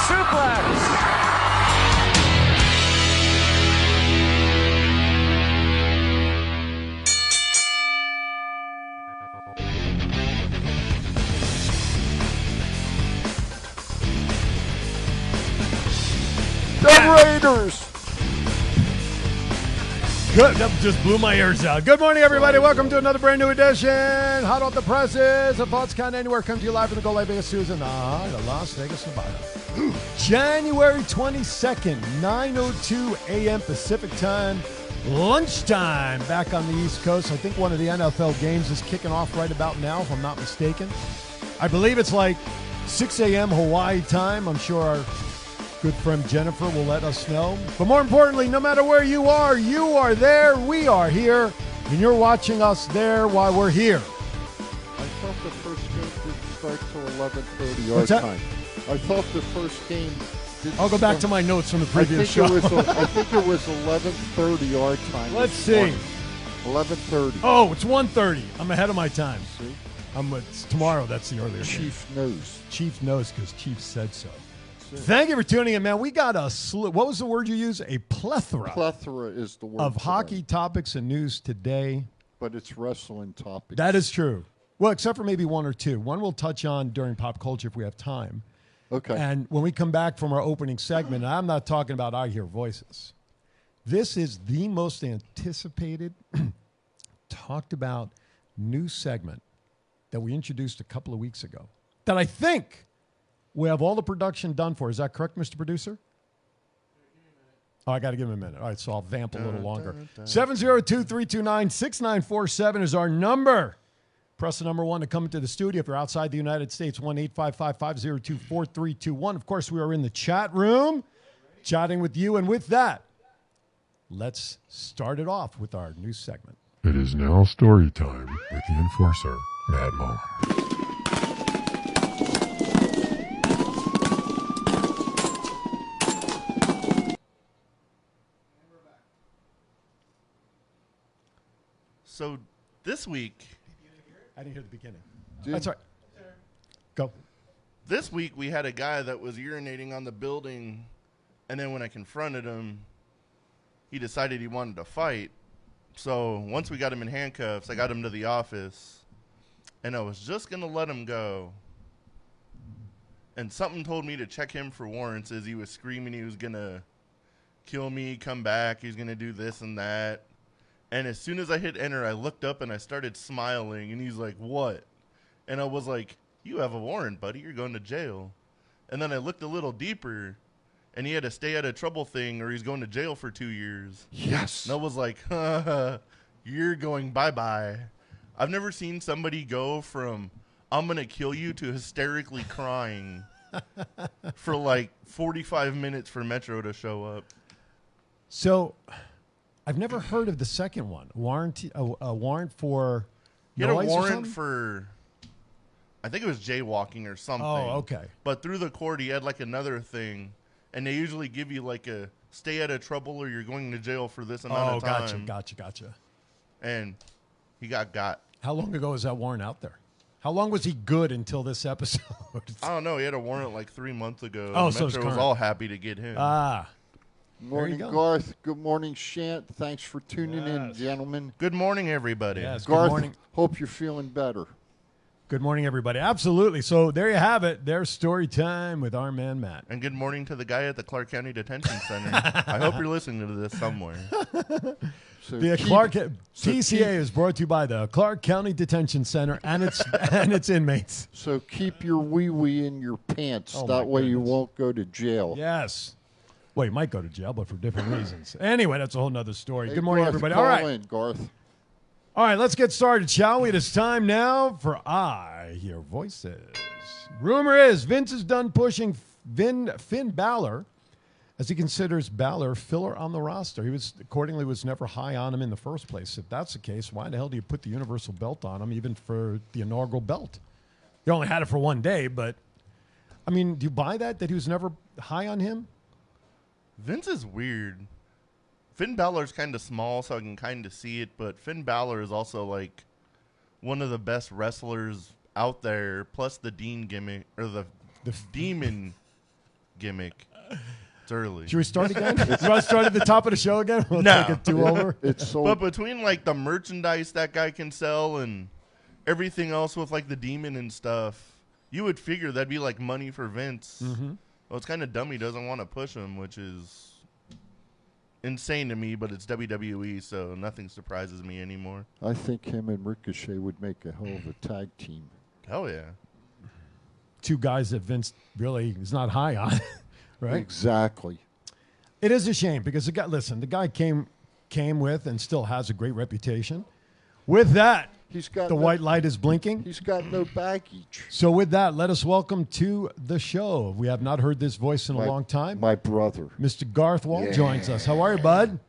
suplex. The Raiders. Good. That just blew my ears out. Good morning, everybody. Welcome to another brand new edition. Hot off the presses. The Thoughts Count Anywhere come to you live from the Go Live Vegas Studios in the heart of Las Vegas, Nevada. January 22nd, 9:02 a.m. Pacific time. Lunchtime back on the East Coast. I think one of the NFL games is kicking off right about now, if I'm not mistaken. I believe it's like 6 a.m. Hawaii time. I'm sure our good friend Jennifer will let us know. But more importantly, no matter where you are there, we are here, and you're watching us there while we're here. I thought the first game didn't start till 11:30 our What's that? time. I thought the first game didn't I'll go back start- to my notes from the previous show. I think it was 11:30 our time. Let's this see. morning. 11:30. Oh, it's 1:30. I'm ahead of my time. See? It's tomorrow. That's the earlier game. Chief knows. Chief knows because Chief said so. Thank you for tuning in, man. We got a what was the word you used? A plethora Plethora is the word of today, hockey topics and news today. but it's wrestling topics. That is true. Well, except for maybe one or two. One we'll touch on during pop culture if we have time. Okay. And when we come back from our opening segment, and I'm not talking about I Hear Voices. This is the most anticipated, talked about new segment that we introduced a couple of weeks ago that I think we have all the production done for. Is that correct, Mr. Producer? Oh, I got to give him a minute. All right, so I'll vamp a little longer. 702-329-6947 is our number. Press the number 1 to come into the studio. If you're outside the United States, 1-855-502-4321. Of course, we are in the chat room chatting with you. And with that, let's start it off with our new segment. It is now story time with the enforcer, Mad Mom. So this week, I didn't hear the beginning. Dude. That's all right. Go. this week we had a guy that was urinating on the building, and then when I confronted him, he decided he wanted to fight. So once we got him in handcuffs, I got him to the office, and I was just going to let him go. And something told me to check him for warrants as he was screaming he was going to kill me, come back, he's going to do this and that. And as soon as I hit enter, I looked up and I started smiling, and he's like, "What?" And I was like, "You have a warrant, buddy. You're going to jail." And then I looked a little deeper, and he had a stay out of trouble thing, or he's going to jail for 2 years. Yes. And I was like, "You're going bye-bye." I've never seen somebody go from "I'm going to kill you" to hysterically crying for like 45 minutes for Metro to show up. So I've never heard of the second one. A warrant for He had a noise or warrant something? for, I think it was jaywalking or something. Oh, okay. But through the court, he had like another thing, and they usually give you like a stay out of trouble or you're going to jail for this amount of time. Gotcha. And he got. How long ago was that warrant out there? How long was he good until this episode? I don't know. He had a warrant like 3 months ago. Oh, so it's Metro was current. all happy to get him. Morning, go. Garth. Good morning, Shant. Thanks for tuning in, Yes. gentlemen. Good morning, everybody. Yes, Garth, good morning. hope you're feeling better. Good morning, everybody. Absolutely. So there you have it. There's story time with our man, Matt. And good morning to the guy at the Clark County Detention Center. I hope you're listening to this somewhere. So The TCA is brought to you by the Clark County Detention Center and its inmates. So keep your wee-wee in your pants. Oh, that my way you goodness. won't go to jail. Yes. Well, you might go to jail, but for different reasons. Anyway, that's a whole nother story. Hey, Good morning, Garth, everybody. call All right. in, Garth. All right, let's get started, shall we? It is time now for I Hear Voices. Rumor is Vince is done pushing Finn Balor as he considers Balor filler on the roster. He was never high on him in the first place. If that's the case, why the hell do you put the Universal belt on him, even for the inaugural belt? He only had it for one day, but I mean, do you buy that he was never high on him? Vince is weird. Finn Balor's kind of small, so I can kind of see it, but Finn Balor is also like one of the best wrestlers out there, plus the Dean gimmick, or the demon gimmick. It's early. Should we start again? You want to start at the top of the show again? We'll No. take a two-over. It's so But between like the merchandise that guy can sell and everything else with like the demon and stuff, you would figure that'd be like money for Vince. Mm-hmm. Well, it's kind of dumb he doesn't want to push him, which is insane to me, but it's WWE, so nothing surprises me anymore. I think him and Ricochet would make a hell of a tag team. Hell yeah. Two guys that Vince really is not high on, right? Exactly. It is a shame because the guy came with and still has a great reputation. With that, He's got the white light is blinking. He's got no baggage. So with that, let us welcome to the show. We have not heard this voice in a long time. My brother. Mr. Garth Wall joins us. How are you, bud?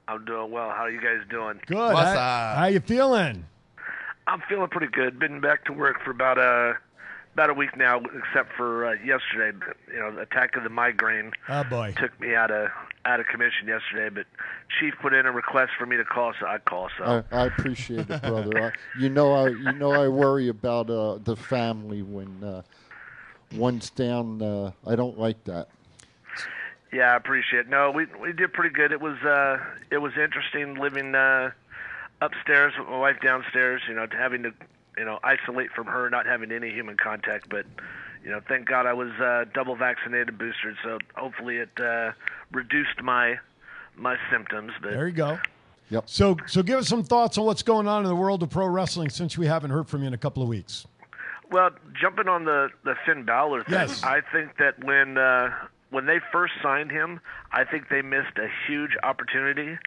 I'm doing well. How are you guys doing? Good. What's how, up? how you feeling? I'm feeling pretty good. Been back to work for about a week now, except for yesterday. The attack of the migraine Oh, boy. took me out of commission yesterday. But Chief put in a request for me to call, so I call. So I appreciate it, brother. I worry about the family when one's down. I don't like that. yeah, I appreciate it. No, we did pretty good. It was interesting living upstairs with my wife downstairs. Having to isolate from her, not having any human contact. But thank God I was double vaccinated, boosted, so hopefully it reduced my symptoms. But There you go. Yep. So give us some thoughts on what's going on in the world of pro wrestling since we haven't heard from you in a couple of weeks. well, jumping on the Finn Balor thing, Yes. I think that when they first signed him, I think they missed a huge opportunity.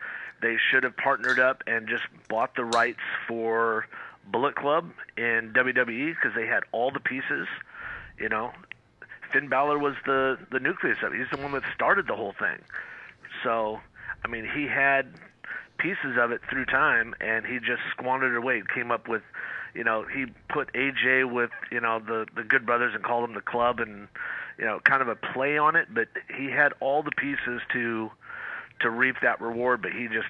They should have partnered up and just bought the rights for Bullet Club in WWE because they had all the pieces. Finn Balor was the nucleus of it. He's the one that started the whole thing. So, I mean, he had pieces of it through time, and he just squandered it away. He came up with, he put AJ with, the Good Brothers and called them the Club, and kind of a play on it. But he had all the pieces to reap that reward, but he just,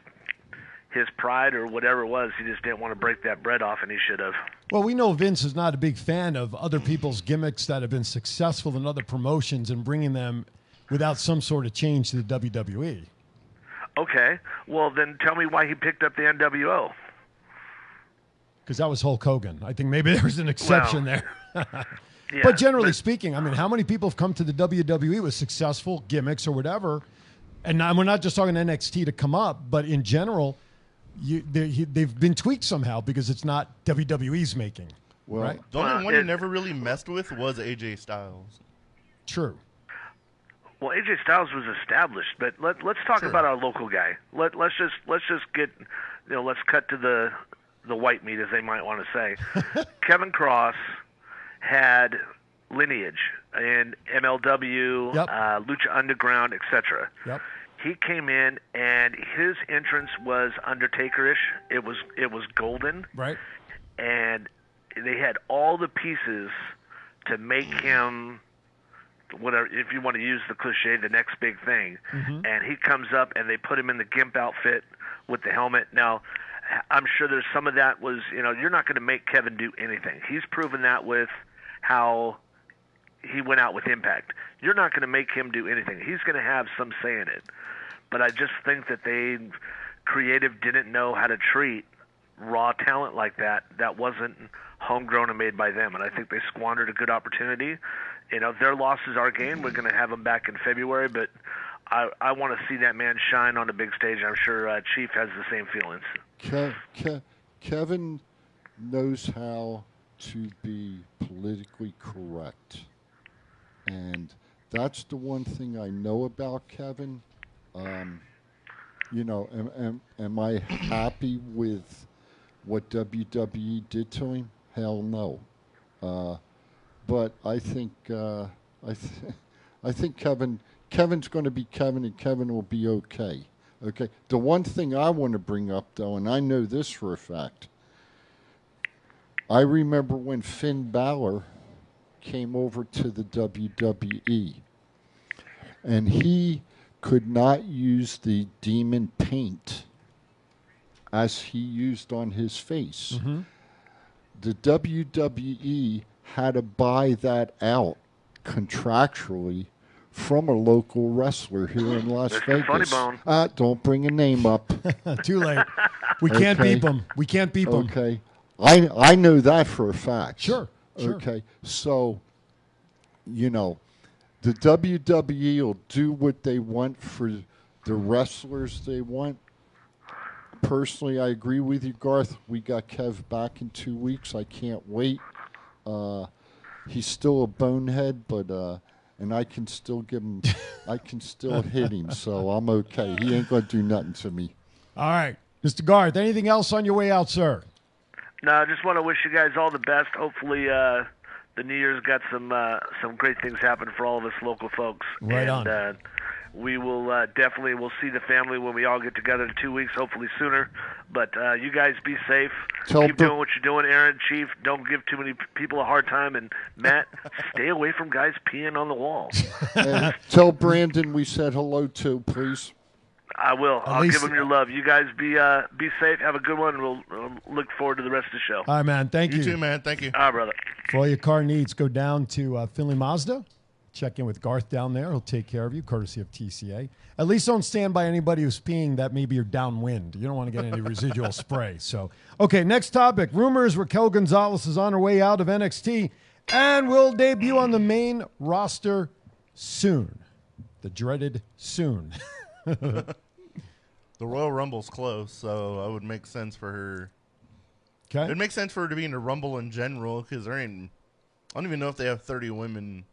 his pride or whatever it was, he just didn't want to break that bread off, and he should have. Well, we know Vince is not a big fan of other people's gimmicks that have been successful in other promotions and bringing them without some sort of change to the WWE. Okay, well then tell me why he picked up the NWO. Because that was Hulk Hogan. I think maybe there was an exception Well, there. Yeah, But generally speaking, I mean, how many people have come to the WWE with successful gimmicks or whatever? And we're not just talking NXT to come up, but in general, they've been tweaked somehow because it's not WWE's making. Well, right? The only Well, one he never really messed with was AJ Styles. True. Well, AJ Styles was established, but let's talk Sure. about our local guy. Let's just get, let's cut to the white meat, as they might want to say. Kevin Cross had lineage in MLW, Yep. Lucha Underground, etc. Yep. He came in, and his entrance was Undertaker-ish. It was golden, Right. and they had all the pieces to make him, whatever, if you want to use the cliche, the next big thing. Mm-hmm. And he comes up, and they put him in the gimp outfit with the helmet. Now, I'm sure there's some of that was, you're not going to make Kevin do anything. He's proven that with how he went out with Impact. You're not going to make him do anything. He's going to have some say in it. But I just think that creative didn't know how to treat raw talent like that wasn't homegrown and made by them. And I think they squandered a good opportunity. Their loss is our gain. We're going to have them back in February, but I want to see that man shine on the big stage. I'm sure Chief has the same feelings. Kevin knows how to be politically correct. And that's the one thing I know about Kevin. Am I happy with what WWE did to him? Hell no. But I think Kevin's going to be Kevin, and Kevin will be okay. Okay. The one thing I want to bring up, though, and I know this for a fact, I remember when Finn Balor came over to the WWE, and he could not use the demon paint as he used on his face. Mm-hmm. The WWE had to buy that out contractually from a local wrestler here in Las Mr. Vegas. Funny Bone. Don't bring a name up. Too late. We can't Okay. beep him. We can't beep him. Okay. I know that for a fact. Sure. Okay. So, the WWE will do what they want for the wrestlers they want. Personally, I agree with you, Garth. We got Kev back in 2 weeks. I can't wait. He's still a bonehead, but and I can still give him. I can still hit him, so I'm okay. He ain't gonna do nothing to me. All right. Mr. Garth, anything else on your way out, sir? No, I just want to wish you guys all the best. Hopefully, the New Year's got some great things happen for all of us local folks. Right on. We will definitely we'll see the family when we all get together in 2 weeks, hopefully sooner. But you guys be safe. Keep doing what you're doing, Aaron, Chief. Don't give too many people a hard time. And Matt, stay away from guys peeing on the wall. Tell Brandon we said hello too, please. I will. I'll give him your love. You guys be safe. Have a good one. We'll look forward to the rest of the show. All right, man. Thank you. You too, man. Thank you. All right, brother. For all your car needs, go down to Finley Mazda. Check in with Garth down there. He'll take care of you, courtesy of TCA. At least don't stand by anybody who's peeing that maybe you're downwind. You don't want to get any residual spray. So, okay, next topic. Rumors Raquel Gonzalez is on her way out of NXT and will debut on the main roster soon. The dreaded soon. The Royal Rumble's close, so it would make sense for her. Okay. It makes sense for her to be in a Rumble in general because I don't even know if they have 30 women.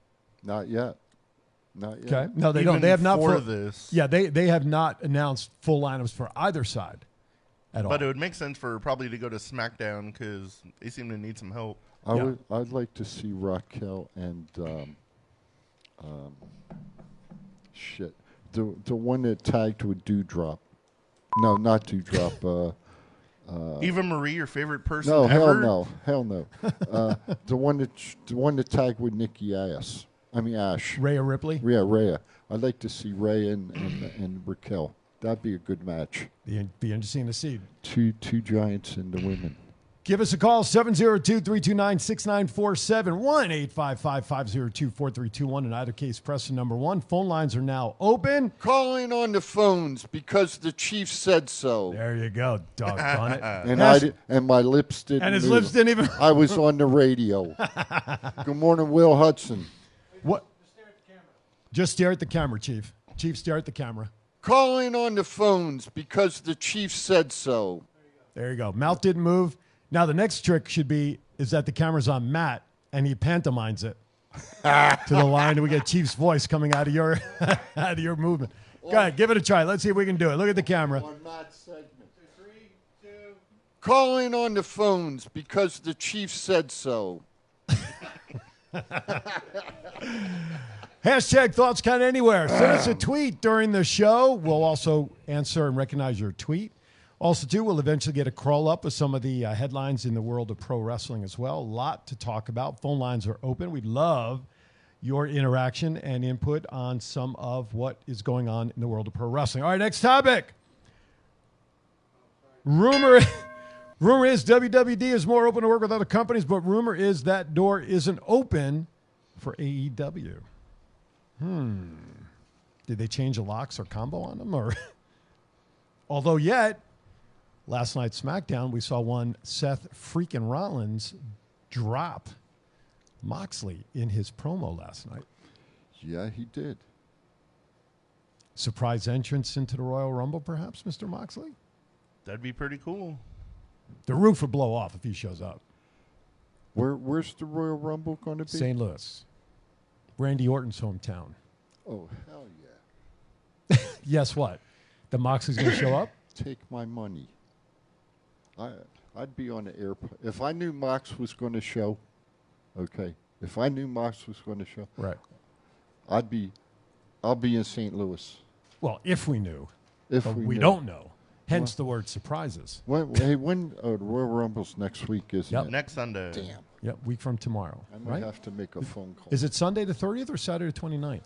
Not yet. Okay. No, they don't. They have not for this. Yeah, they have not announced full lineups for either side at all. But it would make sense for her probably to go to SmackDown because they seem to need some help. I'd like to see Raquel and the one that tagged with Doudrop. No, not Doudrop. Eva Marie, your favorite person No, ever? hell no. The one that tagged with Nikki Ash. Rhea Ripley? Yeah, Rhea. I'd like to see Rhea and Raquel. That'd be a good match. Be interesting to see. Two giants in the women. Give us a call, 702-329-6947, 1-855-502-4321. In either case, press the number 1. Phone lines are now open. Calling on the phones because the chief said so. There you go, doggone it. And my lips didn't And his move. lips didn't even... I was on the radio. Good morning, Will Hudson. What? Just stare at the camera, Chief. Chief, stare at the camera. Calling on the phones because the chief said so. There you go. Mouth didn't move. Now, the next trick is that the camera's on Matt, and he pantomimes it to the line, and we get Chief's voice coming out of your movement. Go ahead, give it a try. Let's see if we can do it. Look at the camera. On Matt's segment. 3, 2. Calling on the phones because the chief said so. Hashtag Thoughts Count Anywhere. Send us a tweet during the show. We'll also answer and recognize your tweet. Also, too, we'll eventually get a crawl up of some of the headlines in the world of pro wrestling as well. A lot to talk about. Phone lines are open. We'd love your interaction and input on some of what is going on in the world of pro wrestling. All right, next topic. Rumor is WWD is more open to work with other companies, but rumor is that door isn't open for AEW. Did they change the locks or combo on them? Or although yet, last night's SmackDown, we saw one Seth freaking Rollins drop Moxley in his promo last night. Yeah, he did. Surprise entrance into the Royal Rumble, perhaps, Mr. Moxley? That'd be pretty cool. The roof would blow off if he shows up. Where's the Royal Rumble going to be? St. Louis. Randy Orton's hometown. Oh, hell yeah. Guess what? The Moxley's going to show up? Take my money. I'd be on the airplane. If I knew Mox was going to show, okay. If I knew Mox was going to show, Right. I'll be in St. Louis. Well, if we knew. If but we knew. don't know. Hence the word surprises. When the Royal Rumble's next week, isn't Yep. it? Next Sunday. Damn. Yep, week from tomorrow. I might Right? have to make a phone call. Is it Sunday the 30th or Saturday the 29th?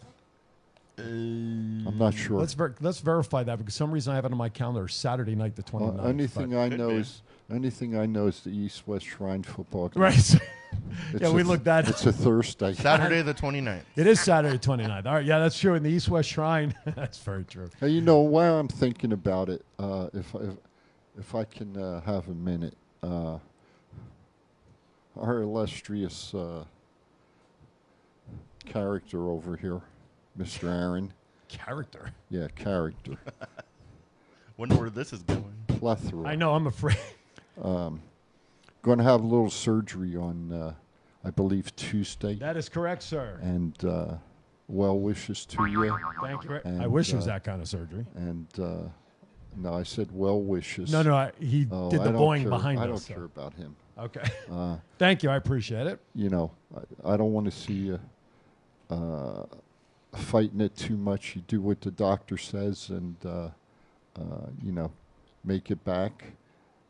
I'm not sure. Let's verify that because for some reason I have it on my calendar Saturday night the 29th. Anything I know is the East West Shrine football game. Right. Yeah, we looked at it. It's a Thursday. Saturday the 29th. It is Saturday 29th. All right, yeah, that's true. In the East West Shrine, that's very true. Hey, you know, while I'm thinking about it, if I can have a minute, our illustrious character over here, Mr. Aaron. Character. Yeah, character. Wonder where this is going. Plethora. I know. I'm afraid. Going to have a little surgery on, I believe, Tuesday. That is correct, sir. And well wishes to you. Thank you. And, I wish it was that kind of surgery. And no, I said well wishes. No, he did the boing behind us. I don't care about him. Okay. Thank you. I appreciate it. You know, I don't want to see you fighting it too much. You do what the doctor says and, you know, make it back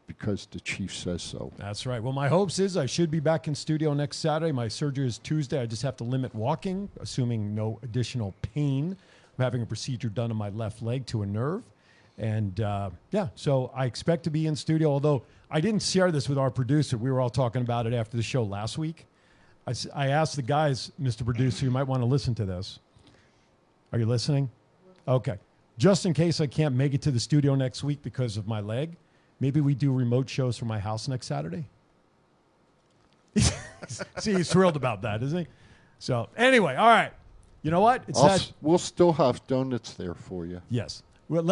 because the chief says so. That's right. Well, my hopes is I should be back in studio next Saturday. My surgery is Tuesday. I just have to limit walking, assuming no additional pain. I'm having a procedure done on my left leg to a nerve. And, yeah, so I expect to be in studio, although I didn't share this with our producer. We were all talking about it after the show last week. I asked the guys, Mr. Producer, you might want to listen to this. Are you listening? Okay. Just in case I can't make it to the studio next week because of my leg, maybe we do remote shows from my house next Saturday. See, he's thrilled about that, isn't he? So, anyway, all right. You know what? We'll still have donuts there for you. Yes. With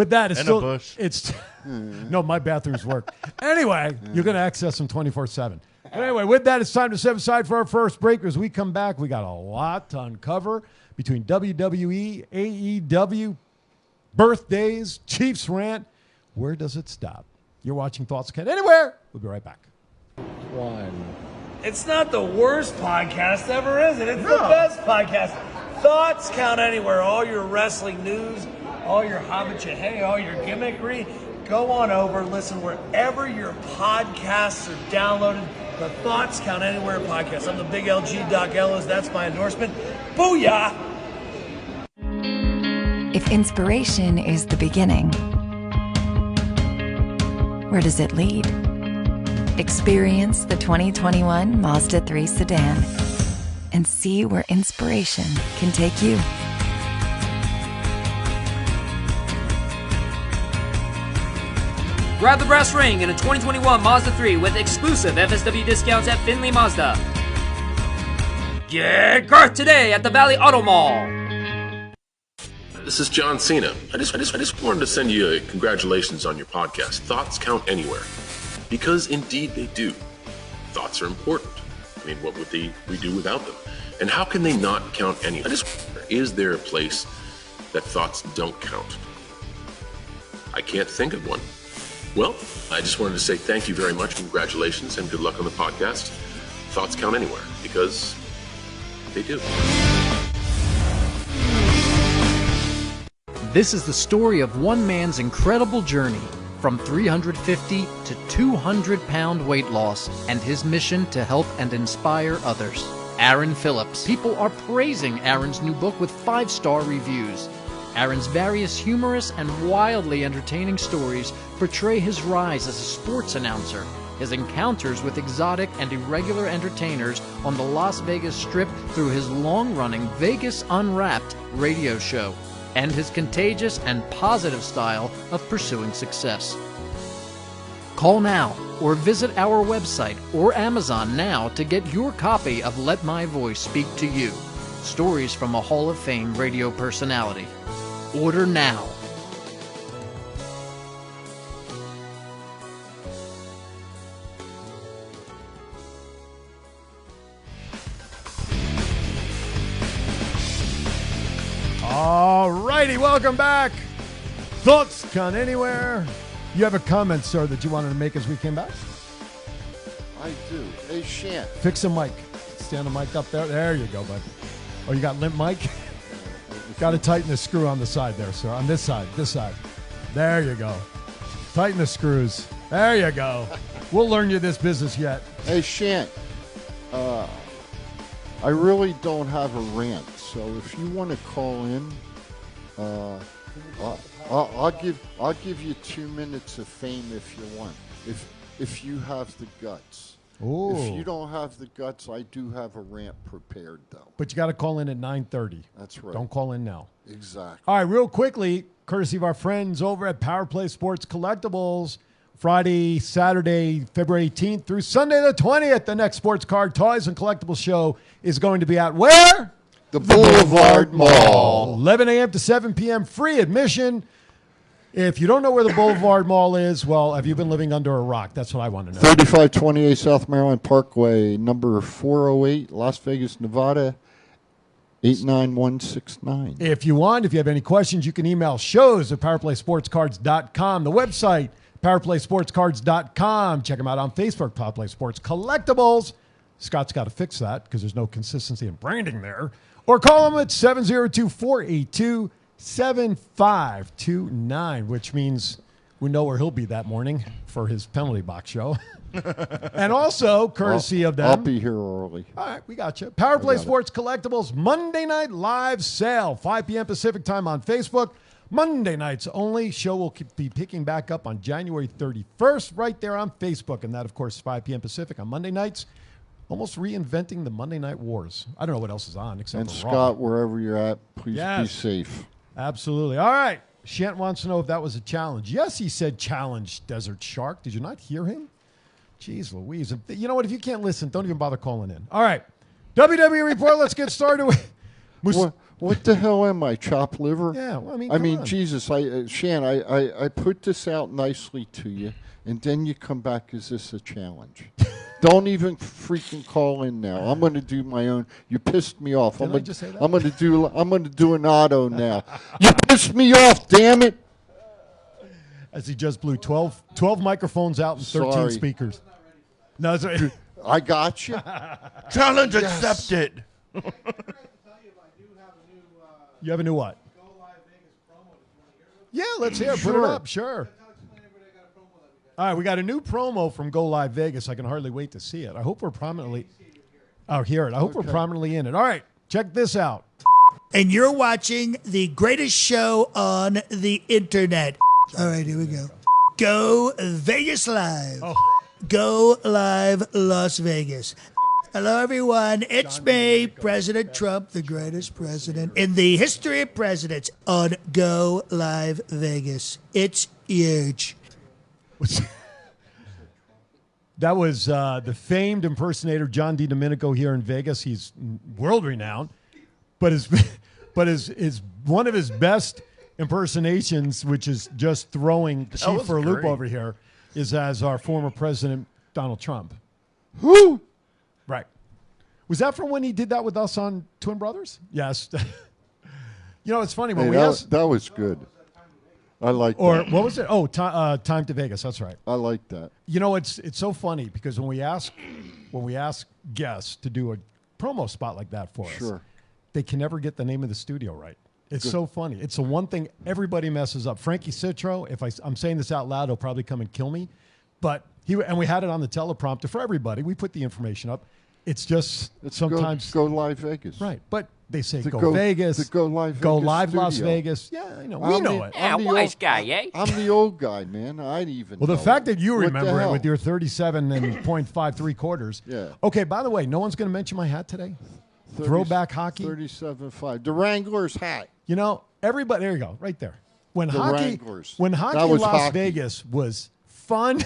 that, it's and still... a bush. No, my bathrooms work. Anyway, you're going to access them 24/7. Anyway, with that, it's time to step aside for our first break. As we come back, we got a lot to uncover between WWE, AEW, birthdays, Chiefs rant. Where does it stop? You're watching Thoughts Count Anywhere. We'll be right back. It's not the worst podcast ever, is it? It's the best podcast. Thoughts Count Anywhere. All your wrestling news, all your hobbit all your gimmickry. Go on over, listen wherever your podcasts are downloaded. The Thoughts Count Anywhere podcast. I'm the big LG Doc Ellis. That's my endorsement. Booyah! If inspiration is the beginning, where does it lead? Experience the 2021 Mazda 3 sedan and see where inspiration can take you. Grab the brass ring in a 2021 Mazda 3 with exclusive FSW discounts at Findlay Mazda. Get Garth today at the Valley Auto Mall. This is John Cena. I just wanted to send you a congratulations on your podcast. Thoughts count anywhere. Because indeed they do. Thoughts are important. I mean, what would we do without them? And how can they not count anywhere? Is there a place that thoughts don't count? I can't think of one. Well, I just wanted to say thank you very much, congratulations, and good luck on the podcast. Thoughts count anywhere, because they do. This is the story of one man's incredible journey from 350 to 200-pound weight loss and his mission to help and inspire others. Aaron Phillips. People are praising Aaron's new book with 5-star reviews. Aaron's various humorous and wildly entertaining stories portray his rise as a sports announcer, his encounters with exotic and irregular entertainers on the Las Vegas Strip through his long-running Vegas Unwrapped radio show, and his contagious and positive style of pursuing success. Call now or visit our website or Amazon now to get your copy of Let My Voice Speak to You, stories from a Hall of Fame radio personality. Order now. All righty, welcome back. Thoughts Count Anywhere. You have a comment, sir, that you wanted to make as we came back? I do. Hey, Shan. Fix a mic. Stand the mic up there. There you go, bud. Oh, you got limp mic? Got to tighten the screw on the side there, sir. On this side. There you go. Tighten the screws. There you go. We'll learn you this business yet. Hey, Shan. I really don't have a rant, so if you want to call in, I'll give you 2 minutes of fame if you want. If you have the guts. Ooh. If you don't have the guts, I do have a rant prepared, though. But you got to call in at 9:30. That's right. Don't call in now. Exactly. All right, real quickly, courtesy of our friends over at Power Play Sports Collectibles, Friday, Saturday, February 18th through Sunday the 20th, the next sports card, toys, and collectibles show is going to be at where? The Boulevard Mall. 11 a.m. to 7 p.m., free admission. If you don't know where the Boulevard Mall is, well, have you been living under a rock? That's what I want to know. 3528 South Maryland Parkway, number 408, Las Vegas, Nevada, 89169. If you have any questions, you can email shows@powerplaysportscards.com. The website, powerplaysportscards.com. Check them out on Facebook, Power Play Sports Collectibles. Scott's got to fix that because there's no consistency in branding there. Or call them at 702-482-7529, which means we know where he'll be that morning for his penalty box show. And also, courtesy of them. I'll be here early. All right, we got you. Power Play Sports Collectibles Monday Night Live Sale, 5 p.m. Pacific Time on Facebook. Monday nights only. Show will be picking back up on January 31st right there on Facebook. And that, of course, is 5 p.m. Pacific on Monday nights. Almost reinventing the Monday Night Wars. I don't know what else is on except and for Scott, Raw. wherever you're at, please be safe. Absolutely. All right. Shant wants to know if that was a challenge. Yes, he said challenge, Desert Shark. Did you not hear him? Jeez Louise. You know what? If you can't listen, don't even bother calling in. All right. WWE Report. Let's get started with... What the hell am I, chopped liver? Yeah, well, I mean, Jesus, Shan, I put this out nicely to you, and then you come back, is this a challenge? Don't even freaking call in now. I'm going to do my own. You pissed me off. I'm going to do an auto now. You pissed me off, damn it. As he just blew 12 microphones out and 13 speakers. No, that's right. I got you. Challenge accepted. You have a new what? Yeah, let's hear it. Put it up. Sure. All right, we got a new promo from Go Live Vegas. I can hardly wait to see it. I hope we're prominently... Oh, hear it. I hope we're prominently in it. All right, check this out. And you're watching the greatest show on the internet. All right, here we go. Go Vegas Live. Oh. Go Live Las Vegas. Hello, everyone. It's me, President Trump, the greatest president in the history of presidents on Go Live Vegas. It's huge. That was the famed impersonator John D. Domenico here in Vegas. He's world-renowned, but his one of his best impersonations, which is just throwing Chief for a loop over here, is as our former president, Donald Trump. Who? Right. Was that from when he did that with us on Twin Brothers? Yes. You know, it's funny. When that was good. I like that. Or what was it? Oh, Time to Vegas. That's right. I like that. You know, it's so funny because when we ask guests to do a promo spot like that for us, they can never get the name of the studio right. It's so funny. It's the one thing everybody messes up. Frankie Citro, if I'm saying this out loud, he'll probably come and kill me. But we had it on the teleprompter for everybody. We put the information up. It's just sometimes go Live Vegas. Right. But they say go Vegas. The Go Live Vegas. Go Live studio. Las Vegas. Yeah, I know. We know it. Yeah, wise guy, eh? I'm the old guy, man. I'd even Well, the know fact it. that you What the remember it hell? with your 37 and 0.53 quarters. Yeah. Okay, by the way, no one's going to mention my hat today. Throwback hockey. 37.5. The Wrangler's hat. You know, everybody, there you go, right there. When hockey Wranglers. in Las Vegas was fun,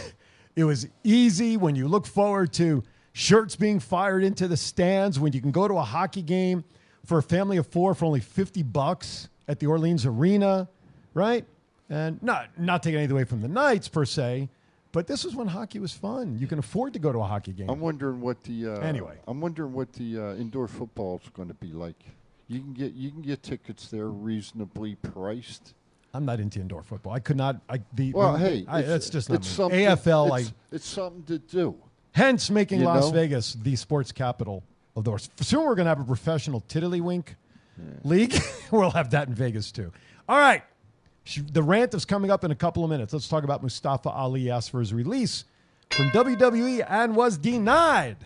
it was easy when you look forward to shirts being fired into the stands, when you can go to a hockey game for a family of four for only $50 at the Orleans Arena, right? And not taking anything away from the Knights per se, but this is when hockey was fun. You can afford to go to a hockey game. I'm wondering what the indoor football is going to be like. You can get tickets there reasonably priced. I'm not into indoor football. I could not. It's just not something. AFL. It's something to do. Hence, making Las Vegas the sports capital of the world. Soon we're going to have a professional tiddlywink league. We'll have that in Vegas too. All right. The rant is coming up in a couple of minutes. Let's talk about Mustafa Ali asked for his release from WWE and was denied.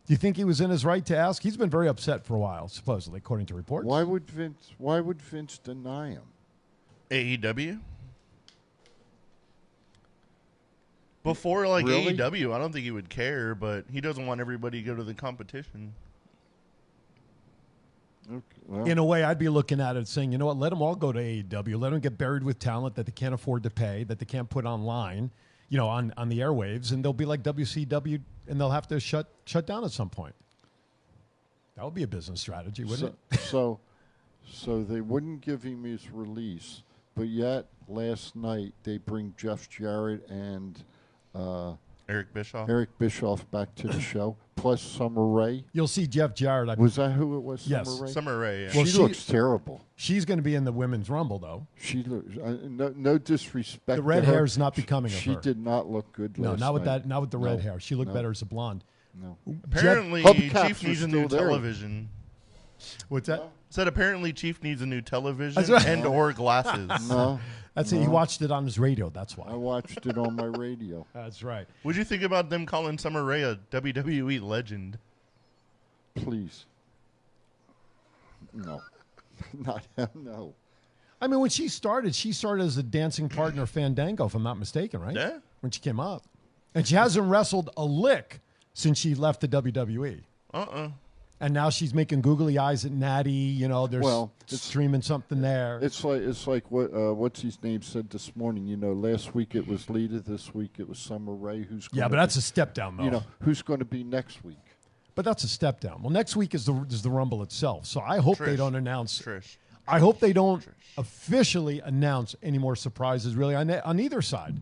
Do you think he was in his right to ask? He's been very upset for a while, supposedly, according to reports. Why would Vince deny him? AEW? Before, like, Really? AEW, I don't think he would care, but he doesn't want everybody to go to the competition. Okay, well, In a way, I'd be looking at it saying, you know what, let them all go to AEW. Let them get buried with talent that they can't afford to pay, that they can't put online, on the airwaves, and they'll be like WCW, and they'll have to shut down at some point. That would be a business strategy, wouldn't it? So they wouldn't give him his release, but yet last night they bring Jeff Jarrett and Eric Bischoff back to the show, plus Summer Rae. You'll see Jeff Jarrett. Was that who it was? Yes. Summer Rae. Summer Rae. Yeah. Well, she looks terrible. She's going to be in the women's rumble, though. She looks no disrespect. The red to her. hair's not becoming of She her. did not look good. No, last not with night. that. Not with the red hair. She looked better as a blonde. No. Apparently, Hubcaps Chief are needs a still new there. television. What's that? Said apparently Chief needs a new television That's right. and or glasses. No. That's it. He watched it on his radio. That's why. I watched it on my radio. That's right. What'd you think about them calling Summer Rae a WWE legend? Please. No. No. I mean, when she started as a dancing partner Fandango, if I'm not mistaken, right? Yeah. When she came up. And she hasn't wrestled a lick since she left the WWE. And now she's making googly eyes at Natty. There's streaming something there. It's like what's his name said this morning. Last week it was Lita. This week it was Summer Rae. But that's a step down, though. Who's going to be next week? But that's a step down. Well, next week is the Rumble itself. So I hope they don't announce. Trish. I hope they don't officially announce any more surprises, really, on either side.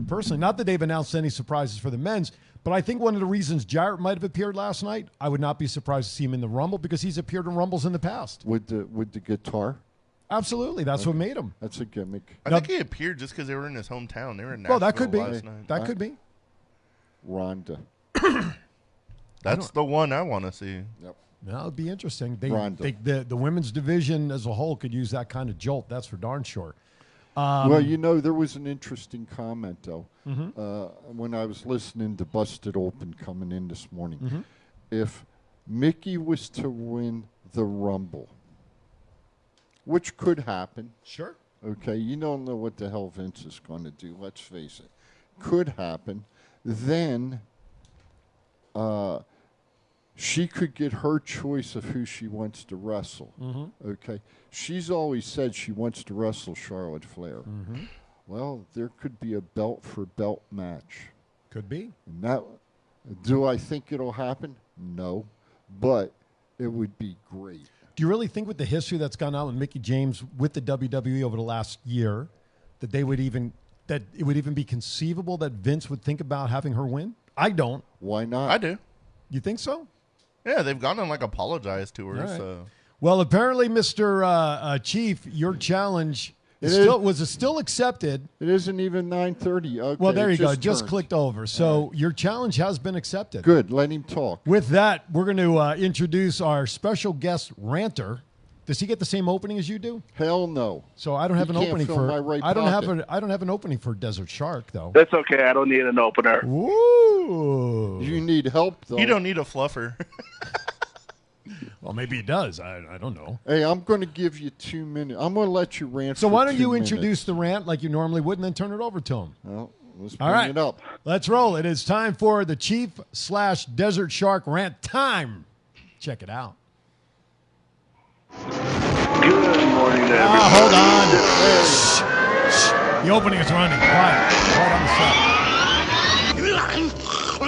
Personally, not that they've announced any surprises for the men's, but I think one of the reasons Jarrett might have appeared last night, I would not be surprised to see him in the Rumble because he's appeared in Rumbles in the past. With the guitar? Absolutely. That's what made him. That's a gimmick. I think he appeared just because they were in his hometown. They were in Nashville Well, that could be. last night. That could be. Rhonda. That's the one I want to see. Yep. That would be interesting. Rhonda. The women's division as a whole could use that kind of jolt. That's for darn sure. There was an interesting comment, though, Mm-hmm. when I was listening to Busted Open coming in this morning. If Mickey was to win the Rumble, which could happen. Sure. Okay, you don't know what the hell Vince is going to do, let's face it. Could happen. Then she could get her choice of who she wants to wrestle. Okay, she's always said she wants to wrestle Charlotte Flair. Well, there could be a belt for belt match. Could be. And that, do I think it'll happen? No, but it would be great. Do you really think with the history that's gone on with Mickey James with the WWE over the last year that it would even be conceivable that Vince would think about having her win? I don't. Why not? I do. You think so? Yeah, they've gone and apologized to her. All right. So Well, apparently, Mr. Chief, your challenge was still accepted. It isn't even 9:30. Okay, Well, there you go. just Just turned. clicked over. So your challenge has been accepted. Good. Let him talk. With that, we're going to introduce our special guest ranter. Does he get the same opening as you do? Hell no. So I don't have You an can't opening fill for. my right I don't pocket. have an opening for Desert Shark though. That's okay. I don't need an opener. Woo! You need help though. you don't need a fluffer. Well, maybe he does. I don't know. Hey, I'm going to give you 2 minutes. I'm going to let you rant. So for why don't 2 you minutes. introduce the rant like you normally would, and then turn it over to him? Well, let's All bring right. it up. Let's roll. It is time for the Chief/Desert Shark rant time. Check it out. Good morning, everybody. Hold on. Shh. The opening is running. Quiet. Quiet on the set.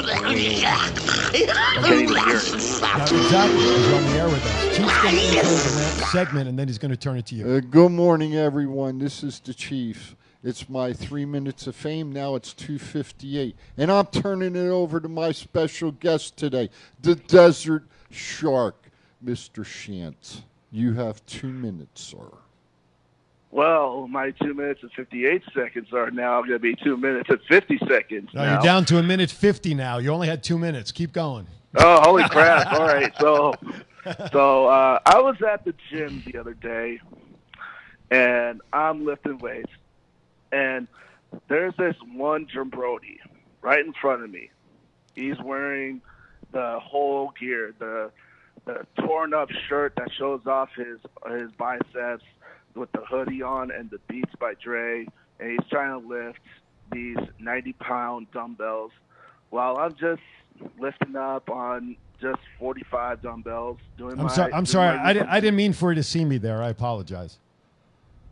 I can't even hear it. Yeah, exactly. He's on the air with us. Chief's going to intro the rant segment, and then he's going to turn it to you. Good morning, everyone. This is the Chief. It's my 3 minutes of fame. Now it's 2:58, and I'm turning it over to my special guest today, the Desert Shark, Mr. Shantz. You have 2 minutes, sir. Well, my 2 minutes and 58 seconds are now going to be 2 minutes and 50 seconds. No, now. you're down to 1:50 now. You only had 2 minutes. Keep going. Oh, holy crap. All right. So I was at the gym the other day, and I'm lifting weights. And there's this one jabroni right in front of me. He's wearing the whole gear, the torn-up shirt that shows off his biceps with the hoodie on and the Beats by Dre, and he's trying to lift these 90-pound dumbbells while I'm just lifting up on just 45 dumbbells. I'm sorry. I didn't mean for you to see me there. I apologize.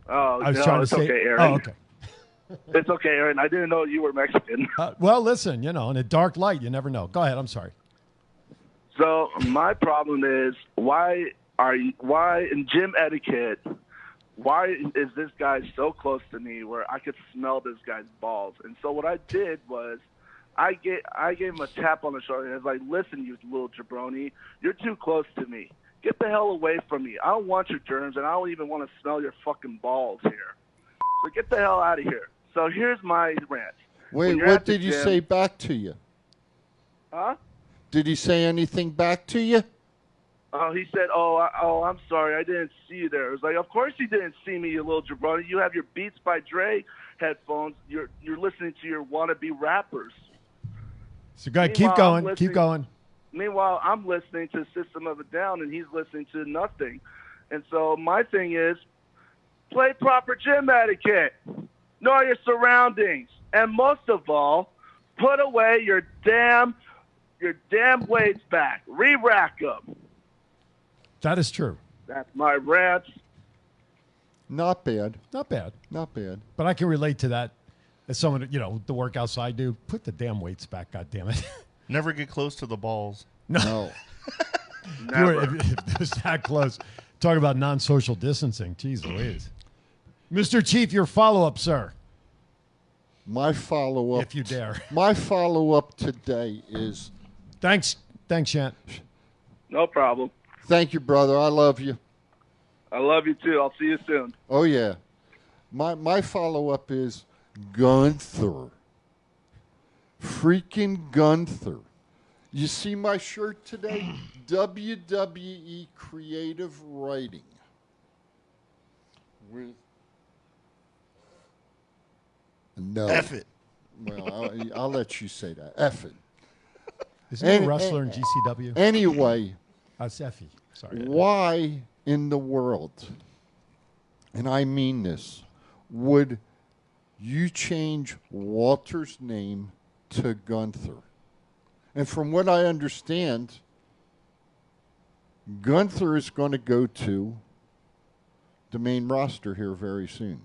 Oh, I was no, trying to it's say, okay, Aaron. Oh, okay. It's okay, Aaron. I didn't know you were Mexican. Well, listen, in a dark light, you never know. Go ahead. I'm sorry. So my problem is why in gym etiquette, why is this guy so close to me where I could smell this guy's balls? And so what I did was I gave him a tap on the shoulder and I was like, listen, you little jabroni, you're too close to me. Get the hell away from me. I don't want your germs, and I don't even want to smell your fucking balls here. So get the hell out of here. So here's my rant. Wait, what did he say back to you? Huh? Did he say anything back to you? Oh, he said, I'm sorry, I didn't see you there. I was like, of course you didn't see me, you little jabroni. You have your Beats by Dre headphones. You're listening to your wannabe rappers. So go ahead, keep going. Meanwhile, I'm listening to System of a Down, and he's listening to nothing. And so my thing is, play proper gym etiquette. Know your surroundings. And most of all, put away your damn weights back. Re-rack them. That is true. That's my rant. Not bad. Not bad. Not bad. But I can relate to that as someone, the workouts I do. Put the damn weights back, goddammit. Never get close to the balls. No. If it was that close. Talk about non-social distancing. Jeez Louise. Mr. Chief, your follow-up, sir. My follow-up. If you dare. My follow-up today is... Thanks, Shant. No problem. Thank you, brother. I love you. I love you, too. I'll see you soon. Oh, yeah. My follow-up is Gunther. Freaking Gunther. You see my shirt today? WWE Creative Writing. With no. F it. Well, I'll let you say that. F it. Isn't he a wrestler in GCW? Anyway. That's Effie. Sorry. Why in the world, and I mean this, would you change Walter's name to Gunther? And from what I understand, Gunther is going to go to the main roster here very soon,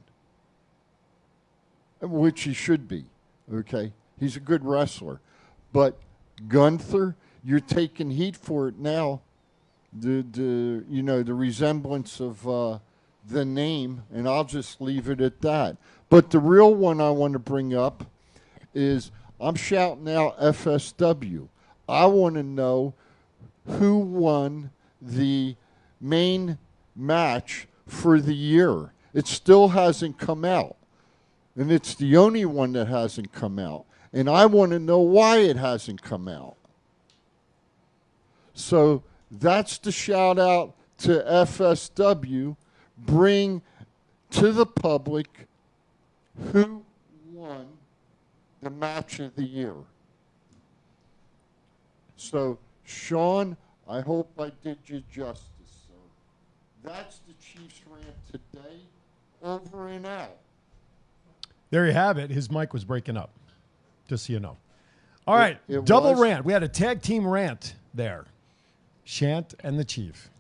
which he should be, okay? He's a good wrestler. But Gunther, you're taking heat for it now, the resemblance of the name, and I'll just leave it at that. But the real one I want to bring up is I'm shouting out FSW. I want to know who won the main match for the year. It still hasn't come out. And it's the only one that hasn't come out. And I want to know why it hasn't come out. So that's the shout out to FSW. Bring to the public who won the match of the year. So, Sean, I hope I did you justice, sir. That's the Chiefs rant today. Over and out. There you have it. His mic was breaking up, just so you know. All right, double rant. We had a tag team rant there. Shant and the Chief.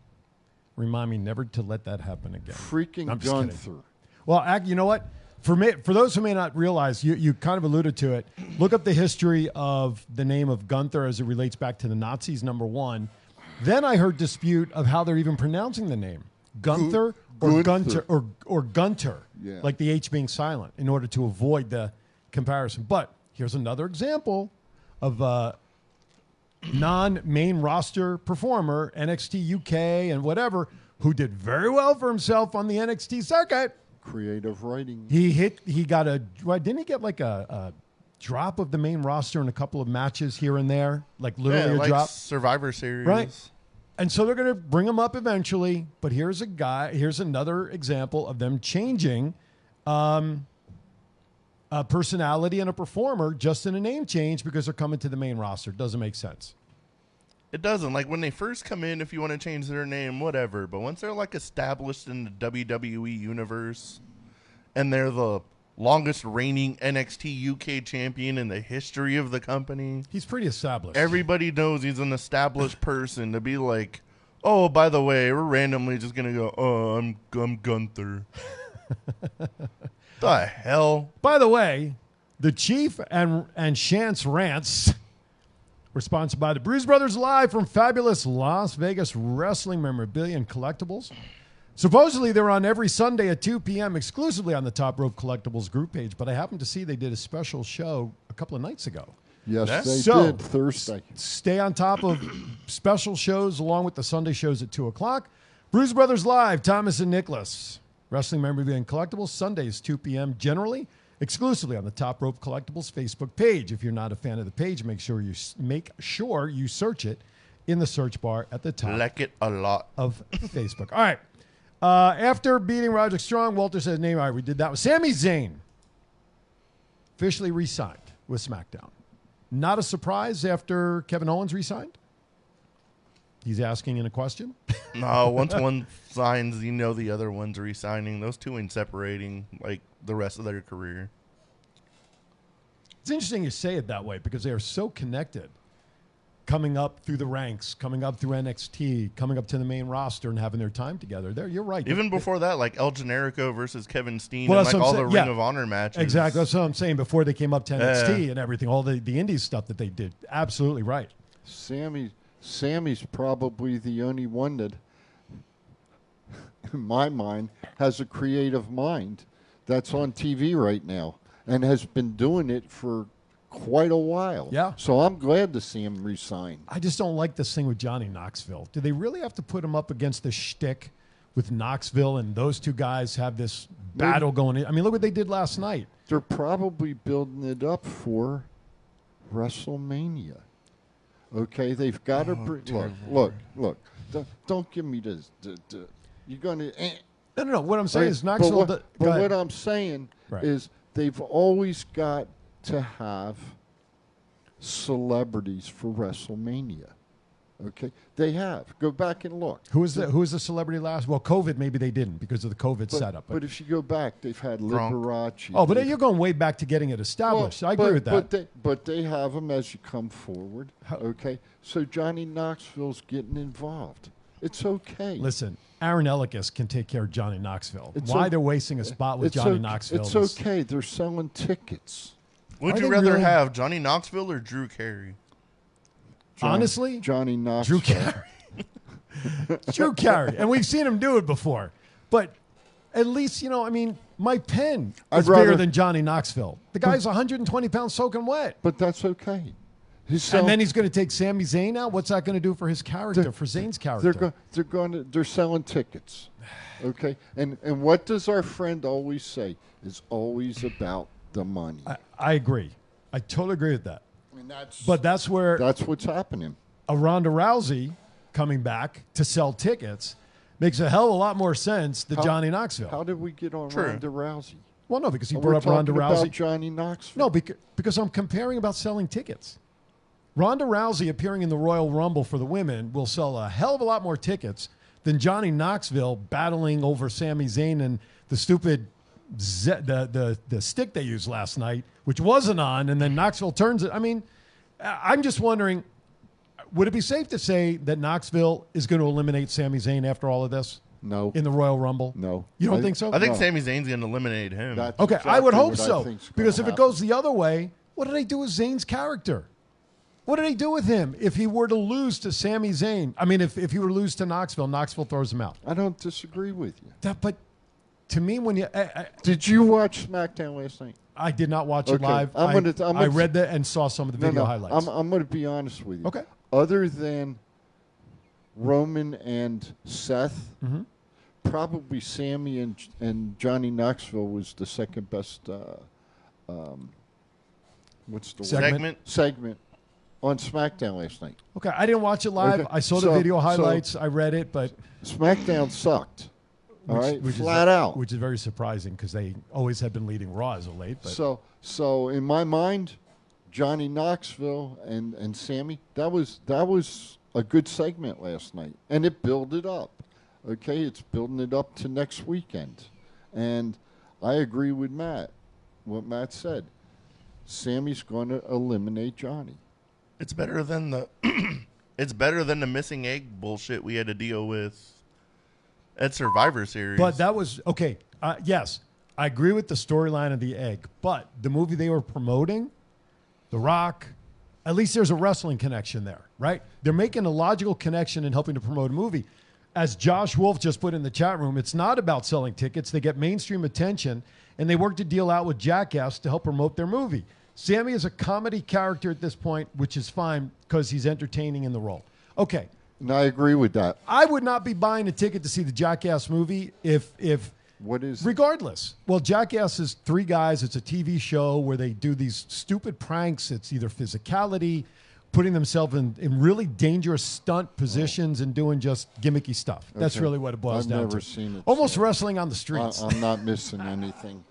Remind me never to let that happen again. Freaking Gunther. Well, you know what? For those who may not realize, you kind of alluded to it. Look up the history of the name of Gunther as it relates back to the Nazis, number one. Then I heard dispute of how they're even pronouncing the name. Gunther or Gunther or Gunther, yeah. Like the H being silent in order to avoid the comparison. But here's another example of a non-main roster performer, NXT UK and whatever, who did very well for himself on the NXT circuit. Creative writing. Didn't he get like a drop of the main roster in a couple of matches here and there? Like literally a drop? Survivor Series. Right. And so they're going to bring him up eventually. But here's another example of them changing a personality and a performer just in a name change because they're coming to the main roster. Doesn't make sense. It doesn't. Like when they first come in, if you want to change their name, whatever. But once they're like established in the WWE universe and they're the longest reigning NXT UK champion in the history of the company. He's pretty established. Everybody knows he's an established person. To be like, oh, by the way, we're randomly just going to go, oh, I'm Gunther. The hell? By the way, the Chief and Chance rants were sponsored by the Bruise Brothers Live from fabulous Las Vegas wrestling memorabilia and collectibles. Supposedly, they're on every Sunday at 2 p.m. exclusively on the Top Rope Collectibles group page, but I happened to see they did a special show a couple of nights ago. Yes, they did Thursday. Stay on top of special shows along with the Sunday shows at 2 o'clock. Bruise Brothers Live, Thomas and Nicholas. Wrestling memorabilia and collectibles, Sundays, 2 p.m. generally, exclusively on the Top Rope Collectibles Facebook page. If you're not a fan of the page, make sure you search it in the search bar at the top. Like it a lot. Of Facebook. All right. After beating Roderick Strong, Walter said, name, all right, we did that with Sami Zayn. Officially re-signed with SmackDown. Not a surprise after Kevin Owens re-signed? He's asking in a question? No, once one signs, you know the other one's re-signing. Those two ain't separating like the rest of their career. It's interesting you say it that way because they are so connected. Coming up through the ranks, coming up through NXT, coming up to the main roster and having their time together. You're right. Even before that, like El Generico versus Kevin Steen and like all the Ring of Honor matches. Exactly. That's what I'm saying. Before they came up to NXT and everything, all the indies stuff that they did. Absolutely right. Sammy's probably the only one that, in my mind, has a creative mind that's on TV right now and has been doing it for quite a while. Yeah. So I'm glad to see him resign. I just don't like this thing with Johnny Knoxville. Do they really have to put him up against the shtick with Knoxville and those two guys have this battle going in? I mean, look what they did last night. They're probably building it up for WrestleMania. Okay, they've got to look. Don't give me this. You're going to. No. What I'm saying is Knoxville. But what I'm saying is they've always got to have celebrities for WrestleMania. Okay, they have. Go back and look. Who was the celebrity last? Well, COVID, maybe they didn't because of the COVID setup. But if you go back, they've had Liberace. Oh, but you're going way back to getting it established. I agree with that. But they have them as you come forward. Okay, so Johnny Knoxville's getting involved. It's okay. Listen, Aaron Ellicus can take care of Johnny Knoxville. Why they're wasting a spot with Johnny Knoxville? It's okay. They're selling tickets. Would you rather have Johnny Knoxville or Drew Carey? Honestly, Johnny Knoxville. Drew Carey. Drew Carey. And we've seen him do it before. But at least, Mike Penn is bigger than Johnny Knoxville. The guy's 120 pounds soaking wet. But that's okay. And then he's going to take Sami Zayn out? What's that going to do for his character, for Zayn's character? They're selling tickets. Okay? And what does our friend always say? It's always about the money. I agree. I totally agree with that. But that's what's happening. A Ronda Rousey coming back to sell tickets makes a hell of a lot more sense than Johnny Knoxville. How did we get on Ronda Rousey? Well, no, because he brought up Ronda Rousey. About Johnny Knoxville. No, because I'm comparing about selling tickets. Ronda Rousey appearing in the Royal Rumble for the women will sell a hell of a lot more tickets than Johnny Knoxville battling over Sami Zayn and the stupid the stick they used last night, which wasn't on, and then Knoxville turns it. I mean, I'm just wondering, would it be safe to say that Knoxville is going to eliminate Sami Zayn after all of this? No. In the Royal Rumble? No. You don't think so? I think Sami Zayn's going to eliminate him. Okay, exactly I would hope so. Because if it goes the other way, what do they do with Zayn's character? What do they do with him if he were to lose to Sami Zayn? I mean, if he were to lose to Knoxville throws him out. I don't disagree with you. But to me, when you... Did you watch SmackDown last night? I did not watch it live. I read that and saw some of the video highlights. I'm going to be honest with you. Okay. Other than Roman and Seth, probably Sammy and Johnny Knoxville was the second best. What's the segment? Segment on SmackDown last night. Okay, I didn't watch it live. Okay. I saw the video highlights. I read it, but SmackDown sucked. Flat out. Which is very surprising because they always have been leading Raw as of late. But. So in my mind, Johnny Knoxville and Sammy, that was a good segment last night, and it built it up. Okay, it's building it up to next weekend, and I agree with Matt. what Matt said. Sammy's going to eliminate Johnny. It's better than the it's better than the missing egg bullshit we had to deal with at Survivor Series. But that was okay. Yes, I agree with the storyline of the egg, but the movie they were promoting, The Rock, at least there's a wrestling connection there, right? They're making a logical connection and helping to promote a movie. As Josh Wolf just put in the chat room, it's not about selling tickets. They get mainstream attention, and they work to deal out with Jackass to help promote their movie. Sammy is a comedy character at this point, which is fine because he's entertaining in the role. Okay. And I agree with that. I would not be buying a ticket to see the Jackass movie if what is regardless. Well, Jackass is three guys. It's a TV show where they do these stupid pranks. It's either physicality, putting themselves in really dangerous stunt positions and doing just gimmicky stuff. That's really what it boils down to. I've never seen it. Almost wrestling on the streets. I'm not missing anything.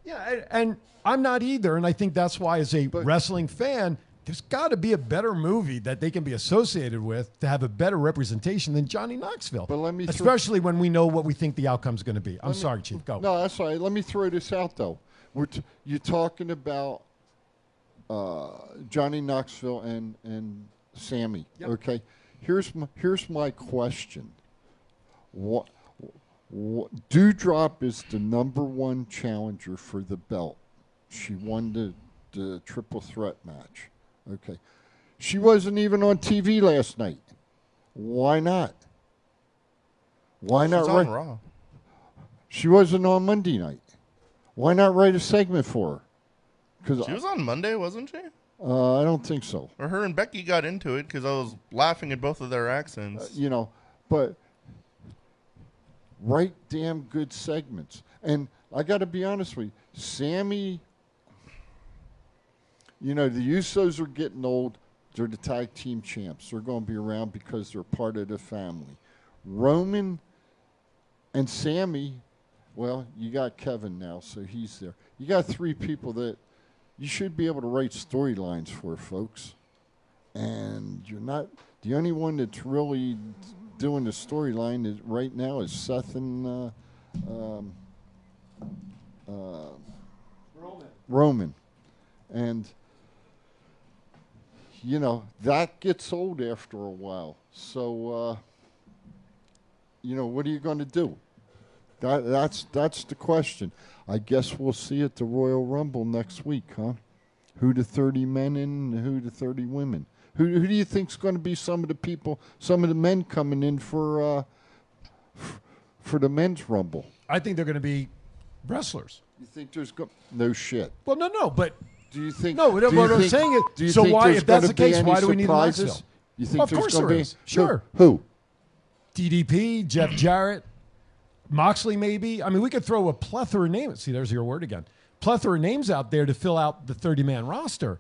Yeah, and I'm not either. And I think that's why, as a wrestling fan, there's got to be a better movie that they can be associated with to have a better representation than Johnny Knoxville. But let me especially when we know what we think the outcome's going to be. I'm sorry, Chief. Go. No, that's all right. Let me throw this out, though. You're talking about Johnny Knoxville and Sammy. Yep. Okay. Here's my question. What Dewdrop is the #1 challenger for the belt. She won the triple threat match. Okay. She wasn't even on TV last night. Why not? Why not? She's on Raw. She wasn't on Monday night. Why not write a segment for her? Because she was on Monday, wasn't she? I don't think so. Or her and Becky got into it because I was laughing at both of their accents. But write damn good segments. And I got to be honest with you, Sammy. The Usos are getting old. They're the tag team champs. They're going to be around because they're part of the family. Roman and Sammy, well, you got Kevin now, so he's there. You got three people that you should be able to write storylines for, folks. And you're not the only one that's really doing the storyline right now is Seth and Roman. And that gets old after a while. So, what are you going to do? That's the question. I guess we'll see at the Royal Rumble next week, huh? Who the 30 men and who the 30 women? Who do you think's going to be some of the men coming in for the men's Rumble? I think they're going to be wrestlers. You think there's no shit? Well, no, but do you think? No, what I'm saying is. So why, if that's the case, why do we need Knoxville? You think of course there is. Sure. Who? DDP, Jeff Jarrett, Moxley, maybe. I mean, we could throw a plethora of names. See, there's your word again. Plethora of names out there to fill out the 30-man roster,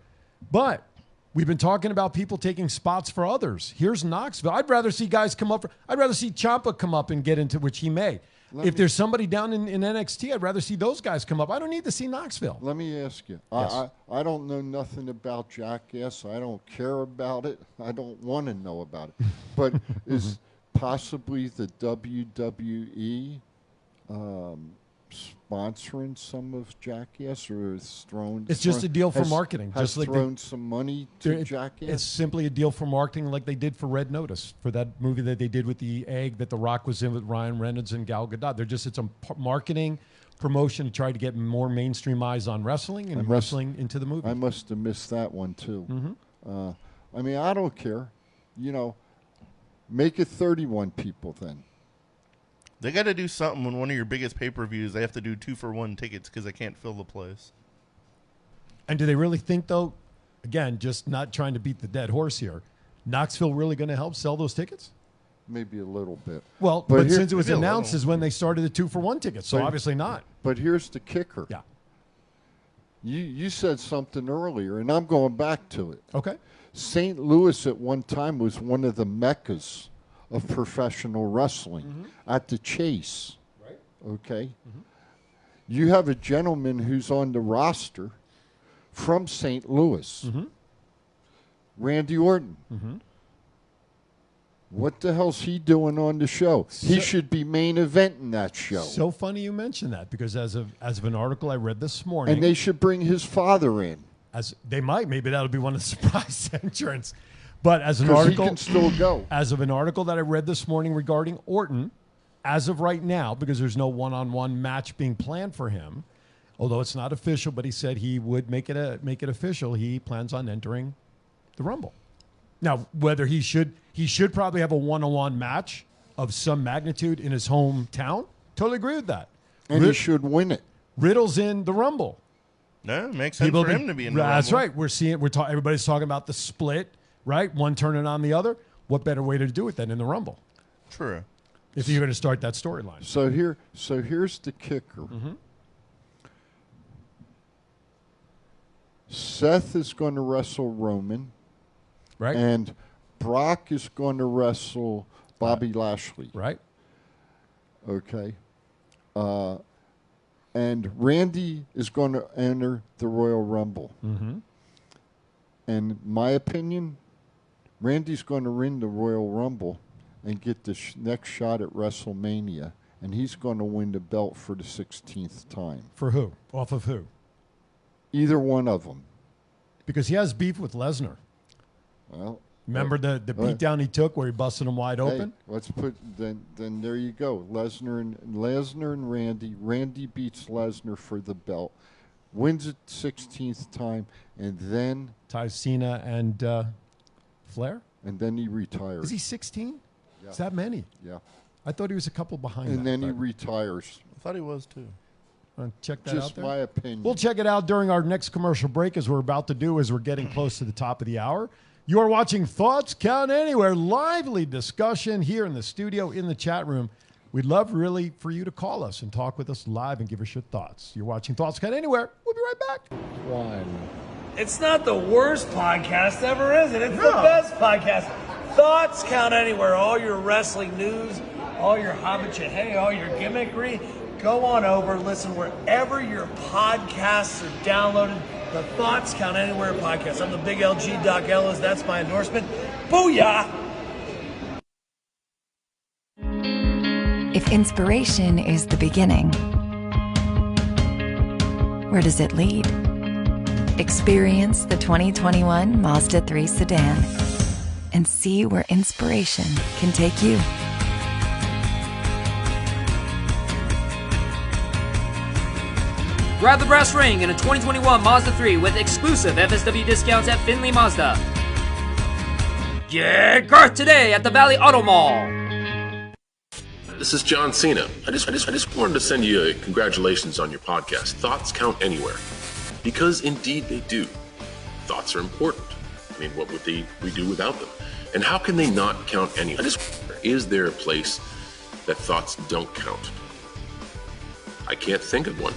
but we've been talking about people taking spots for others. Here's Knoxville. I'd rather see guys come up. I'd rather see Ciampa come up and get into, which he may. If there's somebody down in NXT, I'd rather see those guys come up. I don't need to see Knoxville. Let me ask you. Yes. I don't know nothing about Jackass. I don't care about it. I don't want to know about it. But is possibly the WWE sponsoring some of Jackass, or is thrown? It's just a deal for marketing. Has just like thrown some money to Jackass. It's simply a deal for marketing, like they did for Red Notice, for that movie that they did with the egg that The Rock was in with Ryan Reynolds and Gal Gadot. It's a marketing promotion to try to get more mainstream eyes on wrestling and wrestling into the movie. I must have missed that one too. Mm-hmm. I mean, I don't care. Make it 31 people then. They got to do something when one of your biggest pay-per-views, they have to do 2-for-1 tickets because they can't fill the place. And do they really think, though, again, just not trying to beat the dead horse here, Knoxville really going to help sell those tickets? Maybe a little bit. Well, but since it was announced is when they started the 2-for-1 tickets, so obviously not. But here's the kicker. Yeah. You said something earlier, and I'm going back to it. Okay. St. Louis at one time was one of the meccas of professional wrestling at the Chase. Right. Okay. You have a gentleman who's on the roster from St. Louis, Randy Orton. What the hell's he doing on the show? He should be main eventing that show. So funny you mentioned that, because as of an article I read this morning, And they should bring his father in. as they might, maybe that'll be one of the surprise entrants. But as an 'Cause he article, can still go. As of an article that I read this morning regarding Orton, as of right now, because there's no one-on-one match being planned for him, although it's not official, but he said he would make it official. He plans on entering the Rumble. Now, whether he should probably have a one-on-one match of some magnitude in his hometown. Totally agree with that. And he should win it. Riddle's in the Rumble. No, it makes sense for him to be in the Rumble. That's right. Everybody's talking about the split, right? One turning on the other. What better way to do it than in the Rumble? True. If you're going to start that storyline. So here's the kicker. Mm-hmm. Seth is going to wrestle Roman. Right. And Brock is going to wrestle Bobby Lashley. Right. Okay. And Randy is going to enter the Royal Rumble. Mm-hmm. And my opinion, Randy's going to win the Royal Rumble and get the next shot at WrestleMania. And he's going to win the belt for the 16th time. For who? Off of who? Either one of them. Because he has beef with Lesnar. Well, remember the beatdown he took where he busted him wide open? Hey, let's put then there you go. Lesnar and Randy. Randy beats Lesnar for the belt, wins it 16th time, and then ties Cena and Flair. And then he retires. Is he 16? Yeah. Is that many? Yeah. I thought he was a couple behind. And then he retires. I thought he was too. Check that Just out there. my opinion. We'll check it out during our next commercial break, as we're about to do, as we're getting close to the top of the hour. You are watching Thoughts Count Anywhere, lively discussion here in the studio, in the chat room. We'd love really for you to call us and talk with us live and give us your thoughts. You're watching Thoughts Count Anywhere. We'll be right back. It's not the worst podcast ever, is it? It's the best podcast. Thoughts Count Anywhere. All your wrestling news, all your hobbit all your gimmickry. Go on over, listen wherever your podcasts are downloaded. The Thoughts Count Anywhere podcast. I'm the big LG Doc Ellis. That's my endorsement. Booyah! If inspiration is the beginning, where does it lead? Experience the 2021 Mazda 3 sedan and see where inspiration can take you. Grab the brass ring in a 2021 Mazda 3 with exclusive FSW discounts at Findlay Mazda. Get Garth today at the Valley Auto Mall. This is John Cena. I just wanted to send you a congratulations on your podcast, Thoughts Count Anywhere. Because indeed they do. Thoughts are important. I mean, what would we do without them? And how can they not count anywhere? Is there a place that thoughts don't count? I can't think of one.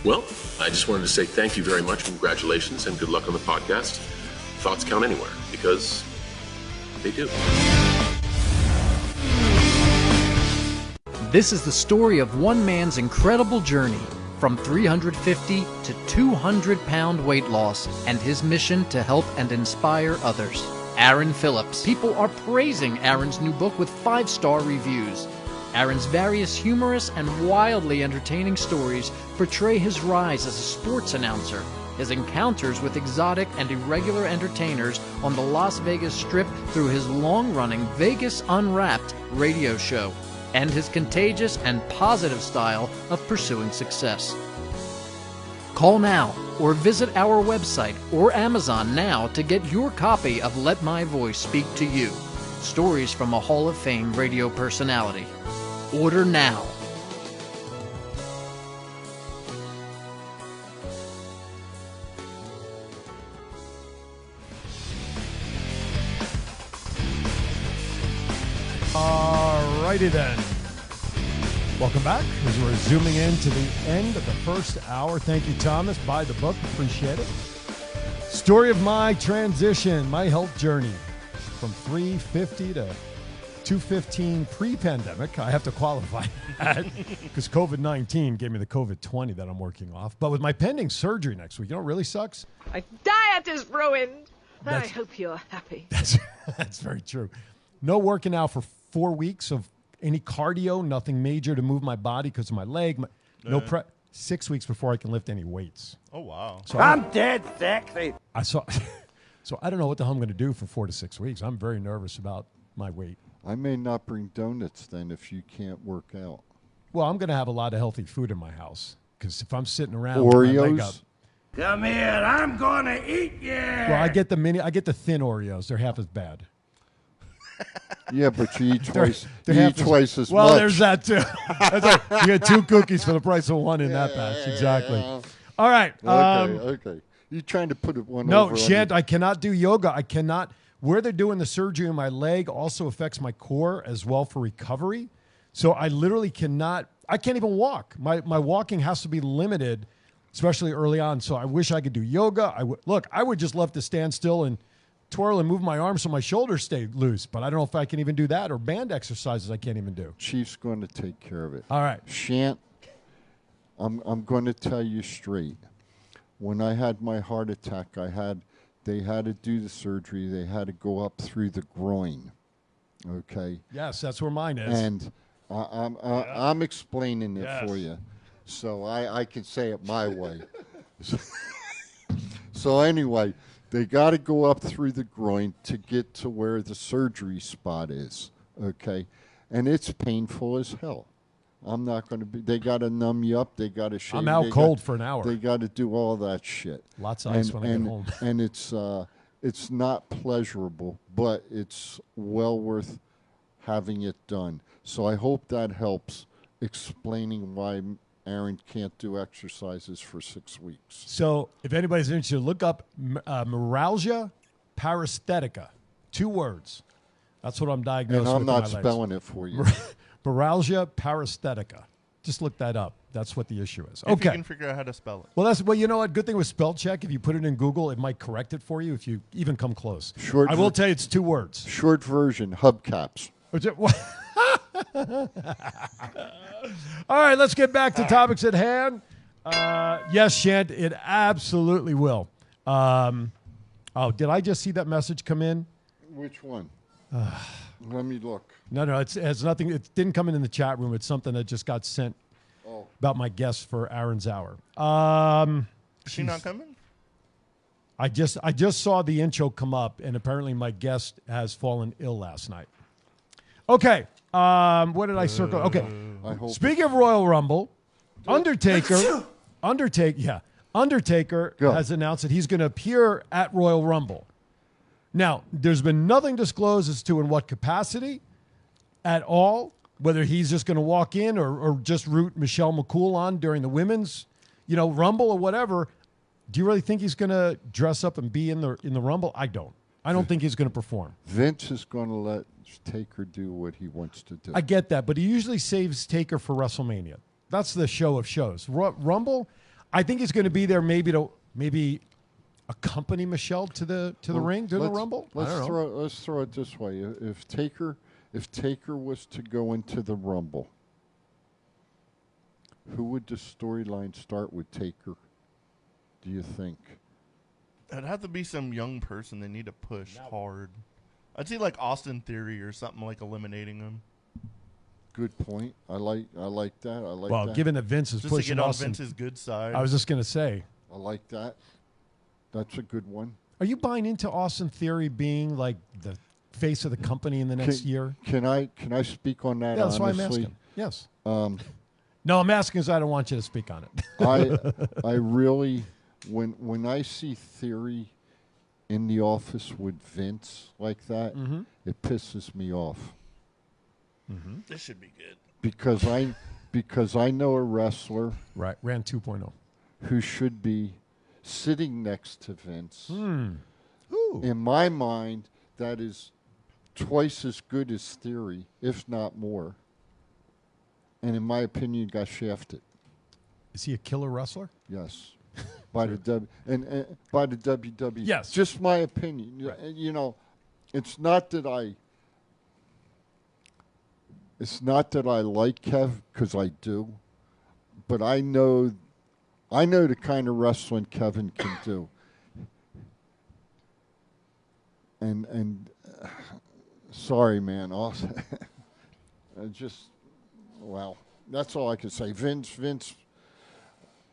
Well, I just wanted to say thank you very much, congratulations, and good luck on the podcast. Thoughts count anywhere, because they do. This is the story of one man's incredible journey from 350 to 200-pound weight loss and his mission to help and inspire others. Aaron Phillips. People are praising Aaron's new book with 5-star reviews. Aaron's various humorous and wildly entertaining stories portray his rise as a sports announcer, his encounters with exotic and irregular entertainers on the Las Vegas Strip through his long-running Vegas Unwrapped radio show, and his contagious and positive style of pursuing success. Call now or visit our website or Amazon now to get your copy of Let My Voice Speak to You, stories from a Hall of Fame radio personality. Order now. Alrighty then. Welcome back as we're zooming into the end of the first hour. Thank you, Thomas. Buy the book. Appreciate it. Story of my transition, my health journey from 350 to 215 pre-pandemic. I have to qualify that because COVID-19 gave me the COVID-20 that I'm working off. But with my pending surgery next week, you know what really sucks? My diet is ruined. I hope you're happy. That's very true. no working out for 4 weeks of any cardio, nothing major to move my body because of my leg. No 6 weeks before I can lift any weights. Oh, wow. So I'm dead sexy. So I don't know what the hell I'm going to do for 4 to 6 weeks. I'm very nervous about my weight. I may not bring donuts then if you can't work out. Well, I'm going to have a lot of healthy food in my house because if I'm sitting around with my leg up. Oreos? Come here, I'm gonna eat you. Well, I get the thin Oreos. They're half as bad. Yeah, but you eat twice. They're You half eat twice as much. Well, there's that too. That's right. You get 2 cookies for the price of 1 in that batch. Exactly. All right. Okay. You're trying to put it one No, over on Shant, you. I cannot do yoga. I cannot. Where they're doing the surgery in my leg also affects my core as well for recovery. So I literally cannot. I can't even walk. My walking has to be limited, especially early on. So I wish I could do yoga. I would just love to stand still and twirl and move my arms so my shoulders stay loose. But I don't know if I can even do that, or band exercises I can't even do. Chief's going to take care of it. All right. Shant, I'm going to tell you straight. When I had my heart attack, they had to do the surgery. They had to go up through the groin. Okay. Yes, that's where mine is. And I'm explaining it for you, so I can say it my way. So anyway, they got to go up through the groin to get to where the surgery spot is. Okay, and it's painful as hell. I'm not going to be. They got to numb you up. They got to shave. I'm out cold for an hour. They got to do all that shit. Lots of ice when I get home. And it's not pleasurable, but it's well worth having it done. So I hope that helps explaining why Aaron can't do exercises for 6 weeks. So if anybody's interested, look up neuralgia paresthetica. 2 words. That's what I'm diagnosed with. And I'm not with my spelling legs. it for you. Neuralgia paresthetica. Just look that up. That's what the issue is. If Okay. you can figure out how to spell it. Well, you know what? Good thing with spell check. If you put it in Google, it might correct it for you if you even come close. I will tell you it's 2 words. Short version, hubcaps. All right, let's get back to topics at hand. Yes, Shant, it absolutely will. Did I just see that message come in? Which one? Let me look. No, it has nothing. It didn't come in the chat room. It's something that just got sent about my guest for Aaron's Hour. Is she not coming? I just saw the intro come up, and apparently my guest has fallen ill last night. Okay. What did I circle? Okay. Speaking of Royal Rumble, Undertaker has announced that he's going to appear at Royal Rumble. Now, there's been nothing disclosed as to in what capacity at all, whether he's just going to walk in or just root Michelle McCool on during the women's, Rumble or whatever. Do you really think he's going to dress up and be in the Rumble? I don't. I don't think he's going to perform. Vince is going to let Taker do what he wants to do. I get that, but he usually saves Taker for WrestleMania. That's the show of shows. Rumble, I think he's going to be there maybe to accompany Michelle to the ring during the Rumble. Let's throw it this way: if Taker was to go into the Rumble, who would the storyline start with Taker? Do you think? It'd have to be some young person they need to push hard. I'd say like Austin Theory or something, like eliminating him. Good point. I like that. Well, given that Vince is just pushing to get on Austin, Vince's good side. I was just going to say. I like that. That's a good one. Are you buying into Austin Theory being like the face of the company in the next year? Can I speak on that? Yeah, that's honestly? why I'm asking. Yes. No, I'm asking because I don't want you to speak on it. I really, when I see Theory in the office with Vince like that, it pisses me off. Mm-hmm. This should be good. Because I know a wrestler, right, ran 2.0, who should be sitting next to Vince. Ooh. In my mind, that is twice as good as Theory, if not more. And in my opinion, got shafted. Is he a killer wrestler? Yes. By the by the WWE. Yes. Just my opinion. Right. It's not that I like Kev, because I do, but I know the kind of wrestling Kevin can do. And Sorry, man. Well, that's all I can say. Vince,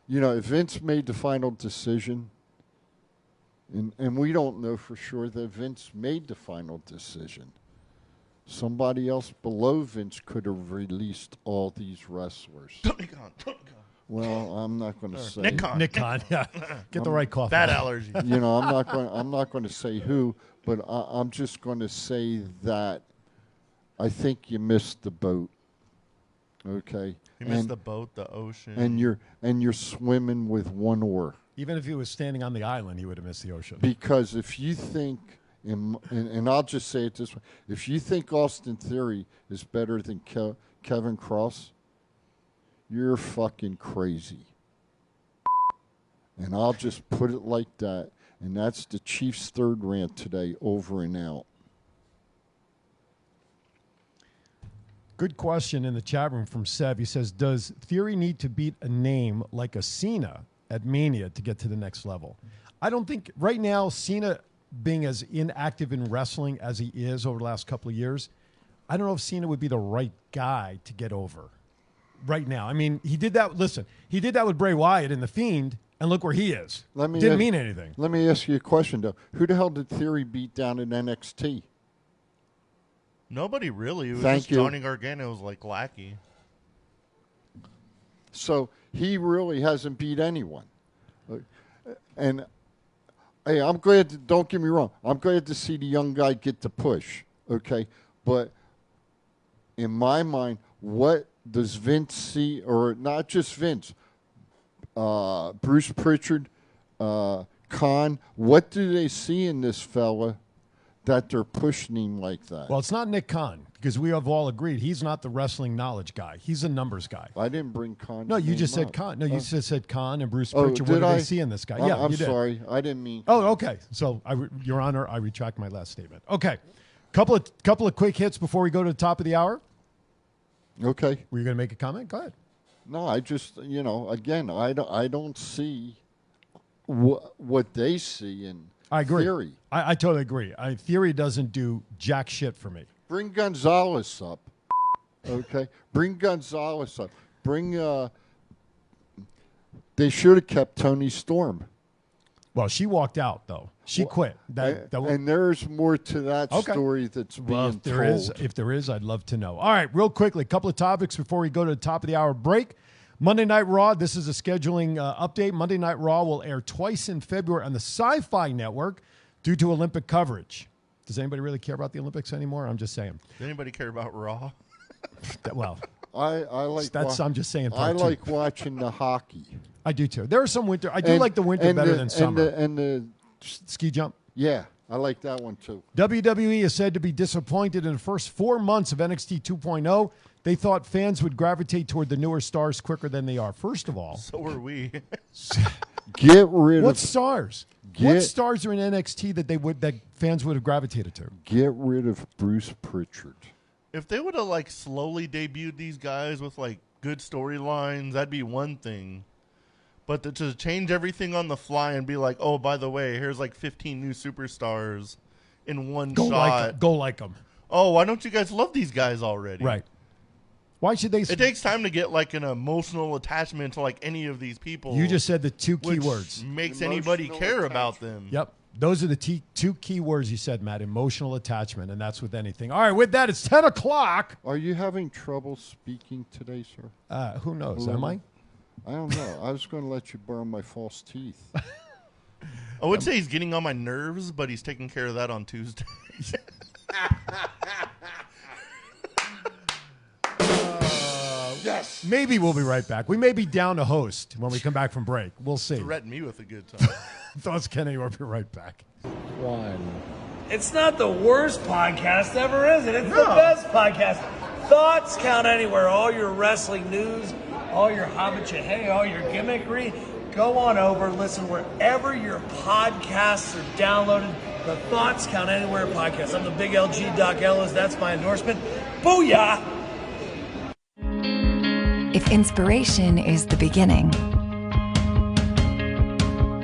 if Vince made the final decision, and we don't know for sure that Vince made the final decision. Somebody else below Vince could have released all these wrestlers. Tony Khan. Well, I'm not going to say Nick Khan. Yeah, get the right coffee. Bad allergy. I'm not going to say who, but I'm just going to say that I think you missed the boat. Okay. You missed the boat, the ocean, and you're swimming with one oar. Even if he was standing on the island, he would have missed the ocean. Because if you think, and I'll just say it this way, if you think Austin Theory is better than Kevin Cross, you're fucking crazy. And I'll just put it like that. And that's the Chiefs' third rant today, over and out. Good question in the chat room from Seb. He says, does Theory need to beat a name like a Cena at Mania to get to the next level? I don't think right now, Cena being as inactive in wrestling as he is over the last couple of years, I don't know if Cena would be the right guy to get over right now. I mean, he did that. Listen, he did that with Bray Wyatt in The Fiend, and look where he is. Didn't mean anything. Let me ask you a question, though. Who the hell did Theory beat down in NXT? Nobody really. It was just Johnny Gargano's lackey. So he really hasn't beat anyone. And hey, I'm glad. Don't get me wrong. I'm glad to see the young guy get the push. Okay, but in my mind, what does Vince see, or not just Vince? Bruce Pritchard, Khan. What do they see in this fella that they're pushing him like that? Well, it's not Nick Khan, because we have all agreed he's not the wrestling knowledge guy. He's a numbers guy. I didn't bring Khan. No, you just said Khan. No, you just said Khan and Bruce Pritchard. What do they see in this guy? Yeah, I'm you did. sorry. I didn't mean. Oh, okay. So, Your Honor, I retract my last statement. Okay. Couple of quick hits before we go to the top of the hour. Okay. Were you going to make a comment? Go ahead. No, I just, again, I don't see what they see in I agree. Theory. I totally agree. Theory doesn't do jack shit for me. Bring Gonzalez up. Okay? Bring Gonzalez up. They should have kept Toni Storm. Well, she walked out, though. She quit. And there's more to that story that's being told. If there is, I'd love to know. All right, real quickly, a couple of topics before we go to the top of the hour break. Monday Night Raw, this is a scheduling update. Monday Night Raw will air twice in February on the Sci-Fi Network due to Olympic coverage. Does anybody really care about the Olympics anymore? I'm just saying. Does anybody care about Raw? Well, I like. I'm just saying. I like watching the hockey. I do too. There are some winter. I do like the winter better than summer. And the ski jump. Yeah, I like that one too. WWE is said to be disappointed in the first 4 months of NXT 2.0. They thought fans would gravitate toward the newer stars quicker than they are. First of all, so are we. Get rid of what stars? What stars are in NXT that fans would have gravitated to? Get rid of Bruce Pritchard. If they would have slowly debuted these guys with good storylines, that'd be one thing. But to change everything on the fly and be like, oh, by the way, here's 15 new superstars in one shot. Go like them. Oh, why don't you guys love these guys already? Right. Why should they? It takes time to get an emotional attachment to any of these people. You just said the two key words. Makes anybody care about them. Yep. Those are the two key words you said, Matt. Emotional attachment, and that's with anything. All right, with that, it's 10 o'clock. Are you having trouble speaking today, sir? Who knows? Am I? I don't know. I was going to let you borrow my false teeth. I would say he's getting on my nerves, but he's taking care of that on Tuesday. Yes. Maybe we'll be right back. We may be down a host when we come back from break. We'll see. Threaten me with a good time. Thoughts, Kenny. We'll be right back. It's not the worst podcast ever, is it? It's the best podcast. Thoughts count anywhere. All your wrestling news, all your hobbit all your gimmickry. Go on over, listen wherever your podcasts are downloaded. The Thoughts Count Anywhere podcast. I'm the big LG Doc Ellis. That's my endorsement. Booyah! If inspiration is the beginning,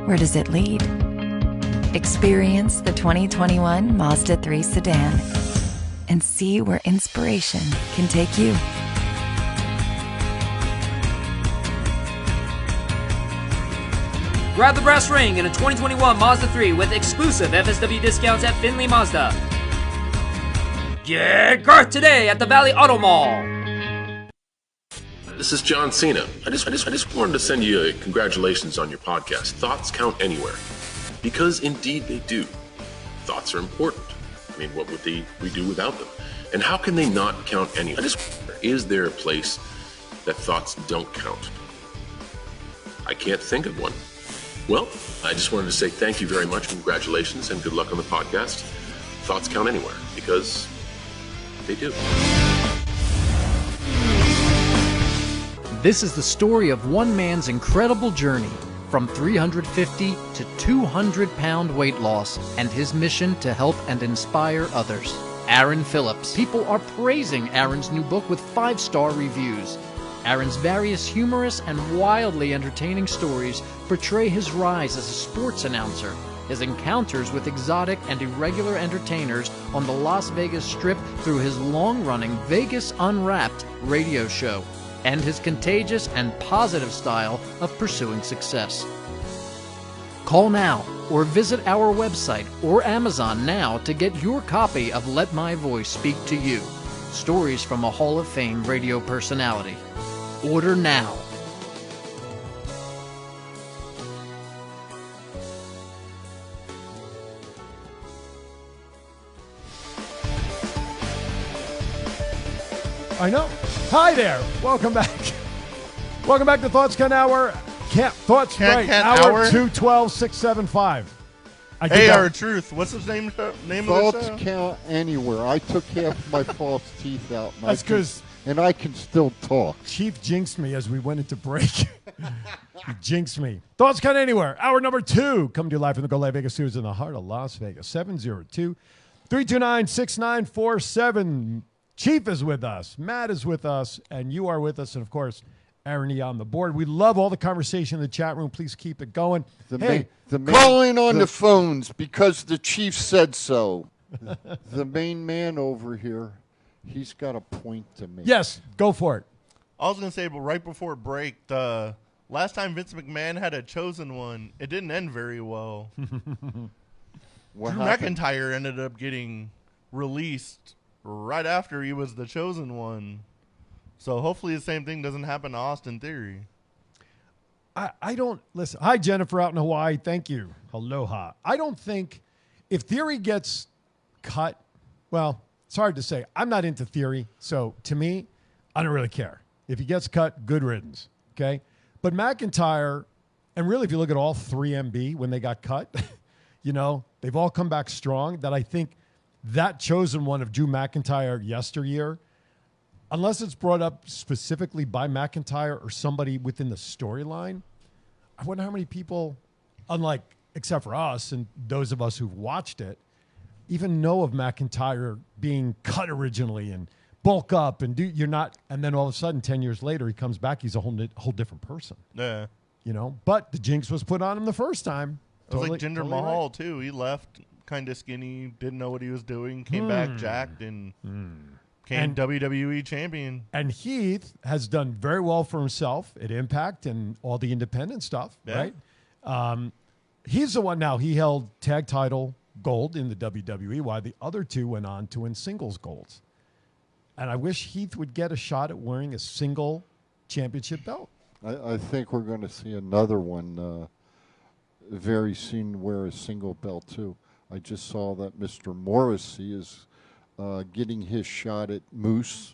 where does it lead? Experience the 2021 Mazda 3 sedan and see where inspiration can take you. Grab the brass ring in a 2021 Mazda 3 with exclusive FSW discounts at Findlay Mazda. Get Garth today at the Valley Auto Mall. This is John Cena. I just wanted to send you a congratulations on your podcast. Thoughts count anywhere. Because indeed they do. Thoughts are important. I mean, what would we do without them? And how can they not count anywhere? Is there a place that thoughts don't count? I can't think of one. Well, I just wanted to say thank you very much, congratulations, and good luck on the podcast. Thoughts count anywhere, because they do. This is the story of one man's incredible journey from 350 to 200-pound weight loss and his mission to help and inspire others. Aaron Phillips. People are praising Aaron's new book with 5-star reviews. Aaron's various humorous and wildly entertaining stories portray his rise as a sports announcer, his encounters with exotic and irregular entertainers on the Las Vegas Strip through his long-running Vegas Unwrapped radio show, and his contagious and positive style of pursuing success. Call now or visit our website or Amazon now to get your copy of Let My Voice Speak to You, stories from a Hall of Fame radio personality. Order now. I know. Hi there. Welcome back. Welcome back to Thoughts Count Hour. Thoughts right. Hour 212-675. Hey, our truth. What's his name? Name of the show? Thoughts count anywhere. I took half my false teeth out. That's because. And I can still talk. Chief jinxed me as we went into break. He jinxed me. Thoughts count anywhere. Hour number 2. Coming to you live from the Go Live Vegas Studios in the heart of Las Vegas. 702-329-6947. Chief is with us. Matt is with us. And you are with us. And, of course, Aaron E. on the board. We love all the conversation in the chat room. Please keep it going. Call in on the phones because the Chief said so. The main man over here. He's got a point to make. Yes, go for it. I was going to say, but right before break, the last time Vince McMahon had a chosen one, it didn't end very well. Drew McIntyre ended up getting released right after he was the chosen one. So hopefully the same thing doesn't happen to Austin Theory. I don't listen. Hi, Jennifer out in Hawaii. Thank you. Aloha. I don't think if Theory gets cut, well, it's hard to say. I'm not into Theory, so to me, I don't really care. If he gets cut, good riddance, okay? But McIntyre, and really if you look at all 3 MB when they got cut, you know, they've all come back strong. That I think that chosen one of Drew McIntyre yesteryear, unless it's brought up specifically by McIntyre or somebody within the storyline, I wonder how many people, except for us and those of us who've watched it, even know of McIntyre being cut originally and bulk up and and then all of a sudden 10 years later he comes back, he's a whole different person. Yeah. You know, but the jinx was put on him the first time. It was like Jinder Mahal too. He left kind of skinny, didn't know what he was doing, came back jacked and became WWE champion. And Heath has done very well for himself at Impact and all the independent stuff, right? He's the one now, he held tag title gold in the WWE, while the other two went on to win singles golds. And I wish Heath would get a shot at wearing a single championship belt. I think we're going to see another one very soon wear a single belt too. I just saw that Mr. Morrissey is getting his shot at Moose.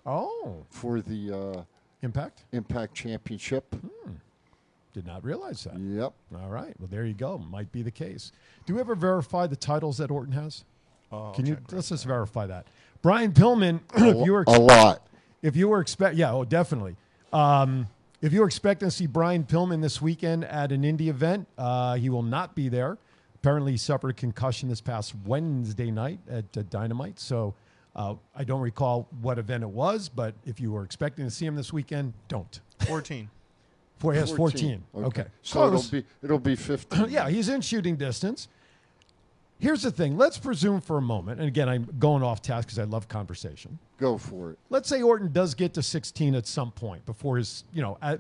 Oh. For the Impact Championship. Did not realize that. Yep. All right. Well, there you go. Might be the case. Do we ever verify the titles that Orton has? Let's just verify that. Brian Pillman, a lot. If you were definitely. If you were expecting to see Brian Pillman this weekend at an indie event, he will not be there. Apparently, he suffered a concussion this past Wednesday night at Dynamite. So I don't recall what event it was, but if you were expecting to see him this weekend, don't. 14. He has 14. Okay. So it'll be 15. Yeah, he's in shooting distance. Here's the thing. Let's presume for a moment, and again, I'm going off task because I love conversation. Go for it. Let's say Orton does get to 16 at some point before his,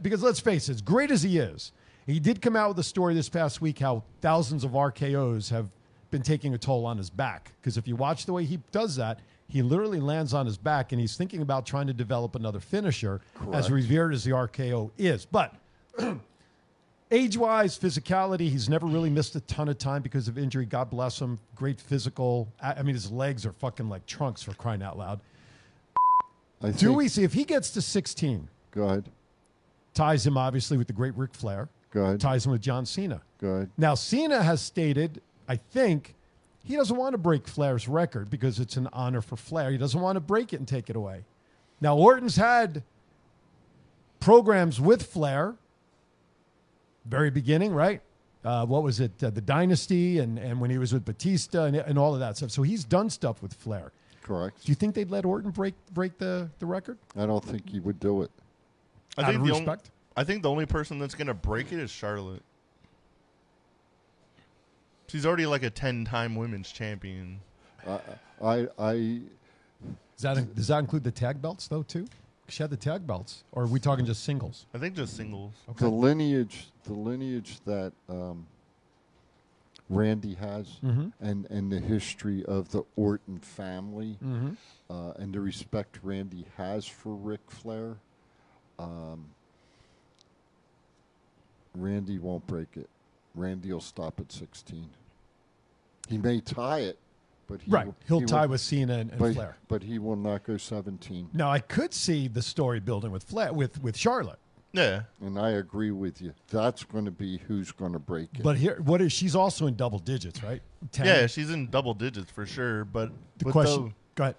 because let's face it, as great as he is, he did come out with a story this past week how thousands of RKOs have been taking a toll on his back. Because if you watch the way he does that, he literally lands on his back, and he's thinking about trying to develop another finisher, as revered as the RKO is. But age-wise, physicality, he's never really missed a ton of time because of injury. God bless him. Great physical. I mean, his legs are fucking like trunks, for crying out loud. Do we see if he gets to 16? Go ahead. Ties him obviously with the great Ric Flair. Go ahead. Ties him with John Cena. Go ahead. Now Cena has stated, I think, he doesn't want to break Flair's record because it's an honor for Flair. He doesn't want to break it and take it away. Now Orton's had programs with Flair, very beginning, right? What was it? The Dynasty and when he was with Batista and all of that stuff. So he's done stuff with Flair. Correct. Do you think they'd let Orton break the record? I don't think he would do it. Out of respect? I think the only person that's going to break it is Charlotte. She's already like a 10-time women's champion. Does that include the tag belts, though, too? She had the tag belts. Or are we talking just singles? I think just singles. Okay. The lineage that Randy has and the history of the Orton family and the respect Randy has for Ric Flair, Randy won't break it. Randy will stop at 16. He may tie it, but he'll tie with Cena and Flair. But he will not go 17. Now, I could see the story building with Flair with Charlotte. Yeah. And I agree with you. That's going to be who's going to break it. But she's also in double digits, right? 10. Yeah, she's in double digits for sure. But the question, go ahead.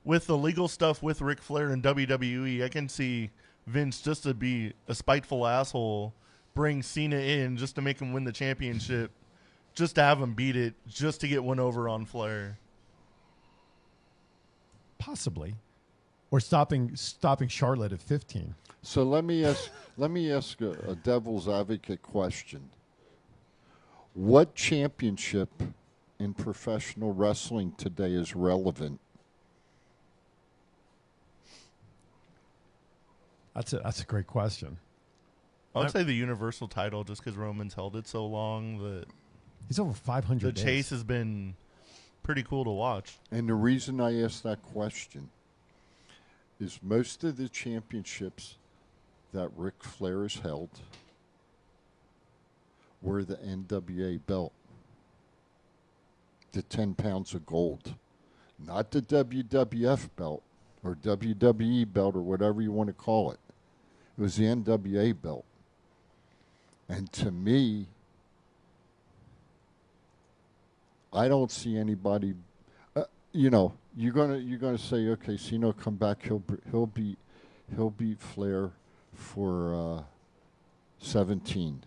With the legal stuff with Ric Flair and WWE, I can see Vince just to be a spiteful asshole, bring Cena in just to make him win the championship, just to have him beat it, just to get one over on Flair. Possibly. Or stopping Charlotte at 15. So let me ask a devil's advocate question. What championship in professional wrestling today is relevant? That's a great question. I would say the Universal title, just because Roman's held it so long that he's over 500 The chase has been pretty cool to watch. And the reason I asked that question is most of the championships that Ric Flair has held were the NWA belt, the 10 pounds of gold, not the WWF belt or WWE belt or whatever you want to call it. It was the NWA belt. And to me, I don't see anybody. You're gonna say, okay, Cena will come back. He'll beat Flair for 17.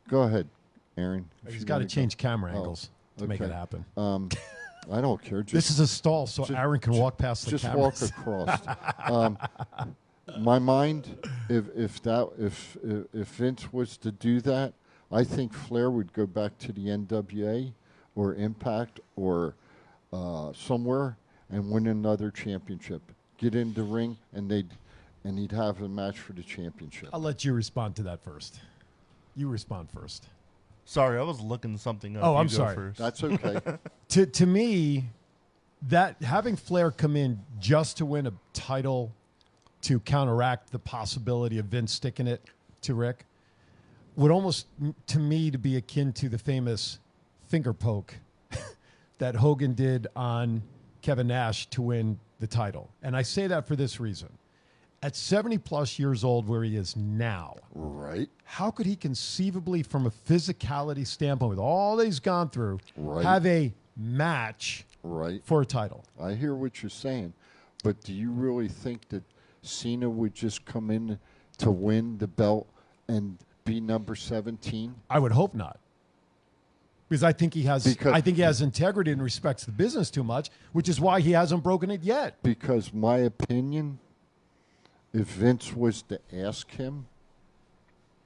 Go ahead, Aaron. He's got to change camera angles to make it happen. I don't care. This is a stall, so Aaron can walk past the cameras. Just walk across. My mind, if Vince was to do that, I think Flair would go back to the NWA or Impact or somewhere and win another championship. Get in the ring and he'd have a match for the championship. I'll let you respond to that first. You respond first. Sorry, I was looking something up. Oh, I'm sorry. First. That's okay. To me, that having Flair come in just to win a title to counteract the possibility of Vince sticking it to Rick would almost, to me, to be akin to the famous finger poke that Hogan did on Kevin Nash to win the title. And I say that for this reason. At 70-plus years old, where he is now, right? How could he conceivably, from a physicality standpoint, with all that he's gone through, have a match for a title? I hear what you're saying, but do you really think that Cena would just come in to win the belt and be number 17? I would hope not. Because I think he has integrity and respects the business too much, which is why he hasn't broken it yet. Because my opinion, if Vince was to ask him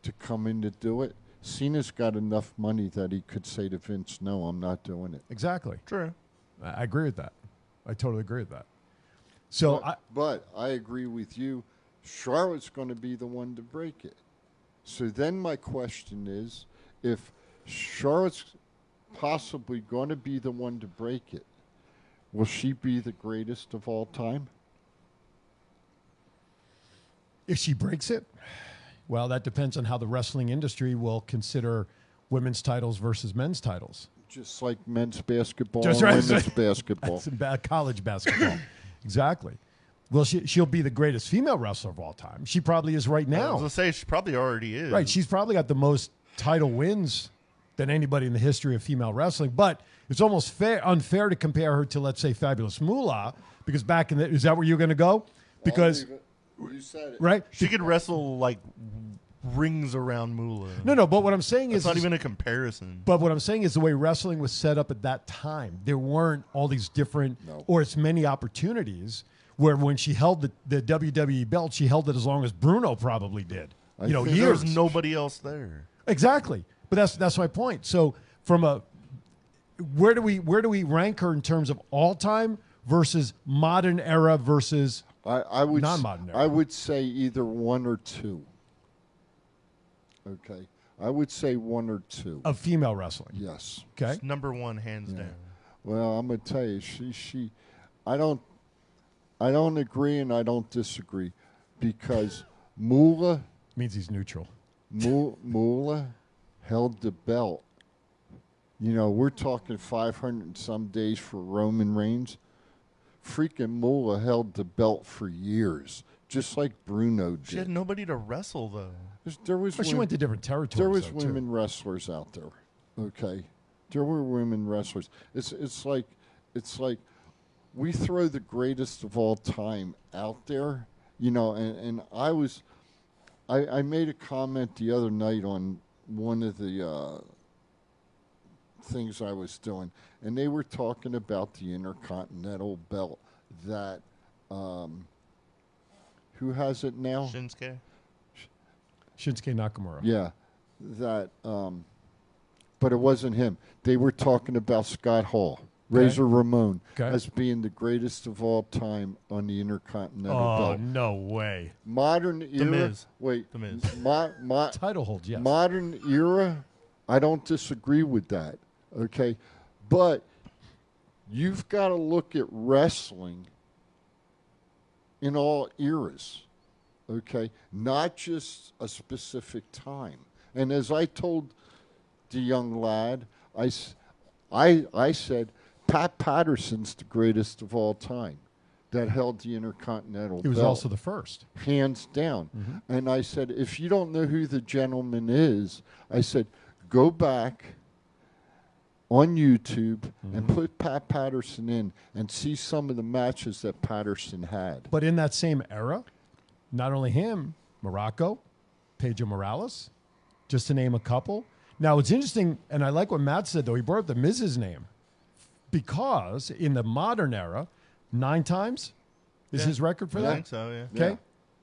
to come in to do it, Cena's got enough money that he could say to Vince, "No, I'm not doing it." Exactly. True. I agree with that. I totally agree with that. So, but I agree with you. Charlotte's going to be the one to break it. So then my question is, if Charlotte's possibly going to be the one to break it, will she be the greatest of all time? if she breaks it, well, that depends on how the wrestling industry will consider women's titles versus men's titles. Just like men's basketball Just and right. women's basketball. That's bad college basketball. Exactly. Well, she'll be the greatest female wrestler of all time. She probably is right now. I was going to say, she probably already is. Right. She's probably got the most title wins than anybody in the history of female wrestling. But it's almost unfair to compare her to, let's say, Fabulous Moolah, because back in the... Is that where you're going to go? Because... You said it. Right? She could wrestle, like, rings around Moolah. No, but what I'm saying It's is... not even a comparison. But what I'm saying is the way wrestling was set up at that time, there weren't all these different or as many opportunities where when she held the WWE belt, she held it as long as Bruno probably did. Years. There was nobody else there. Exactly. But that's my point. So from a where do we rank her in terms of all time versus modern era versus I would non-modern era? I would say either one or two. Okay. I would say one or two. Of female wrestling. Yes. Okay. It's number one, hands down. Well, I'm gonna tell you, she I don't agree and I don't disagree because Moolah means he's neutral. Moolah held the belt. We're talking 500 and some days for Roman Reigns. Freaking Moolah held the belt for years, just like Bruno did. She had nobody to wrestle, though. She went to different territories. There was though, women wrestlers out there. Okay, there were women wrestlers. It's like we throw the greatest of all time out there, and I made a comment the other night on one of the things I was doing, and they were talking about the Intercontinental belt that who has it now? Shinsuke Nakamura. Yeah, that but it wasn't him. They were talking about Scott Hall. Razor Ramon as being the greatest of all time on the Intercontinental belt. Oh, no way. Modern era. Miz. Wait. The Miz. Title hold, yes. Modern era, I don't disagree with that. Okay. But you've got to look at wrestling in all eras. Okay. Not just a specific time. And as I told the young lad, I said, Pat Patterson's the greatest of all time that held the Intercontinental belt. He was also the first. Hands down. Mm-hmm. And I said, if you don't know who the gentleman is, I said, go back on YouTube and put Pat Patterson in and see some of the matches that Patterson had. But in that same era, not only him, Morocco, Pedro Morales, just to name a couple. Now, it's interesting, and I like what Matt said, though. He brought up the Miz's name. Because in the modern era, 9 times is his record for that? I think so, yeah. Okay. Yeah.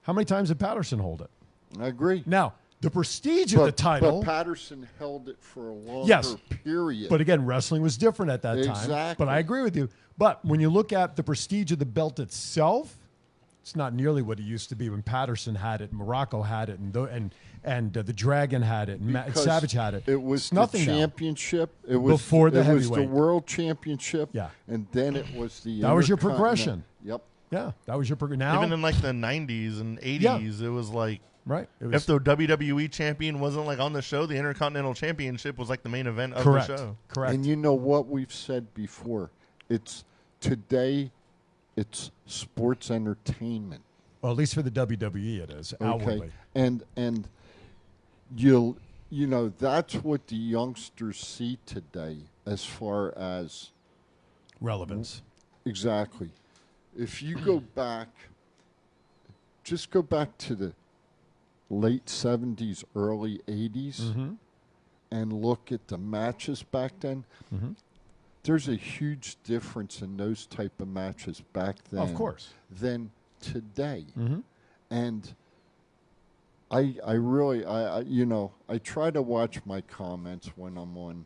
How many times did Patterson hold it? I agree. Now, the prestige of the title. But Patterson held it for a longer period. But again, wrestling was different at that time. Exactly. But I agree with you. But when you look at the prestige of the belt itself, it's not nearly what it used to be when Patterson had it, Morocco had it, and the Dragon had it, and Savage had it. It was it's nothing the now. championship. It was Before the it was heavyweight. the world championship. Yeah. And then it was the That was your Intercontinental. progression. Yep. Yeah, that was your progression. Now, Even in like the 90s and 80s, it was like, right. If the WWE champion wasn't like on the show, the Intercontinental Championship was like the main event of Correct. the show. Correct. And you know what we've said before? Today, it's sports entertainment. Well, at least for the WWE, it is outwardly. And that's what the youngsters see today as far as relevance. Exactly. If you go back, just go back to the late 70s, early 80s, and look at the matches back then, there's a huge difference in those type of matches back then. Of course. Than today. And I really, I try to watch my comments when I'm on.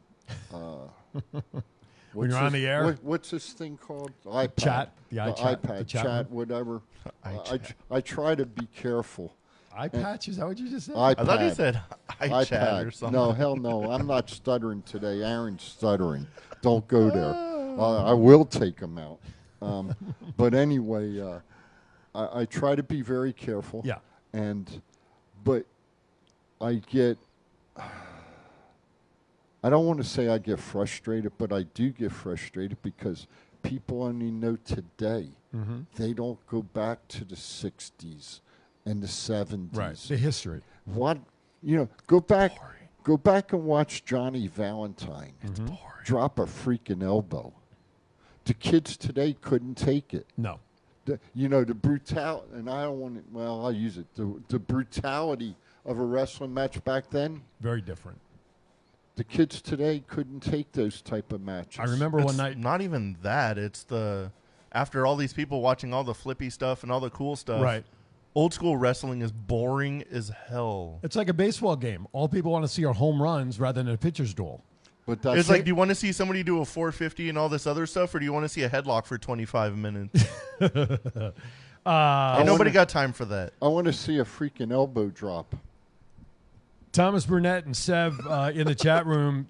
When you're on the air? What's this thing called? iPad. Chat. The iPad. the chat room. whatever. I try to be careful. iPatch? Is that what you just said? iPad. I thought you said iChat or something. No, hell no. I'm not stuttering today. Aaron's stuttering. Don't go there. I will take him out. But anyway, I try to be very careful. Yeah. But I get... I don't want to say I get frustrated, but I do get frustrated because people only know today. Mm-hmm. They don't go back to the 60s and the 70s. Right, the history. What, go back and watch Johnny Valentine. It's boring. Drop a freaking elbow. The kids today couldn't take it. No. The brutality, and I don't want to, well, I'll use it. The brutality of a wrestling match back then. Very different. The kids today couldn't take those type of matches. I remember one night. Not even that. It's after all these people watching all the flippy stuff and all the cool stuff. Right. Old school wrestling is boring as hell. It's like a baseball game. All people want to see are home runs rather than a pitcher's duel. But it's like, do you want to see somebody do a 450 and all this other stuff, or do you want to see a headlock for 25 minutes? Nobody got time for that. I want to see a freaking elbow drop. Thomas Burnett and Sev in the chat room.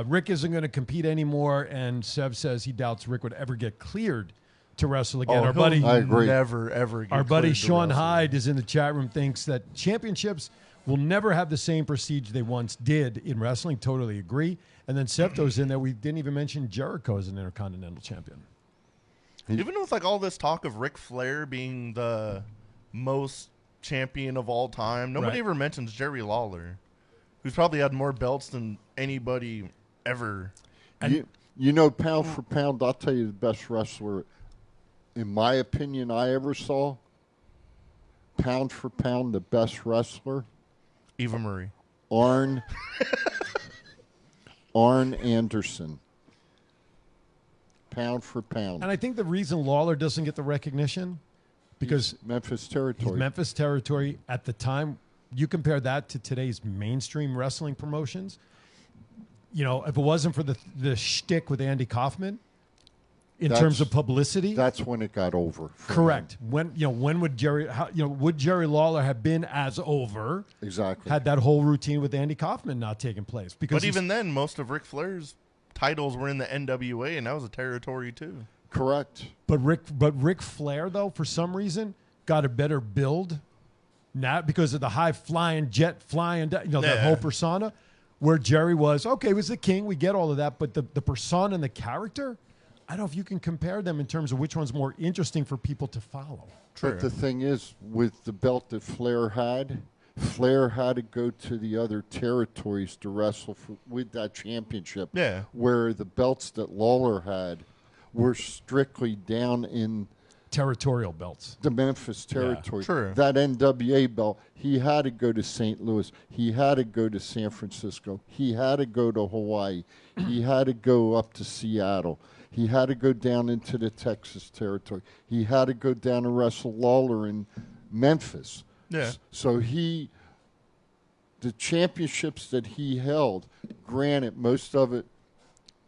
Rick isn't going to compete anymore, and Sev says he doubts Rick would ever get cleared to wrestle again. Our buddy, I agree. Never ever. Get our buddy cleared to Sean wrestle. Hyde is in the chat room. Thinks that championships will never have the same prestige they once did in wrestling. Totally agree. And then Sev throws in there. We didn't even mention Jericho as an Intercontinental Champion. Even with like all this talk of Ric Flair being the most champion of all time, nobody ever mentions Jerry Lawler, who's probably had more belts than anybody ever. And pound for pound, I'll tell you the best wrestler, in my opinion, I ever saw. Pound for pound, the best wrestler. Eva Marie. Arn Anderson. Pound for pound. And I think the reason Lawler doesn't get the recognition because Memphis territory. He's Memphis territory at the time. You compare that to today's mainstream wrestling promotions. If it wasn't for the shtick with Andy Kaufman, in terms of publicity, that's when it got over. Correct. When would would Jerry Lawler have been as over? Exactly. Had that whole routine with Andy Kaufman not taken place? Because but even then, most of Ric Flair's titles were in the NWA, and that was a territory too. Correct. But Ric Flair, though, for some reason, got a better build. Not because of the high flying jet flying, that whole persona. Where Jerry was he was the king. We get all of that, but the persona and the character, I don't know if you can compare them in terms of which one's more interesting for people to follow. True. But the thing is, with the belt that Flair had to go to the other territories to wrestle with that championship. Yeah. Where the belts that Lawler had were strictly down in territorial belts. The Memphis territory. Yeah, true. That NWA belt, he had to go to St. Louis. He had to go to San Francisco. He had to go to Hawaii. He had to go up to Seattle. He had to go down into the Texas territory. He had to go down and wrestle Lawler in Memphis. Yeah. So the championships that he held, granted, most of it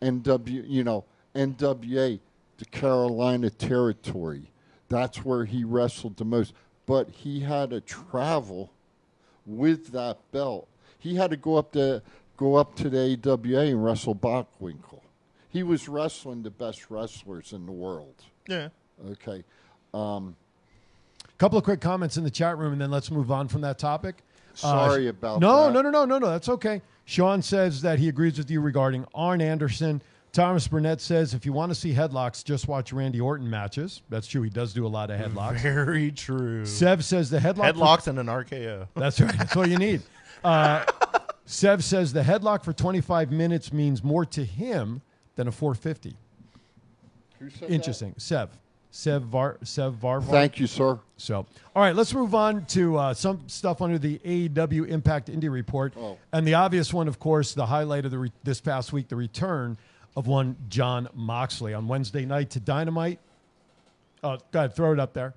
NWA, the Carolina territory. That's where he wrestled the most. But he had to travel with that belt. He had to go up to the AWA and wrestle Bockwinkel. He was wrestling the best wrestlers in the world. Yeah. Okay. Couple of quick comments in the chat room, and then let's move on from that topic. Sorry about that. No. That's okay. Sean says that he agrees with you regarding Arn Anderson. Thomas Burnett says, if you want to see headlocks, just watch Randy Orton matches. That's true. He does do a lot of headlocks. Very true. Sev says the headlocks and an RKO. That's right. That's all you need. Sev says the headlock for 25 minutes means more to him than a 450. Who said Interesting. That? Sev Varvar. Thank you, sir. So, all right, let's move on to some stuff under the AEW Impact Indie Report. Oh. And the obvious one, of course, the highlight of this past week, the return of one Jon Moxley on Wednesday night to Dynamite. Oh, go ahead, throw it up there.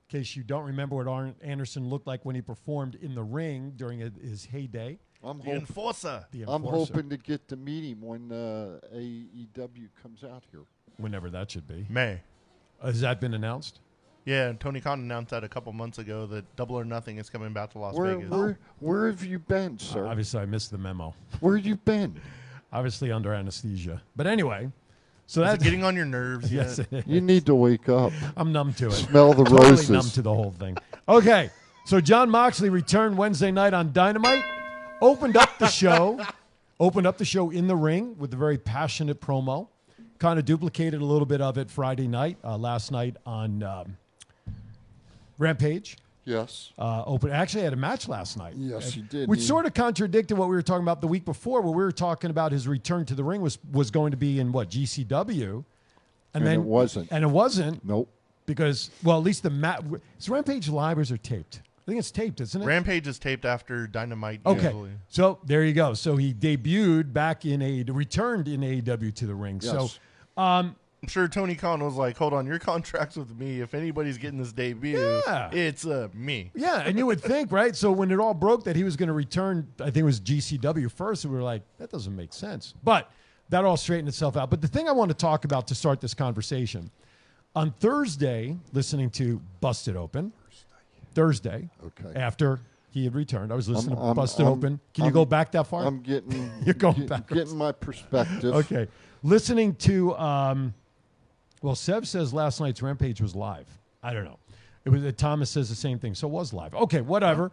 case you don't remember what Arn Anderson looked like when he performed in the ring during his heyday. The Enforcer. I'm hoping to get to meet him when AEW comes out here. Whenever that should be. May. Has that been announced? Yeah, Tony Khan announced that a couple months ago that Double or Nothing is coming back to Las Vegas. Where have you been, sir? Obviously, I missed the memo. Where you been? Obviously under anesthesia. But anyway, so Is that's it getting on your nerves yet? Yes, it is. You need to wake up. I'm numb to it. Smell the totally roses. numb to the whole thing. Okay, so Jon Moxley returned Wednesday night on Dynamite, opened up the show in the ring with a very passionate promo, kind of duplicated a little bit of it Friday night, last night on Rampage. Yes. Actually had a match last night. Yes, he did. Which sort of contradicted what we were talking about the week before, where we were talking about his return to the ring was going to be in what, GCW, and then it wasn't. And it wasn't. Nope. Because, well, at least the match is Rampage live or is it taped? I think it's taped, isn't it? Rampage is taped after Dynamite. Okay, Usually. so there you go. So he debuted returned in AEW to the ring. Yes. So, I'm sure Tony Khan was like, hold on, your contract's with me. If anybody's getting this debut, it's me. Yeah, and you would think, right? So when it all broke that he was going to return, I think it was GCW first, and we were like, that doesn't make sense. But that all straightened itself out. But the thing I want to talk about to start this conversation, on Thursday, listening to Busted Open, after he had returned, I was listening to Busted Open. Can you go back that far? I'm getting You're going back. Getting my perspective. Okay. Listening to well, Sev says last night's Rampage was live. I don't know. It was Thomas says the same thing, so it was live. Okay, whatever.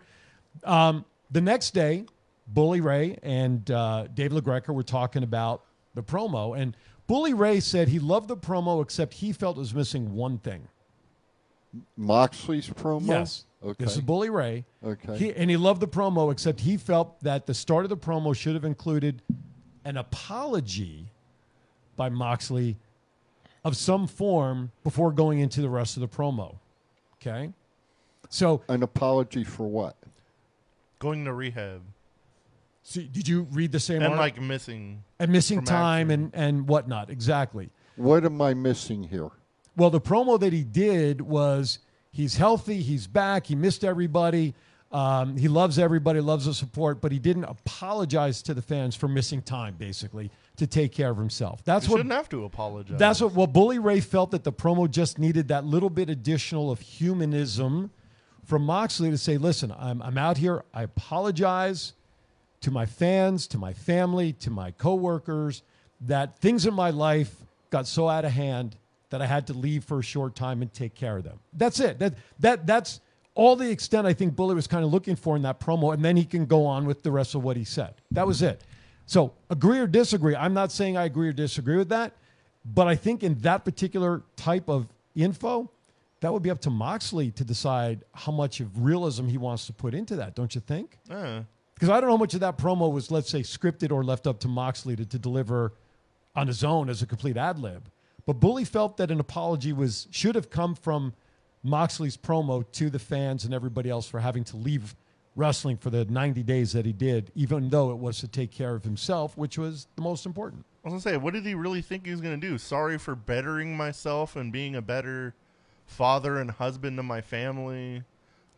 The next day, Bully Ray and Dave LaGreca were talking about the promo, and Bully Ray said he loved the promo except he felt it was missing one thing. Moxley's promo? Yes. Okay. This is Bully Ray. Okay. He loved the promo except he felt that the start of the promo should have included an apology by Moxley of some form before going into the rest of the promo. Okay? So an apology for what? Going to rehab. See, did you read the same and article? like missing time and whatnot. Exactly. What am I missing here? Well, the promo that he did was he's healthy, he's back, he missed everybody, he loves everybody, loves the support, but he didn't apologize to the fans for missing time, basically, to take care of himself. You shouldn't have to apologize. That's what. Well, Bully Ray felt that the promo just needed that little bit additional of humanism from Moxley to say, "Listen, I'm out here. I apologize to my fans, to my family, to my coworkers, that things in my life got so out of hand that I had to leave for a short time and take care of them." That's it. That's all the extent I think Bully was kind of looking for in that promo, and then he can go on with the rest of what he said. That was it. So agree or disagree. I'm not saying I agree or disagree with that, but I think in that particular type of info, that would be up to Moxley to decide how much of realism he wants to put into that, don't you think? Because I don't know how much of that promo was, let's say, scripted or left up to Moxley to deliver on his own as a complete ad-lib. But Bully felt that an apology should have come from Moxley's promo to the fans and everybody else for having to leave wrestling for the 90 days that he did, even though it was to take care of himself, which was the most important. I was going to say, what did he really think he was going to do? Sorry for bettering myself and being a better father and husband to my family.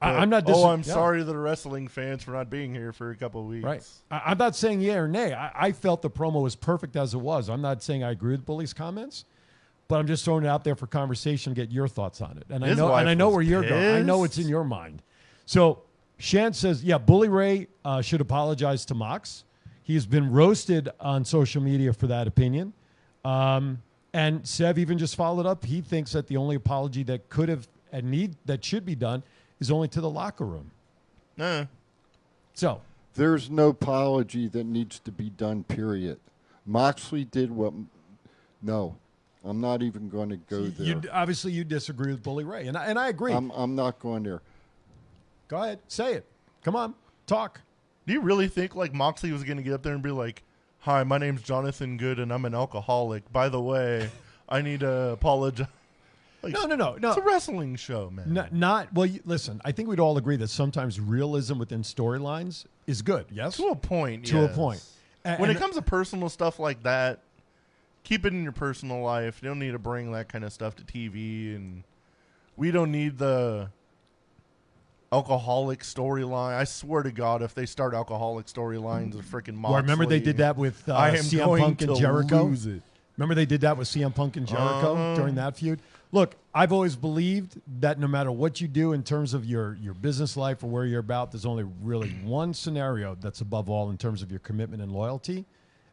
I'm not. I'm sorry to the wrestling fans for not being here for a couple of weeks. Right. I'm not saying yeah or nay. I felt the promo was perfect as it was. I'm not saying I agree with Bully's comments, but I'm just throwing it out there for conversation to get your thoughts on it. And I know where you're going. I know it's in your mind. So Shant says, yeah, Bully Ray should apologize to Mox. He's been roasted on social media for that opinion. And Sev even just followed up. He thinks that the only apology that could have that should be done is only to the locker room. So there's no apology that needs to be done, period. Moxley did what... No, I'm not even going to go there. Obviously, you disagree with Bully Ray, and I agree. I'm not going there. Go ahead. Say it. Come on. Talk. Do you really think like Moxley was going to get up there and be like, "Hi, my name's Jonathan Good, and I'm an alcoholic. By the way, I need to apologize." Like, no. It's a wrestling show, man. Listen, I think we'd all agree that sometimes realism within storylines is good, yes? To a point, To a point. When it comes to personal stuff like that, keep it in your personal life. You don't need to bring that kind of stuff to TV, and we don't need the alcoholic storyline. I swear to God, if they start alcoholic storylines of freaking Moxley. Well, remember they did that with CM Punk and Jericho? Remember they did that with CM Punk and Jericho during that feud? Look, I've always believed that no matter what you do in terms of your business life or where you're about, there's only really one scenario that's above all in terms of your commitment and loyalty,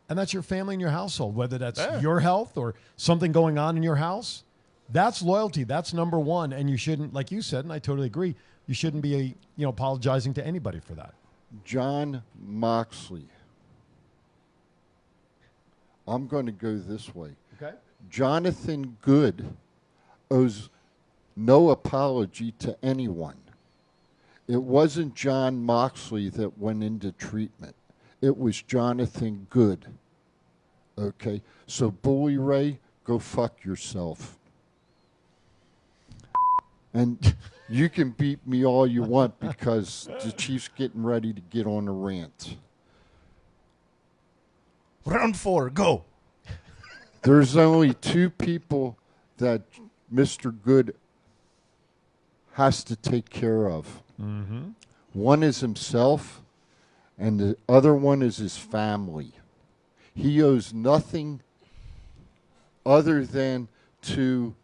and that's your family and your household, whether that's your health or something going on in your house. That's loyalty. That's number one, and you shouldn't, like you said, and I totally agree, you shouldn't be apologizing to anybody for that. John Moxley. I'm going to go this way. Okay. Jonathan Good owes no apology to anyone. It wasn't John Moxley that went into treatment. It was Jonathan Good. Okay? So, Bully Ray, go fuck yourself. And you can beat me all you want because the Chief's getting ready to get on a rant. Round 4, go. There's only two people that Mr. Good has to take care of. Mm-hmm. One is himself, and the other one is his family. He owes nothing other than to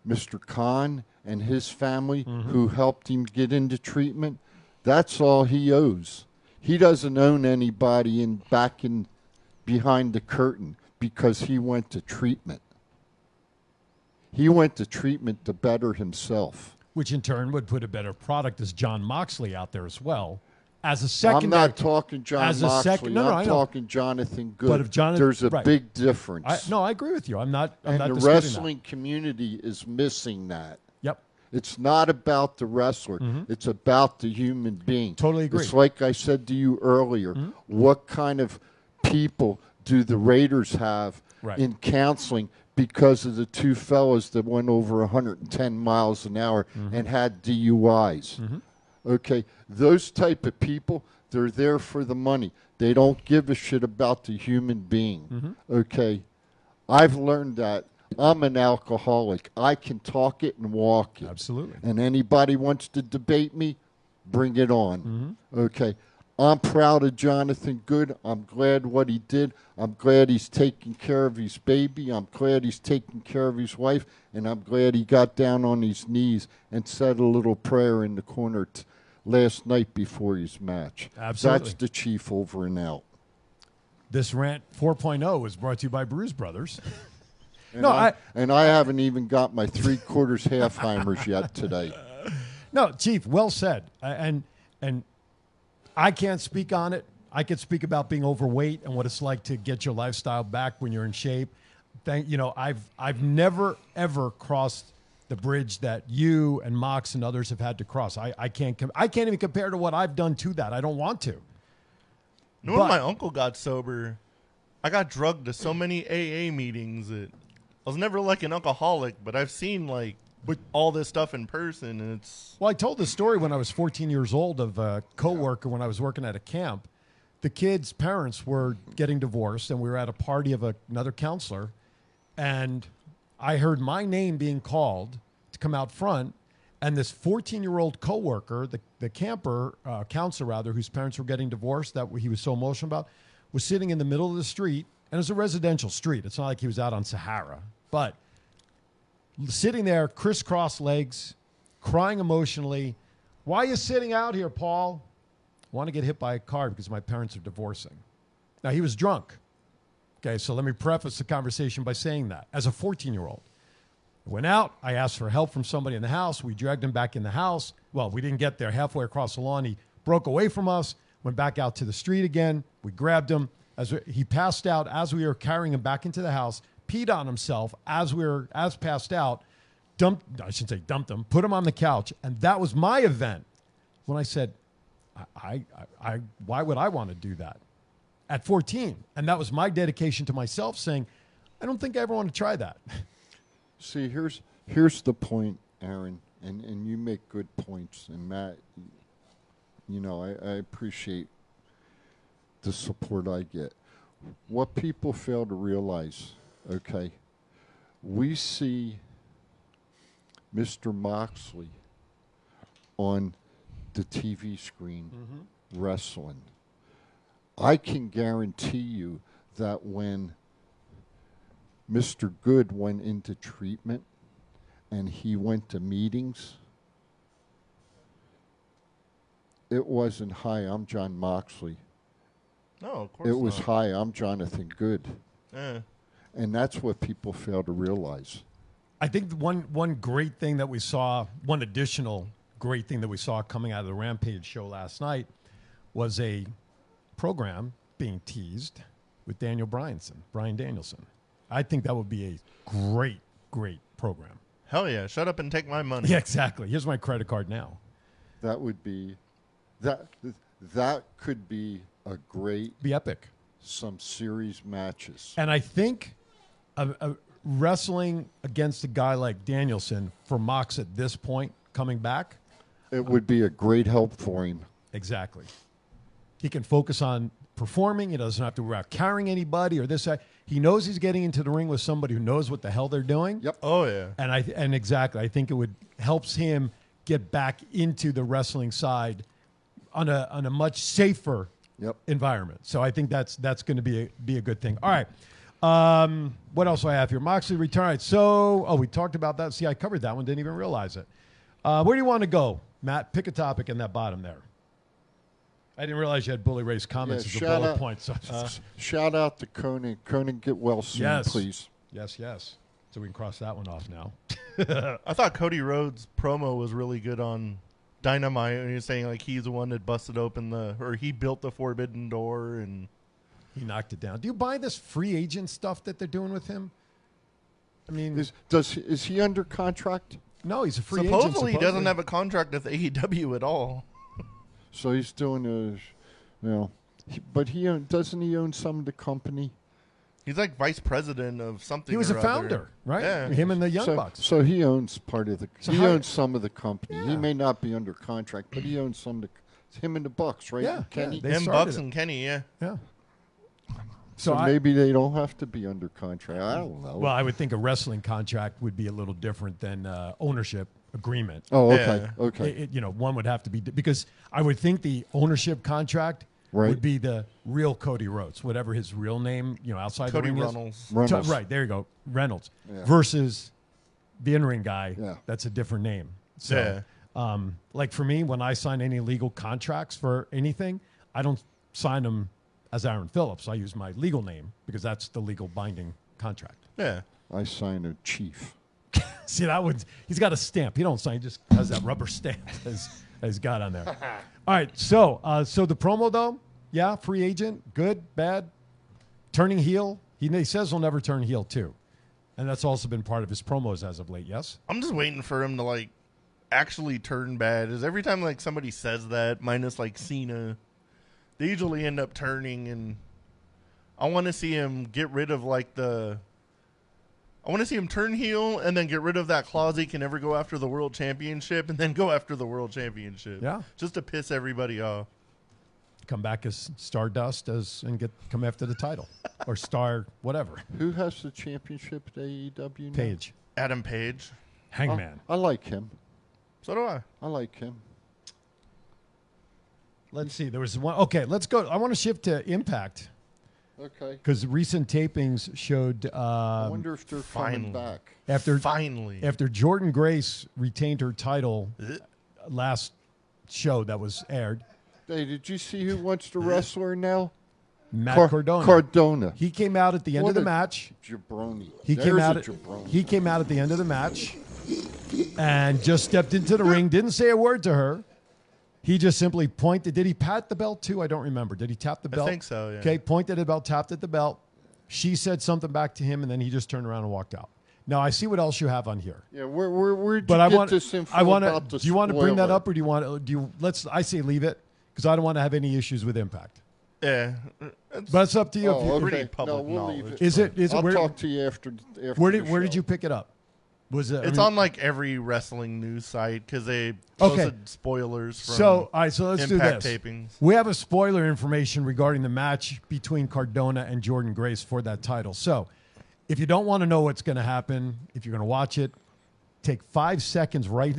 Mr. Khan and his family who helped him get into treatment. That's all he owes. He doesn't own anybody back behind the curtain because he went to treatment. He went to treatment to better himself. Which in turn would put a better product as John Moxley out there as well. As a secondary. I'm not talking John Moxley. I'm talking Jonathan Good. But if there's a big difference. I agree with you. I'm not the wrestling community is missing that. Yep. It's not about the wrestler. It's about the human being. Totally agree. It's like I said to you earlier. What kind of people do the Raiders have in counseling because of the two fellas that went over 110 miles an hour and had DUIs? Okay, those type of people, they're there for the money. They don't give a shit about the human being. Okay, I've learned that. I'm an alcoholic. I can talk it and walk it. Absolutely. And anybody wants to debate me, bring it on. Okay, I'm proud of Jonathan Good. I'm glad what he did. I'm glad he's taking care of his baby. I'm glad he's taking care of his wife. And I'm glad he got down on his knees and said a little prayer in the corner last night before his match. Absolutely. That's the Chief over and out. This rant 4.0 was brought to you by Bruise Brothers. And I haven't even got my 3/4 halfheimers yet today. No, Chief, well said. And I can't speak on it. I could speak about being overweight and what it's like to get your lifestyle back when you're in shape. I've never ever crossed the bridge that you and Mox and others have had to cross. I can't even compare to what I've done to that. I don't want to. When my uncle got sober, I got drugged to so many AA meetings that I was never like an alcoholic, but I've seen all this stuff in person, and it's... Well, I told this story when I was 14 years old of a coworker when I was working at a camp. The kids' parents were getting divorced, and we were at a party of another counselor, and I heard my name being called to come out front, and this 14-year-old coworker, the camper, counselor rather, whose parents were getting divorced, that he was so emotional about, was sitting in the middle of the street, and it was a residential street. It's not like he was out on Sahara, but sitting there, crisscross legs, crying emotionally. Why are you sitting out here, Paul? I want to get hit by a car because my parents are divorcing. Now, he was drunk. Okay, so let me preface the conversation by saying that. As a 14-year-old, I went out. I asked for help from somebody in the house. We dragged him back in the house. Well, we didn't get there. Halfway across the lawn, he broke away from us, went back out to the street again. We grabbed him. He passed out as we were carrying him back into the house, peed on himself as passed out, dumped him, put him on the couch. And that was my event when I said, why would I want to do that at 14? And that was my dedication to myself saying, I don't think I ever want to try that. See, here's the point, Aaron, and you make good points. And Matt, I appreciate the support I get. What people fail to realize, okay, we see Mr. Moxley on the TV screen wrestling. I can guarantee you that when Mr. Good went into treatment and he went to meetings, it wasn't, "Hi, I'm John Moxley." No, of course it was, not. "Hi, I'm Jonathan Good." Yeah. And that's what people fail to realize. I think one great thing that we saw, one additional great thing that we saw coming out of the Rampage show last night was a program being teased with Brian Danielson. I think that would be a great, great program. Hell yeah. Shut up and take my money. Yeah, exactly. Here's my credit card now. That would be, that could be a great. Be epic. Some series matches. And I think wrestling against a guy like Danielson for Mox at this point coming back. It would be a great help for him. Exactly. He can focus on performing. He doesn't have to worry about carrying anybody or this. He knows he's getting into the ring with somebody who knows what the hell they're doing. Yep. Oh, yeah. And exactly. I think it would helps him get back into the wrestling side on a much safer environment. So I think that's going to be a good thing. All right. What else do I have here? Moxley retired. So, we talked about that. See, I covered that one. Didn't even realize it. Where do you want to go, Matt? Pick a topic in that bottom there. I didn't realize you had Bully Ray's comments as a bullet point. So, shout out to Conan. Conan, get well soon, please. Yes. So we can cross that one off now. I thought Cody Rhodes' promo was really good on Dynamite, and he was saying like he's the one that busted open or he built the forbidden door and he knocked it down. Do you buy this free agent stuff that they're doing with him? I mean, is he under contract? No, he's a free agent. Supposedly he doesn't have a contract with AEW at all. So he's doing but doesn't he own some of the company? He's like vice president of something. He was a founder, right? Yeah. Him and the Young Bucks. So he owns part of the. So he owns some of the company. Yeah. He may not be under contract, but he owns some of the. Him and the Bucks, right? Yeah, Kenny. Him, Bucks, and Kenny. Yeah. So maybe they don't have to be under contract. I don't know. Well, I would think a wrestling contract would be a little different than ownership agreement. Oh, okay, okay. One would have to be because I would think the ownership contract would be the real Cody Rhodes, whatever his real name, outside Cody the ring Reynolds. is. Right, there you go, Reynolds, versus the in-ring guy. Yeah. That's a different name. So, like for me, when I sign any legal contracts for anything, I don't sign them as Aaron Phillips. I use my legal name because that's the legal binding contract. Yeah. I sign a chief. See, that one, he's got a stamp. He don't sign, he just has that rubber stamp as he's got on there. All right, so the promo, though, yeah, free agent, good, bad, turning heel. He says he'll never turn heel, too. And that's also been part of his promos as of late, yes? I'm just waiting for him to, actually turn bad. Is every time, somebody says that, minus, Cena, they usually end up turning, and I want to see him get rid of, I want to see him turn heel and then get rid of that clause he can never go after the world championship and then go after the world championship. Yeah. Just to piss everybody off. Come back as Stardust and come after the title or Star whatever. Who has the championship at AEW now? Page. Adam Page. Hangman. I like him. So do I. I like him. Let's see. There was one. Okay, let's go. I want to shift to Impact. Okay. Because recent tapings showed. I wonder if they're coming back. After Jordan Grace retained her title last show that was aired. Hey, did you see who wants to wrestle her now? Matt Cardona. Cardona. He came out at the end of the match. Jabroni. He came out at the end of the match and just stepped into the ring. Didn't say a word to her. He just simply pointed. Did he pat the belt too? I don't remember. Did he tap the belt? I think so, yeah. Okay, pointed at the belt, tapped at the belt. She said something back to him, and then he just turned around and walked out. Now, I see what else you have on here. Yeah, where did you get this info about the do you want to bring that spoiler? up, or I say leave it, because I don't want to have any issues with Impact. Yeah. But it's up to you. Oh, okay. Pretty public we'll knowledge. leave it. Is it? I'll Where, talk to you after where the did show. you pick it up? Was it? It's on every wrestling news site because they posted spoilers from all right, so let's Impact do this. tapings. We have a spoiler information regarding the match between Cardona and Jordan Grace for that title. So if you don't want to know what's going to happen, if you're going to watch it, take 5 seconds right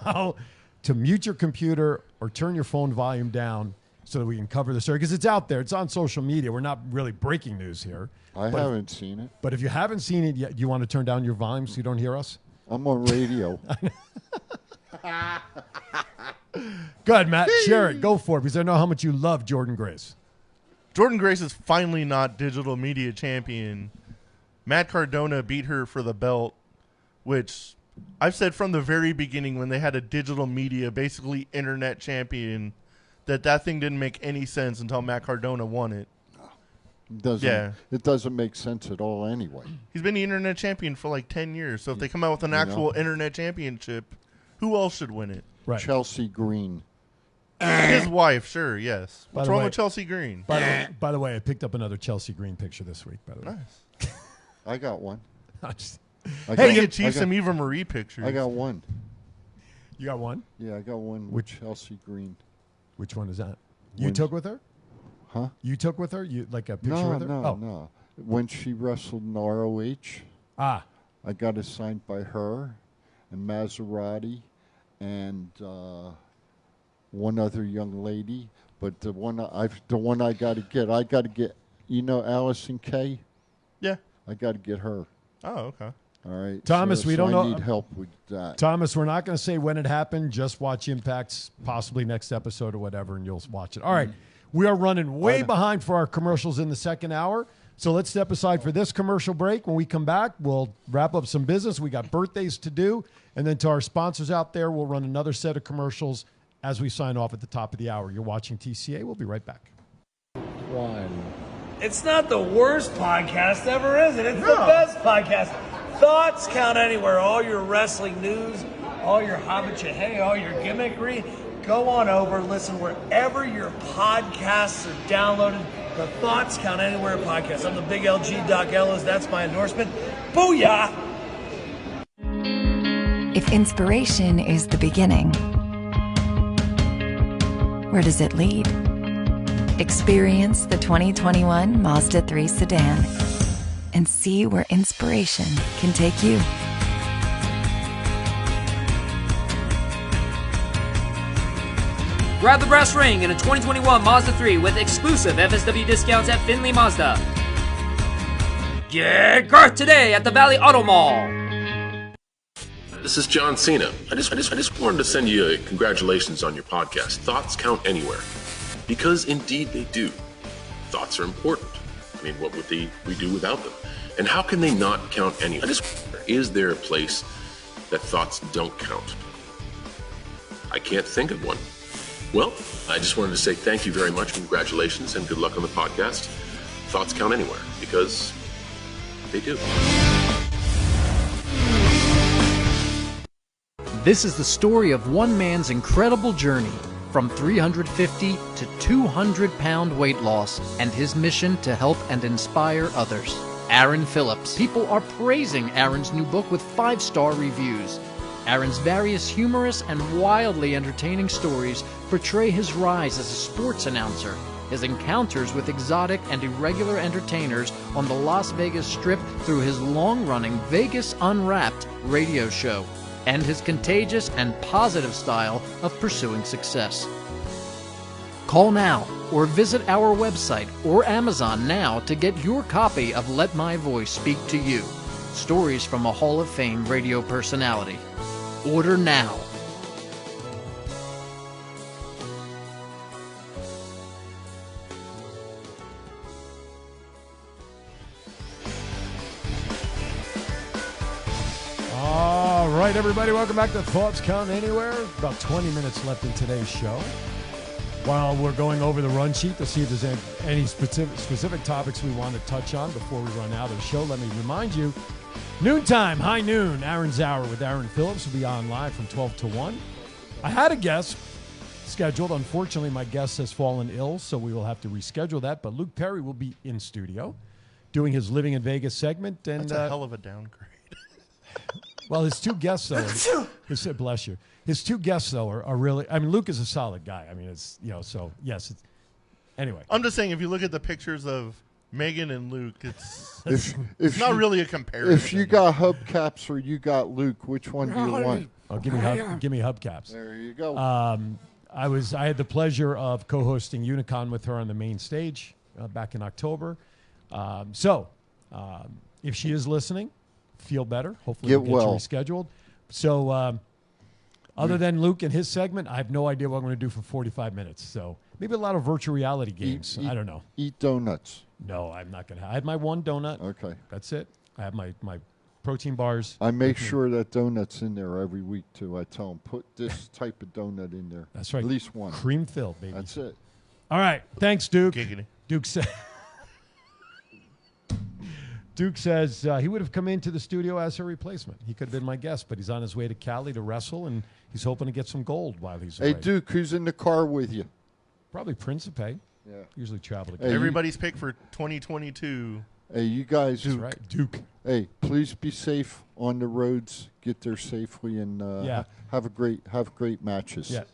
now to mute your computer or turn your phone volume down so that we can cover the story, because it's out there. It's on social media. We're not really breaking news here. I haven't seen it. But if you haven't seen it yet, do you want to turn down your volume so you don't hear us? I'm on radio. Go ahead, Matt. Share it. Go for it, because I know how much you love Jordan Grace. Jordan Grace is finally not digital media champion. Matt Cardona beat her for the belt, which I've said from the very beginning when they had a digital media, basically internet champion, that thing didn't make any sense until Matt Cardona won it. It doesn't make sense at all anyway. He's been the internet champion for like 10 years. So if they come out with an actual internet championship, who else should win it? Right. Chelsea Green. His wife, sure, yes. What's By the wrong way- with Chelsea Green? By the way, I picked up another Chelsea Green picture this week, by the way. Nice. I got one. Hey, get Chief some Eva Marie pictures. I got one. You got one? Yeah, I got one with Chelsea Green. Which one is that? You When- took with her? Huh? You took with her? You like a picture with her? No. When she wrestled in ROH, I got it signed by her and Maserati and one other young lady. But the one I got to get, you know, Allison Kay. Yeah. I got to get her. Oh, okay. All right, Thomas, we don't know. I need help with that. Thomas, we're not going to say when it happened. Just watch Impact's possibly next episode or whatever, and you'll watch it. All right. We are running way behind for our commercials in the second hour. So let's step aside for this commercial break. When we come back, we'll wrap up some business. We got birthdays to do. And then to our sponsors out there, we'll run another set of commercials as we sign off at the top of the hour. You're watching TCA. We'll be right back. It's not the worst podcast ever, is it? It's the best podcast. Thoughts count anywhere. All your wrestling news, all your hobbit all your gimmickry. Go on over, listen wherever your podcasts are downloaded. The Thoughts Count Anywhere podcast. I'm the big LG Doc Ellis. That's my endorsement. Booyah! If inspiration is the beginning, where does it lead? Experience the 2021 Mazda 3 sedan and see where inspiration can take you. Grab the brass ring in a 2021 Mazda 3 with exclusive FSW discounts at Findlay Mazda. Get Garth today at the Valley Auto Mall. This is John Cena. I just wanted to send you a congratulations on your podcast. Thoughts count anywhere. Because indeed they do. Thoughts are important. I mean, what would we do without them? And how can they not count anywhere? Is there a place that thoughts don't count? I can't think of one. Well, I just wanted to say thank you very much, congratulations, and good luck on the podcast. Thoughts count anywhere, because they do. This is the story of one man's incredible journey from 350 to 200-pound weight loss and his mission to help and inspire others. Aaron Phillips. People are praising Aaron's new book with 5-star reviews. Aaron's various humorous and wildly entertaining stories portray his rise as a sports announcer, his encounters with exotic and irregular entertainers on the Las Vegas Strip through his long-running Vegas Unwrapped radio show, and his contagious and positive style of pursuing success. Call now or visit our website or Amazon now to get your copy of Let My Voice Speak to You, stories from a Hall of Fame radio personality. Order now. All right, everybody, welcome back to Thoughts Count Anywhere. About 20 minutes left in today's show. While we're going over the run sheet to see if there's any specific topics we want to touch on before we run out of the show, let me remind you, noontime, high noon, Aaron's Hour with Aaron Phillips will be on live from 12 to 1. I had a guest scheduled. Unfortunately, my guest has fallen ill, so we will have to reschedule that. But Luke Perry will be in studio doing his Living in Vegas segment. And that's a hell of a downgrade. Well, his two guests, though, bless you. His two guests, though, are really, I mean, Luke is a solid guy. I mean, it's, you know, so, yes. Anyway. I'm just saying, if you look at the pictures of Megan and Luke, it's not really a comparison. If you got hubcaps or you got Luke, which one do you want? Oh, give me hubcaps. There you go. I had the pleasure of co-hosting Unicon with her on the main stage back in October. If she is listening, feel better. Hopefully we'll get you rescheduled. So other than Luke and his segment, I have no idea what I'm going to do for 45 minutes. So maybe a lot of virtual reality games. I don't know. Eat donuts. No, I'm not going to. I had my one donut. Okay. That's it. I have my protein bars. I make sure that donut's in there every week, too. I tell them, put this type of donut in there. That's right. At least one. Cream filled, baby. That's it. All right. Thanks, Duke. Giggity. Duke says he would have come into the studio as her replacement. He could have been my guest, but he's on his way to Cali to wrestle, and he's hoping to get some gold while he's away. Hey, Duke, who's in the car with you? Probably Principe. Yeah. Usually travel together. Hey, everybody's pick for 2022. Hey, you guys. That's right, Duke. Hey, please be safe on the roads. Get there safely and have great matches. Yeah.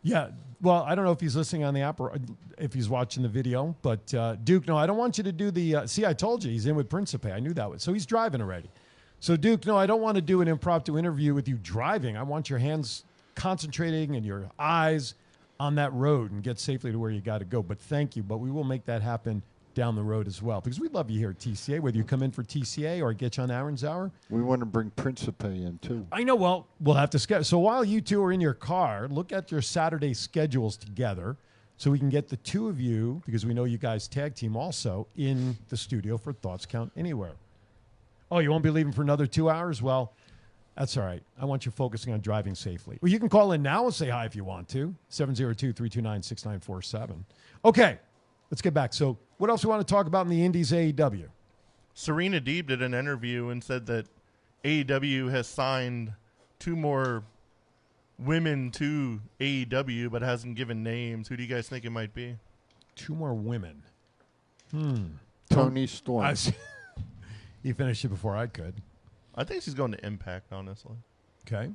Yeah. Well, I don't know if he's listening on the app or if he's watching the video, but Duke, no, I don't want you to do the. See, I told you he's in with Principe. I knew that was. So he's driving already. So Duke, no, I don't want to do an impromptu interview with you driving. I want your hands concentrating and your eyes on that road and get safely to where you got to go. But thank you. But we will make that happen down the road as well, because we love you here at TCA, whether you come in for TCA or get you on Aaron's Hour. We want to bring Principe in, too. I know. Well, we'll have to schedule. So while you two are in your car, look at your Saturday schedules together so we can get the two of you, because we know you guys tag team also, in the studio for Thoughts Count Anywhere. Oh, you won't be leaving for another 2 hours? Well, that's all right. I want you focusing on driving safely. Well, you can call in now and say hi if you want to. 702-329-6947. Okay. Let's get back. So what else we want to talk about in the Indies AEW? Serena Deeb did an interview and said that AEW has signed 2 more women to AEW, but hasn't given names. Who do you guys think it might be? 2 more women. Tony Storm. He finished it before I could. I think she's going to Impact, honestly. Okay.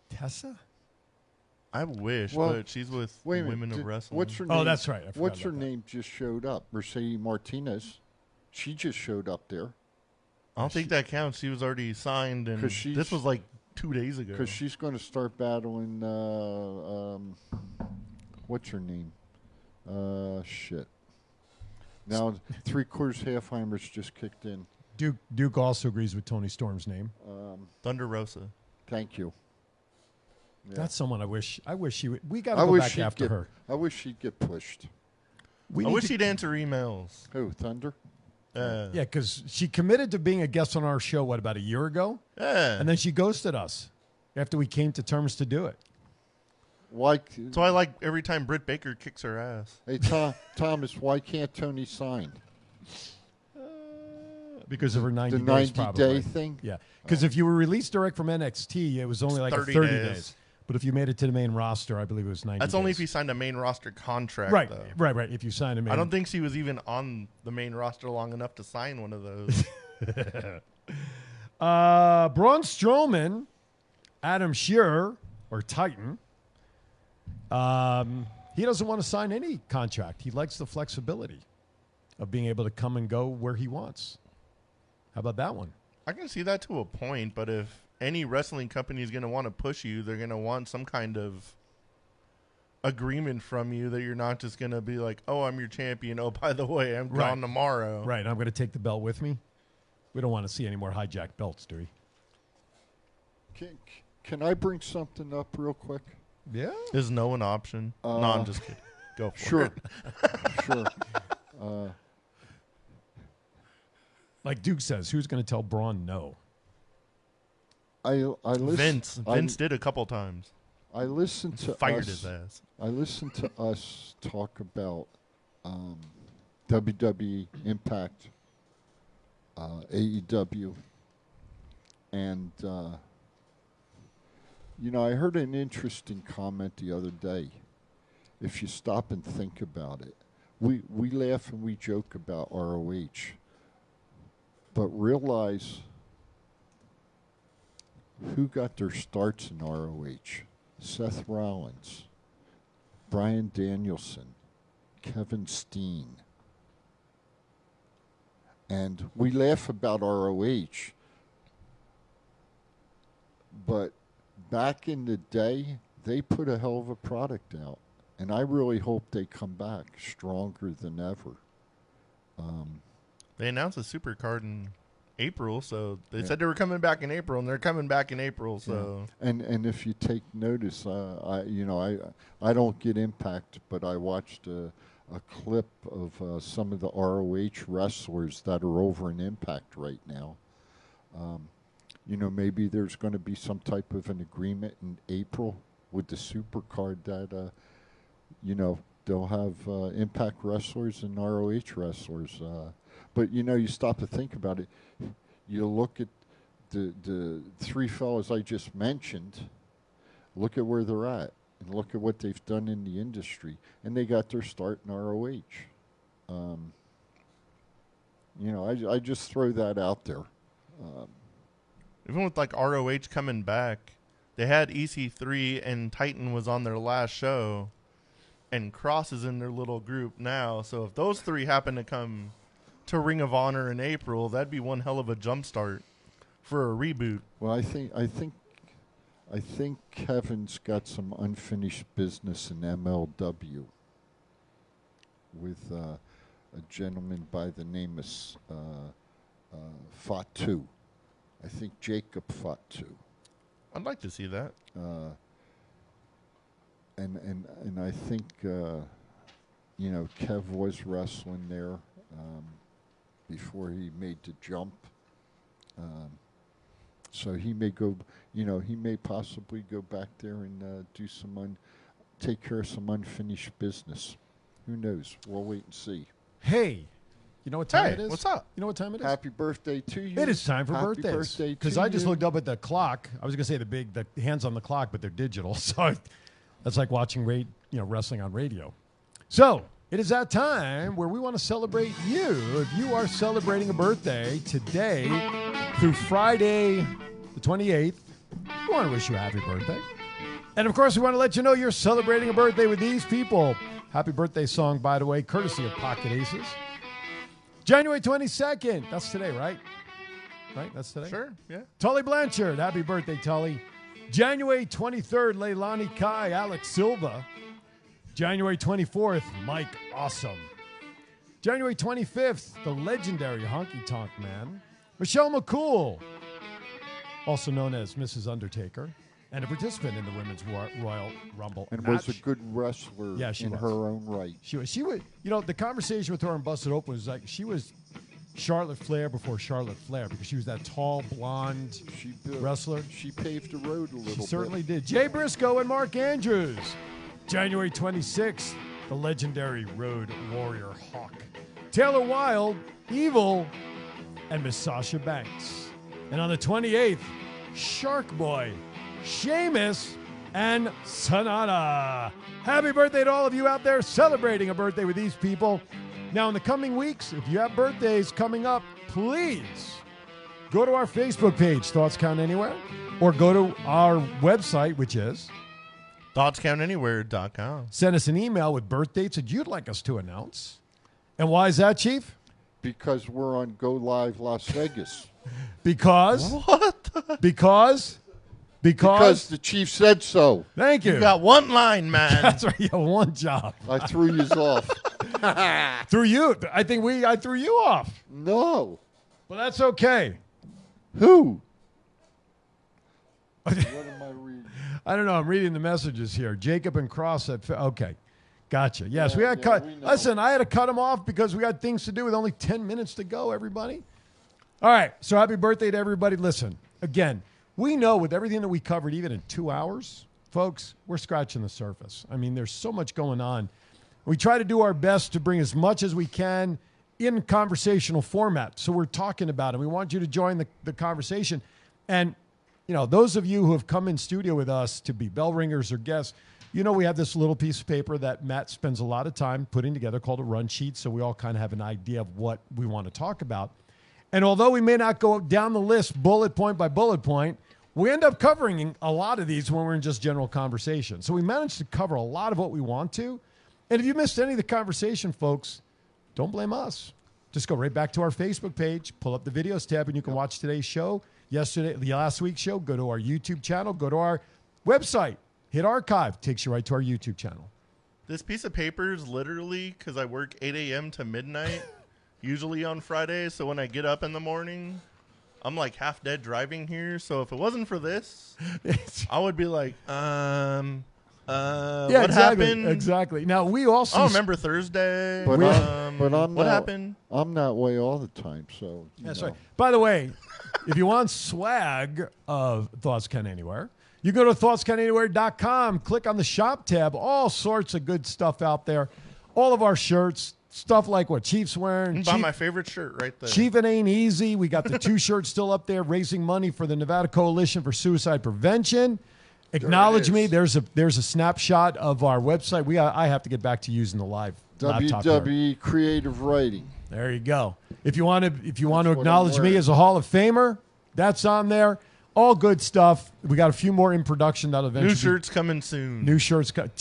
Tessa? I wish, but she's with Women of Wrestling. What's her name? Oh, that's right. What's her name just showed up? Mercedes Martinez. She just showed up there. I don't think that counts. She was already signed, and this was like 2 days ago. Because she's going to start battling, what's her name? Shit. Now, 3/4 Halfheimers just kicked in. Duke also agrees with Tony Storm's name. Thunder Rosa. Thank you. Yeah. That's someone I wish she would. We got to go back after her. I wish she'd get pushed. I wish she'd answer emails. Who, Thunder? Yeah, because she committed to being a guest on our show, about a year ago? Yeah. And then she ghosted us after we came to terms to do it. Why? So I like every time Britt Baker kicks her ass. Hey, Thomas, why can't Tony sign? Because of her 90 days, days, the 90-day thing? Yeah. Because if you were released direct from NXT, it was only like 30 days. But if you made it to the main roster, I believe it was 90 That's days. only if you signed a main roster contract, right, though. Right. If you signed a main... I don't think she was even on the main roster long enough to sign one of those. Braun Strowman, Adam Shearer, or Titan, he doesn't want to sign any contract. He likes the flexibility of being able to come and go where he wants. How about that one? I can see that to a point, but if any wrestling company is going to want to push you, they're going to want some kind of agreement from you that you're not just going to be like, oh, I'm your champion. Oh, by the way, I'm gone tomorrow. Right. I'm going to take the belt with me. We don't want to see any more hijacked belts, do we? Can I bring something up real quick? Yeah. Is no an option? No, I'm just kidding. Go for it. Sure. Like Duke says, who's going to tell Braun no? I listen. Vince did a couple times. I listened to fired his ass. I listened to us talk about WWE Impact, AEW, and I heard an interesting comment the other day. If you stop and think about it, we laugh and we joke about ROH, but realize who got their starts in ROH. Seth Rollins, Bryan Danielson, Kevin Steen. And we laugh about ROH, but back in the day, they put a hell of a product out. And I really hope they come back stronger than ever. They announced a supercard in April, so they said they were coming back in April, and they're coming back in April. So, and if you take notice, I don't get Impact, but I watched a clip of some of the ROH wrestlers that are over in Impact right now. Maybe there's going to be some type of an agreement in April with the supercard that. They'll have Impact wrestlers and ROH wrestlers. But, you stop to think about it. You look at the three fellas I just mentioned, look at where they're at, and look at what they've done in the industry. And they got their start in ROH. I just throw that out there. Even with, ROH coming back, they had EC3 and Titan was on their last show. And Cross is in their little group now. So if those three happen to come to Ring of Honor in April, that'd be one hell of a jumpstart for a reboot. Well, I think Kevin's got some unfinished business in MLW with a gentleman by the name of Fatu. I think Jacob Fatu. I'd like to see that. And I think Kev was wrestling there before he made the jump. So he may go, he may possibly go back there and do take care of some unfinished business. Who knows? We'll wait and see. Hey, you know what time it is? What's up? You know what time it is? Happy birthday to you. It is time for Happy birthdays. Birthday Because I just looked up at the clock. I was going to say the hands on the clock, but they're digital. So that's like watching wrestling on radio. So it is that time where we want to celebrate you. If you are celebrating a birthday today through Friday the 28th, we want to wish you a happy birthday. And, of course, we want to let you know you're celebrating a birthday with these people. Happy birthday song, by the way, courtesy of Pocket Aces. January 22nd. That's today, right? Right? That's today? Sure, yeah. Tully Blanchard. Happy birthday, Tully. January 23rd, Leilani Kai, Alex Silva. January 24th, Mike Awesome. January 25th, the legendary Honky Tonk Man, Michelle McCool, also known as Mrs. Undertaker, and a participant in the Women's Royal Rumble and match. was a good wrestler in her own right. She was. The conversation with her on Busted Open was like she was Charlotte Flair before Charlotte Flair because she was that tall, blonde wrestler. She paved the road a little bit. She certainly did. Jay Briscoe and Mark Andrews. January 26th, the legendary Road Warrior Hawk. Taylor Wilde, Evil, and Miss Sasha Banks. And on the 28th, Shark Boy, Sheamus, and Sonata. Happy birthday to all of you out there celebrating a birthday with these people. Now, in the coming weeks, if you have birthdays coming up, please go to our Facebook page, Thoughts Count Anywhere, or go to our website, which is thoughtscountanywhere.com. Send us an email with birth dates that you'd like us to announce. And why is that, Chief? Because we're on Go Live Las Vegas. Because? What? Because the chief said so. Thank you. You got one line, man. That's right. You have one job. I threw you off. Threw you. I threw you off. No. But that's okay. Who? What am I reading? I don't know. I'm reading the messages here. Jacob and Cross said, okay. Gotcha. Yes, we had cut. Listen, I had to cut them off because we got things to do with only 10 minutes to go, everybody. All right. So happy birthday to everybody. Listen, again, we know with everything that we covered, even in 2 hours, folks, we're scratching the surface. I mean, there's so much going on. We try to do our best to bring as much as we can in conversational format. So we're talking about it. We want you to join the conversation. And, those of you who have come in studio with us to be bell ringers or guests, we have this little piece of paper that Matt spends a lot of time putting together called a run sheet. So we all kind of have an idea of what we want to talk about. And although we may not go down the list bullet point by bullet point, we end up covering a lot of these when we're in just general conversation. So we managed to cover a lot of what we want to. And if you missed any of the conversation, folks, don't blame us. Just go right back to our Facebook page, pull up the videos tab, and you can watch today's show. Last week's show, go to our YouTube channel, go to our Website, hit archive, takes you right to our YouTube channel. This piece of paper is literally because I work 8 a.m. to midnight, usually on Fridays. So when I get up in the morning, I'm like half dead driving here. So if it wasn't for this, I would be like, what happened? Exactly. Now, we also... I remember Thursday. But what happened? I'm that way all the time, so... That's know. right. By the way, if you want swag of Thoughts Count Anywhere, you go to thoughtscountanywhere.com, click on the shop tab, all sorts of good stuff out there. All of our shirts, stuff like what Chief's wearing. Buy my favorite shirt right there. Chief, it ain't easy. We got the 2 shirts still up there, raising money for the Nevada Coalition for Suicide Prevention. Acknowledge me. There's a snapshot of our website. I have to get back to using the live laptop here. WWE Creative Writing. There you go. If you want to acknowledge me as a Hall of Famer, that's on there. All good stuff. We got a few more in production that'll eventually. New shirts coming soon. New shirts. Straight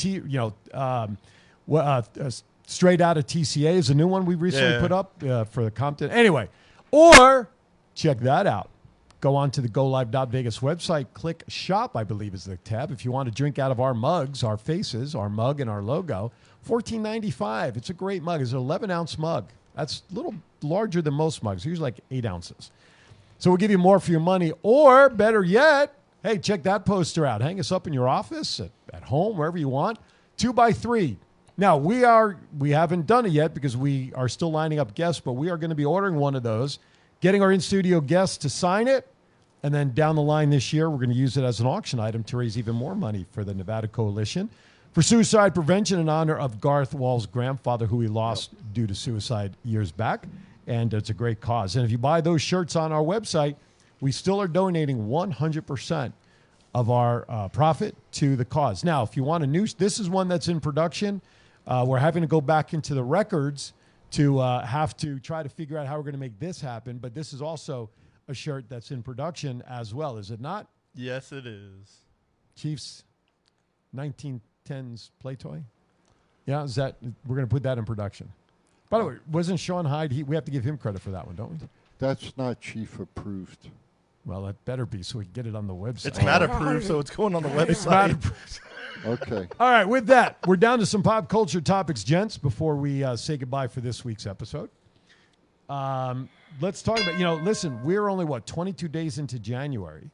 Out of TCA is a new one we recently put up for the Compton. Anyway, or check that out. Go on to the GoLive.Vegas website. Click Shop, I believe is the tab. If you want to drink out of our mugs, our faces, our mug and our logo, $14.95. It's a great mug. It's an 11-ounce mug. That's a little larger than most mugs. Usually like 8 ounces. So we'll give you more for your money. Or better yet, hey, check that poster out. Hang us up in your office, at home, wherever you want. 2x3. Now, we haven't done it yet because we are still lining up guests, but we are going to be ordering one of those, getting our in-studio guests to sign it, and then down the line this year, we're going to use it as an auction item to raise even more money for the Nevada Coalition for suicide prevention in honor of Garth Wall's grandfather, who he lost due to suicide years back. And it's a great cause. And if you buy those shirts on our website, we still are donating 100% of our profit to the cause. Now, if you want a new, this is one that's in production. We're having to go back into the records to have to try to figure out how we're going to make this happen. But this is also a shirt that's in production as well, is it not? Yes, it is. Chiefs 1910s play toy? Yeah, is that we're going to put that in production. By the way, wasn't Sean Hyde? We have to give him credit for that one, don't we? That's not Chief approved. Well, that better be so we can get it on the website. It's Matt approved, so it's going on the website. It's Matt approved. Okay. All right, with that, we're down to some pop culture topics, gents, before we say goodbye for this week's episode. Let's talk about, listen, we're only, 22 days into January,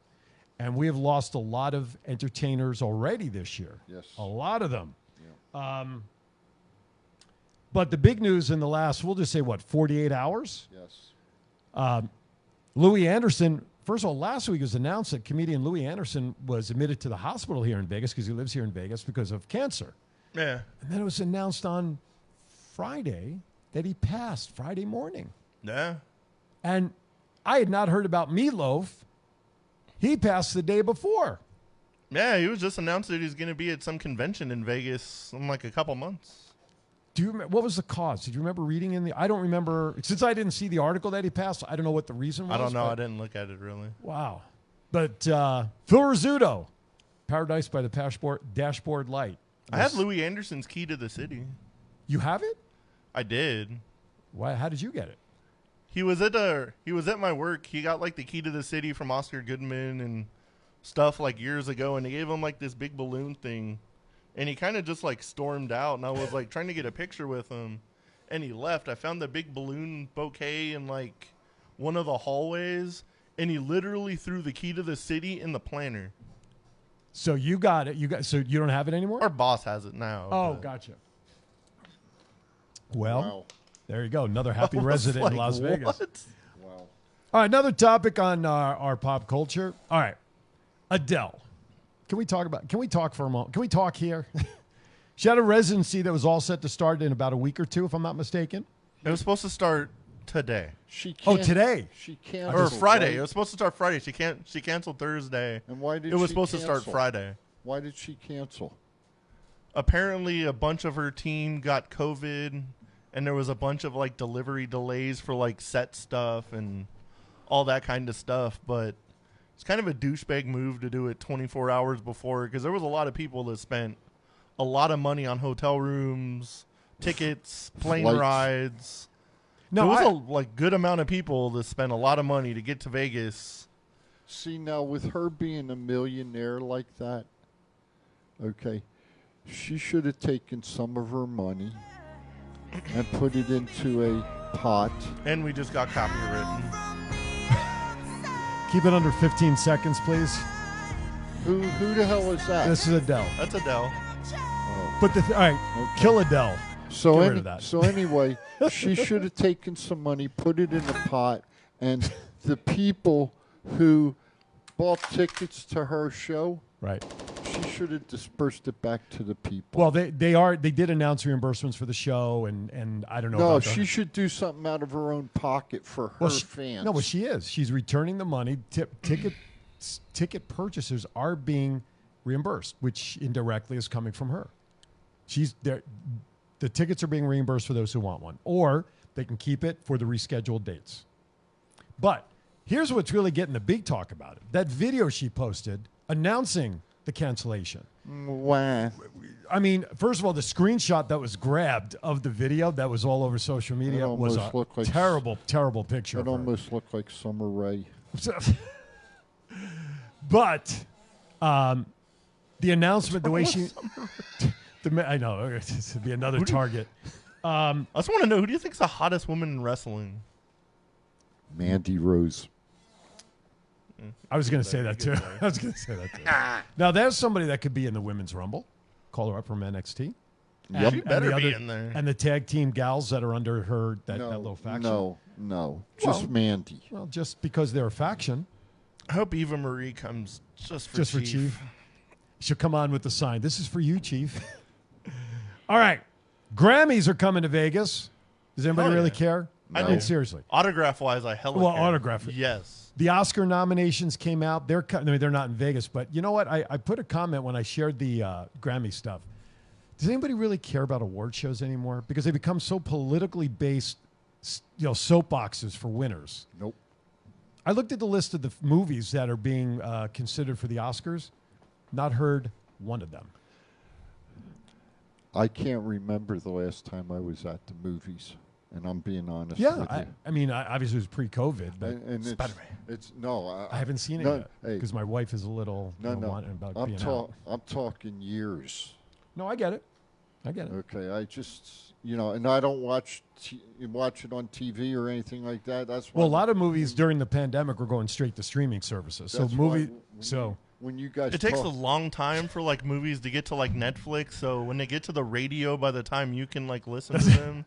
and we have lost a lot of entertainers already this year. Yes. A lot of them. Yeah. But the big news in the last, we'll just say, 48 hours? Yes. Louis Anderson, first of all, last week it was announced that comedian Louis Anderson was admitted to the hospital here in Vegas because he lives here in Vegas because of cancer. Yeah. And then it was announced on Friday that he passed Friday morning. Yeah. And I had not heard about Meatloaf. He passed the day before. Yeah, he was just announced that he's going to be at some convention in Vegas in like a couple months. Do you remember, what was the cause? Did you remember reading in the? I don't remember, since I didn't see the article that he passed. I don't know what the reason was. I don't know. I didn't look at it really. Wow. But Phil Rizzuto, Paradise by the Dashboard Light. I have Louis Anderson's Key to the City. You have it? I did. Why? How did you get it? He was at my work. He got like the Key to the City from Oscar Goodman and stuff like years ago, and they gave him like this big balloon thing. And he kind of just like stormed out, and I was like trying to get a picture with him, and he left. I found the big balloon bouquet in like one of the hallways, and he literally threw the Key to the City in the planter. So you got it. So you don't have it anymore? Our boss has it now. Oh, gotcha. Well, There you go. Another happy resident in Las Vegas. Wow. All right, another topic on our pop culture. All right, Adele. Can we talk for a moment? Can we talk here? She had a residency that was all set to start in about a week or two, if I'm not mistaken. It was supposed to start today. Today. She canceled. Or Friday. Right? It was supposed to start Friday. She canceled Thursday. And why did it was she supposed to cancel? start Friday? Why did she cancel? Apparently, a bunch of her team got COVID, and there was a bunch of like delivery delays for like set stuff and all that kind of stuff. But it's kind of a douchebag move to do it 24 hours before, because there was a lot of people that spent a lot of money on hotel rooms, tickets, plane Flights. rides. No, there was a good amount of people that spent a lot of money to get to Vegas. See, now with her being a millionaire like that, Okay. She should have taken some of her money and put it into a pot. And we just got copywritten. Keep it under 15 seconds, please. Who the hell is that? This is Adele. That's Adele. But all right, kill Adele. So, Get rid of that. so anyway, she should have taken some money, put it in a pot, and the people who bought tickets to her show, right? She should have dispersed it back to the people. Well, they did announce reimbursements for the show, and I don't know. No, about she should do something out of her own pocket for her fans. No, but she is. She's returning the money. Ticket purchasers are being reimbursed, which indirectly is coming from her. She's there. The tickets are being reimbursed for those who want one, or they can keep it for the rescheduled dates. But here's what's really getting the big talk about it. That video she posted announcing the cancellation. Wow. I mean, first of all, the screenshot that was grabbed of the video that was all over social media was a like terrible, terrible picture. It almost looked like Summer Rae. But the announcement, the way she... I know, this would be another target. I just want to know, who do you think is the hottest woman in wrestling? Mandy Rose. I was going to say that too. Now, there's somebody that could be in the Women's Rumble. Call her up from NXT. Yep. She better be in there. And the tag team gals that are under her, that little faction. No. Just Mandy. Well, just because they're a faction. I hope Eva Marie comes just for Chief. She'll come on with the sign. This is for you, Chief. All right. Grammys are coming to Vegas. Does anybody really care? No. I mean, seriously. Autograph-wise, I hella care. Autograph. Yes. The Oscar nominations came out. They're not in Vegas, but you know what? I put a comment when I shared the Grammy stuff. Does anybody really care about award shows anymore? Because they become so politically based, soapboxes for winners. Nope. I looked at the list of the movies that are being considered for the Oscars. Not heard one of them. I can't remember the last time I was at the movies, and I'm being honest. Yeah, with you. I mean, obviously it was pre-COVID, but and Spider-Man. I haven't seen it yet because my wife is a little wanting about being out. I'm talking years. No, I get it. Okay, I just and I don't watch it on TV or anything like that. That's why a lot of movies during the pandemic were going straight to streaming services. When you guys it takes a long time for like movies to get to like Netflix, so when they get to the radio, by the time you can like listen to them,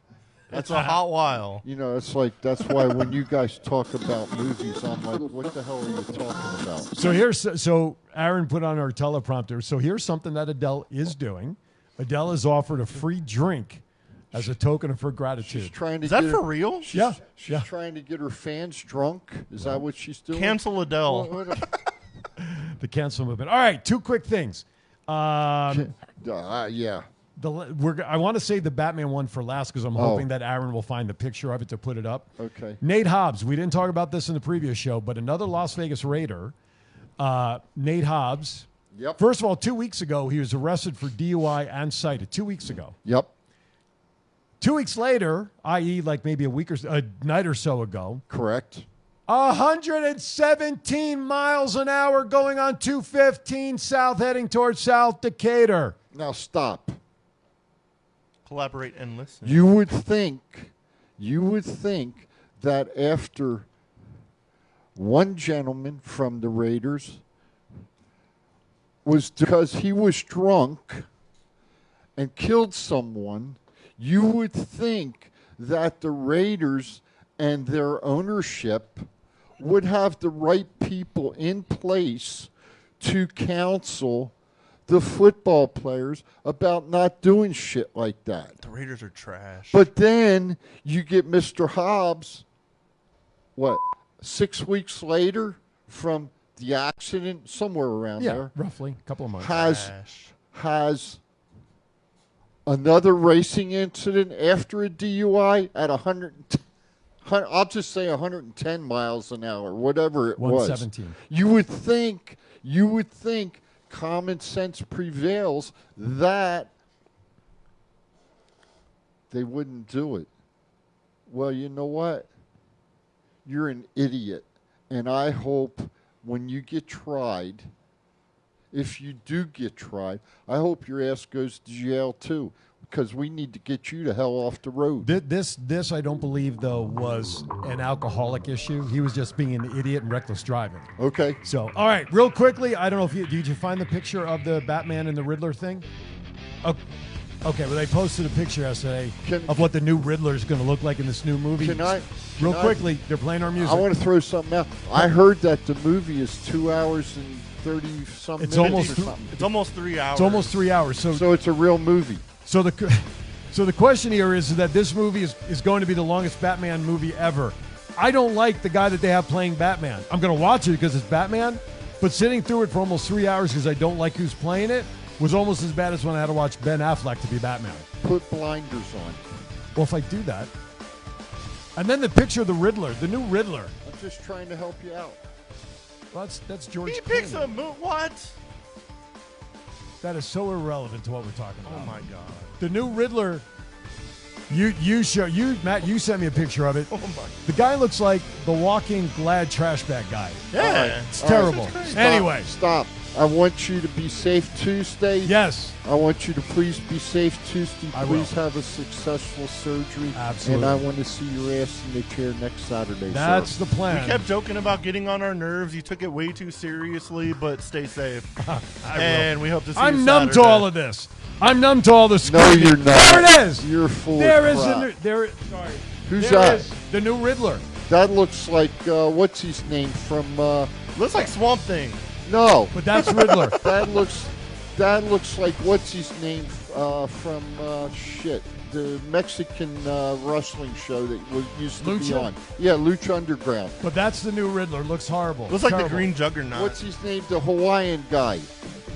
it's a hot while. It's like that's why when you guys talk about movies, I'm like, what the hell are you talking about? So Aaron put on our teleprompter. So here's something that Adele is doing. Adele has offered a free drink as a token of her gratitude. She's trying to is that for real? She's trying to get her fans drunk. Is that what she's doing? Cancel Adele. The cancel movement. All right, two quick things. Yeah. I want to save the Batman one for last because I'm hoping that Aaron will find the picture of it to put it up. Okay. Nate Hobbs. We didn't talk about this in the previous show, but another Las Vegas Raider, Nate Hobbs. Yep. First of all, 2 weeks ago, he was arrested for DUI and cited. 2 weeks ago. Yep. 2 weeks later, i.e., like maybe a night or so ago. Correct. 117 miles an hour going on 215 south, heading towards South Decatur. Now stop. Collaborate and listen. You would think that after one gentleman from the Raiders was because he was drunk and killed someone, you would think that the Raiders and their ownership would have the right people in place to counsel the football players about not doing shit like that. The Raiders are trash. But then you get Mr. Hobbs, 6 weeks later from the accident, somewhere around there. Roughly, a couple of months. Has another racing incident after a DUI at 110. I'll just say 110 miles an hour, whatever it was. 117. You would think common sense prevails that they wouldn't do it. Well, you know what? You're an idiot. And I hope when you get tried, if you do get tried, I hope your ass goes to jail too, because we need to get you the hell off the road. This I don't believe, though, was an alcoholic issue. He was just being an idiot and reckless driving. Okay. So, all right, real quickly, I don't know if did you find the picture of the Batman and the Riddler thing? Okay, well, they posted a picture yesterday of what the new Riddler is going to look like in this new movie. Real quickly, they're playing our music. I want to throw something out. I heard that the movie is 2 hours and 30-some minutes. It's almost 3 hours. It's almost 3 hours. So it's a real movie. So the question here is that this movie is going to be the longest Batman movie ever. I don't like the guy that they have playing Batman. I'm going to watch it because it's Batman, but sitting through it for almost 3 hours because I don't like who's playing it was almost as bad as when I had to watch Ben Affleck to be Batman. Put blinders on. Well, if I do that. And then the picture of the Riddler, the new Riddler. I'm just trying to help you out. Well, that's George He Clooney. picks a what? That is so irrelevant to what we're talking about. Oh, my God. The new Riddler, Matt, you sent me a picture of it. Oh, my. The guy looks like the walking Glad trash bag guy. Yeah. It's terrible. Anyway. Stop. I want you to be safe Tuesday. Yes. I want you to please be safe Tuesday. I Please will. have a successful surgery. Absolutely. And I want to see your ass in the chair next Saturday. That's sir. the plan. We kept joking about getting on our nerves. You took it way too seriously, but stay safe. I and we hope to see I'm you numb to Saturday. all of this. I'm numb to all this. No, you're not. There it is. You're full There of is crap. a new. Sorry. Who's There that? is the new Riddler. That looks like what's his name from? Looks like Swamp Thing. No, but that's Riddler. that looks like what's his name from the Mexican wrestling show that used to be Lucha? on. Yeah, Lucha Underground. But that's the new Riddler. Looks horrible. Looks like Terrible. the Green Juggernaut. What's his name? The Hawaiian guy.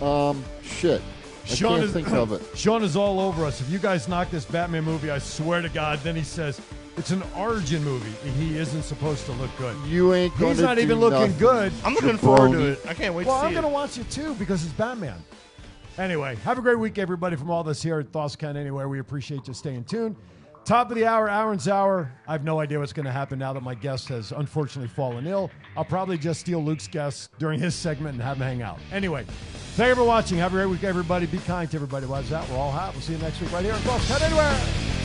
I can't think of it. Sean is all over us. If you guys knock this Batman movie, I swear to God, then he says it's an origin movie. He isn't supposed to look good. You ain't gonna He's not do even looking nothing. good. I'm looking forward to Jabroni. it. I can't wait Well, to see I'm going to it. watch it too because it's Batman. Anyway, have a great week, everybody. From all of us here at Thoughts Count Anywhere, we appreciate you staying tuned. Top of the hour, Aaron's Hour. I have no idea what's going to happen now that my guest has unfortunately fallen ill. I'll probably just steal Luke's guest during his segment and have him hang out. Anyway, thank you for watching. Have a great week, everybody. Be kind to everybody. What's that? We're all hot. We'll see you next week right here on Thoughts Count Anywhere.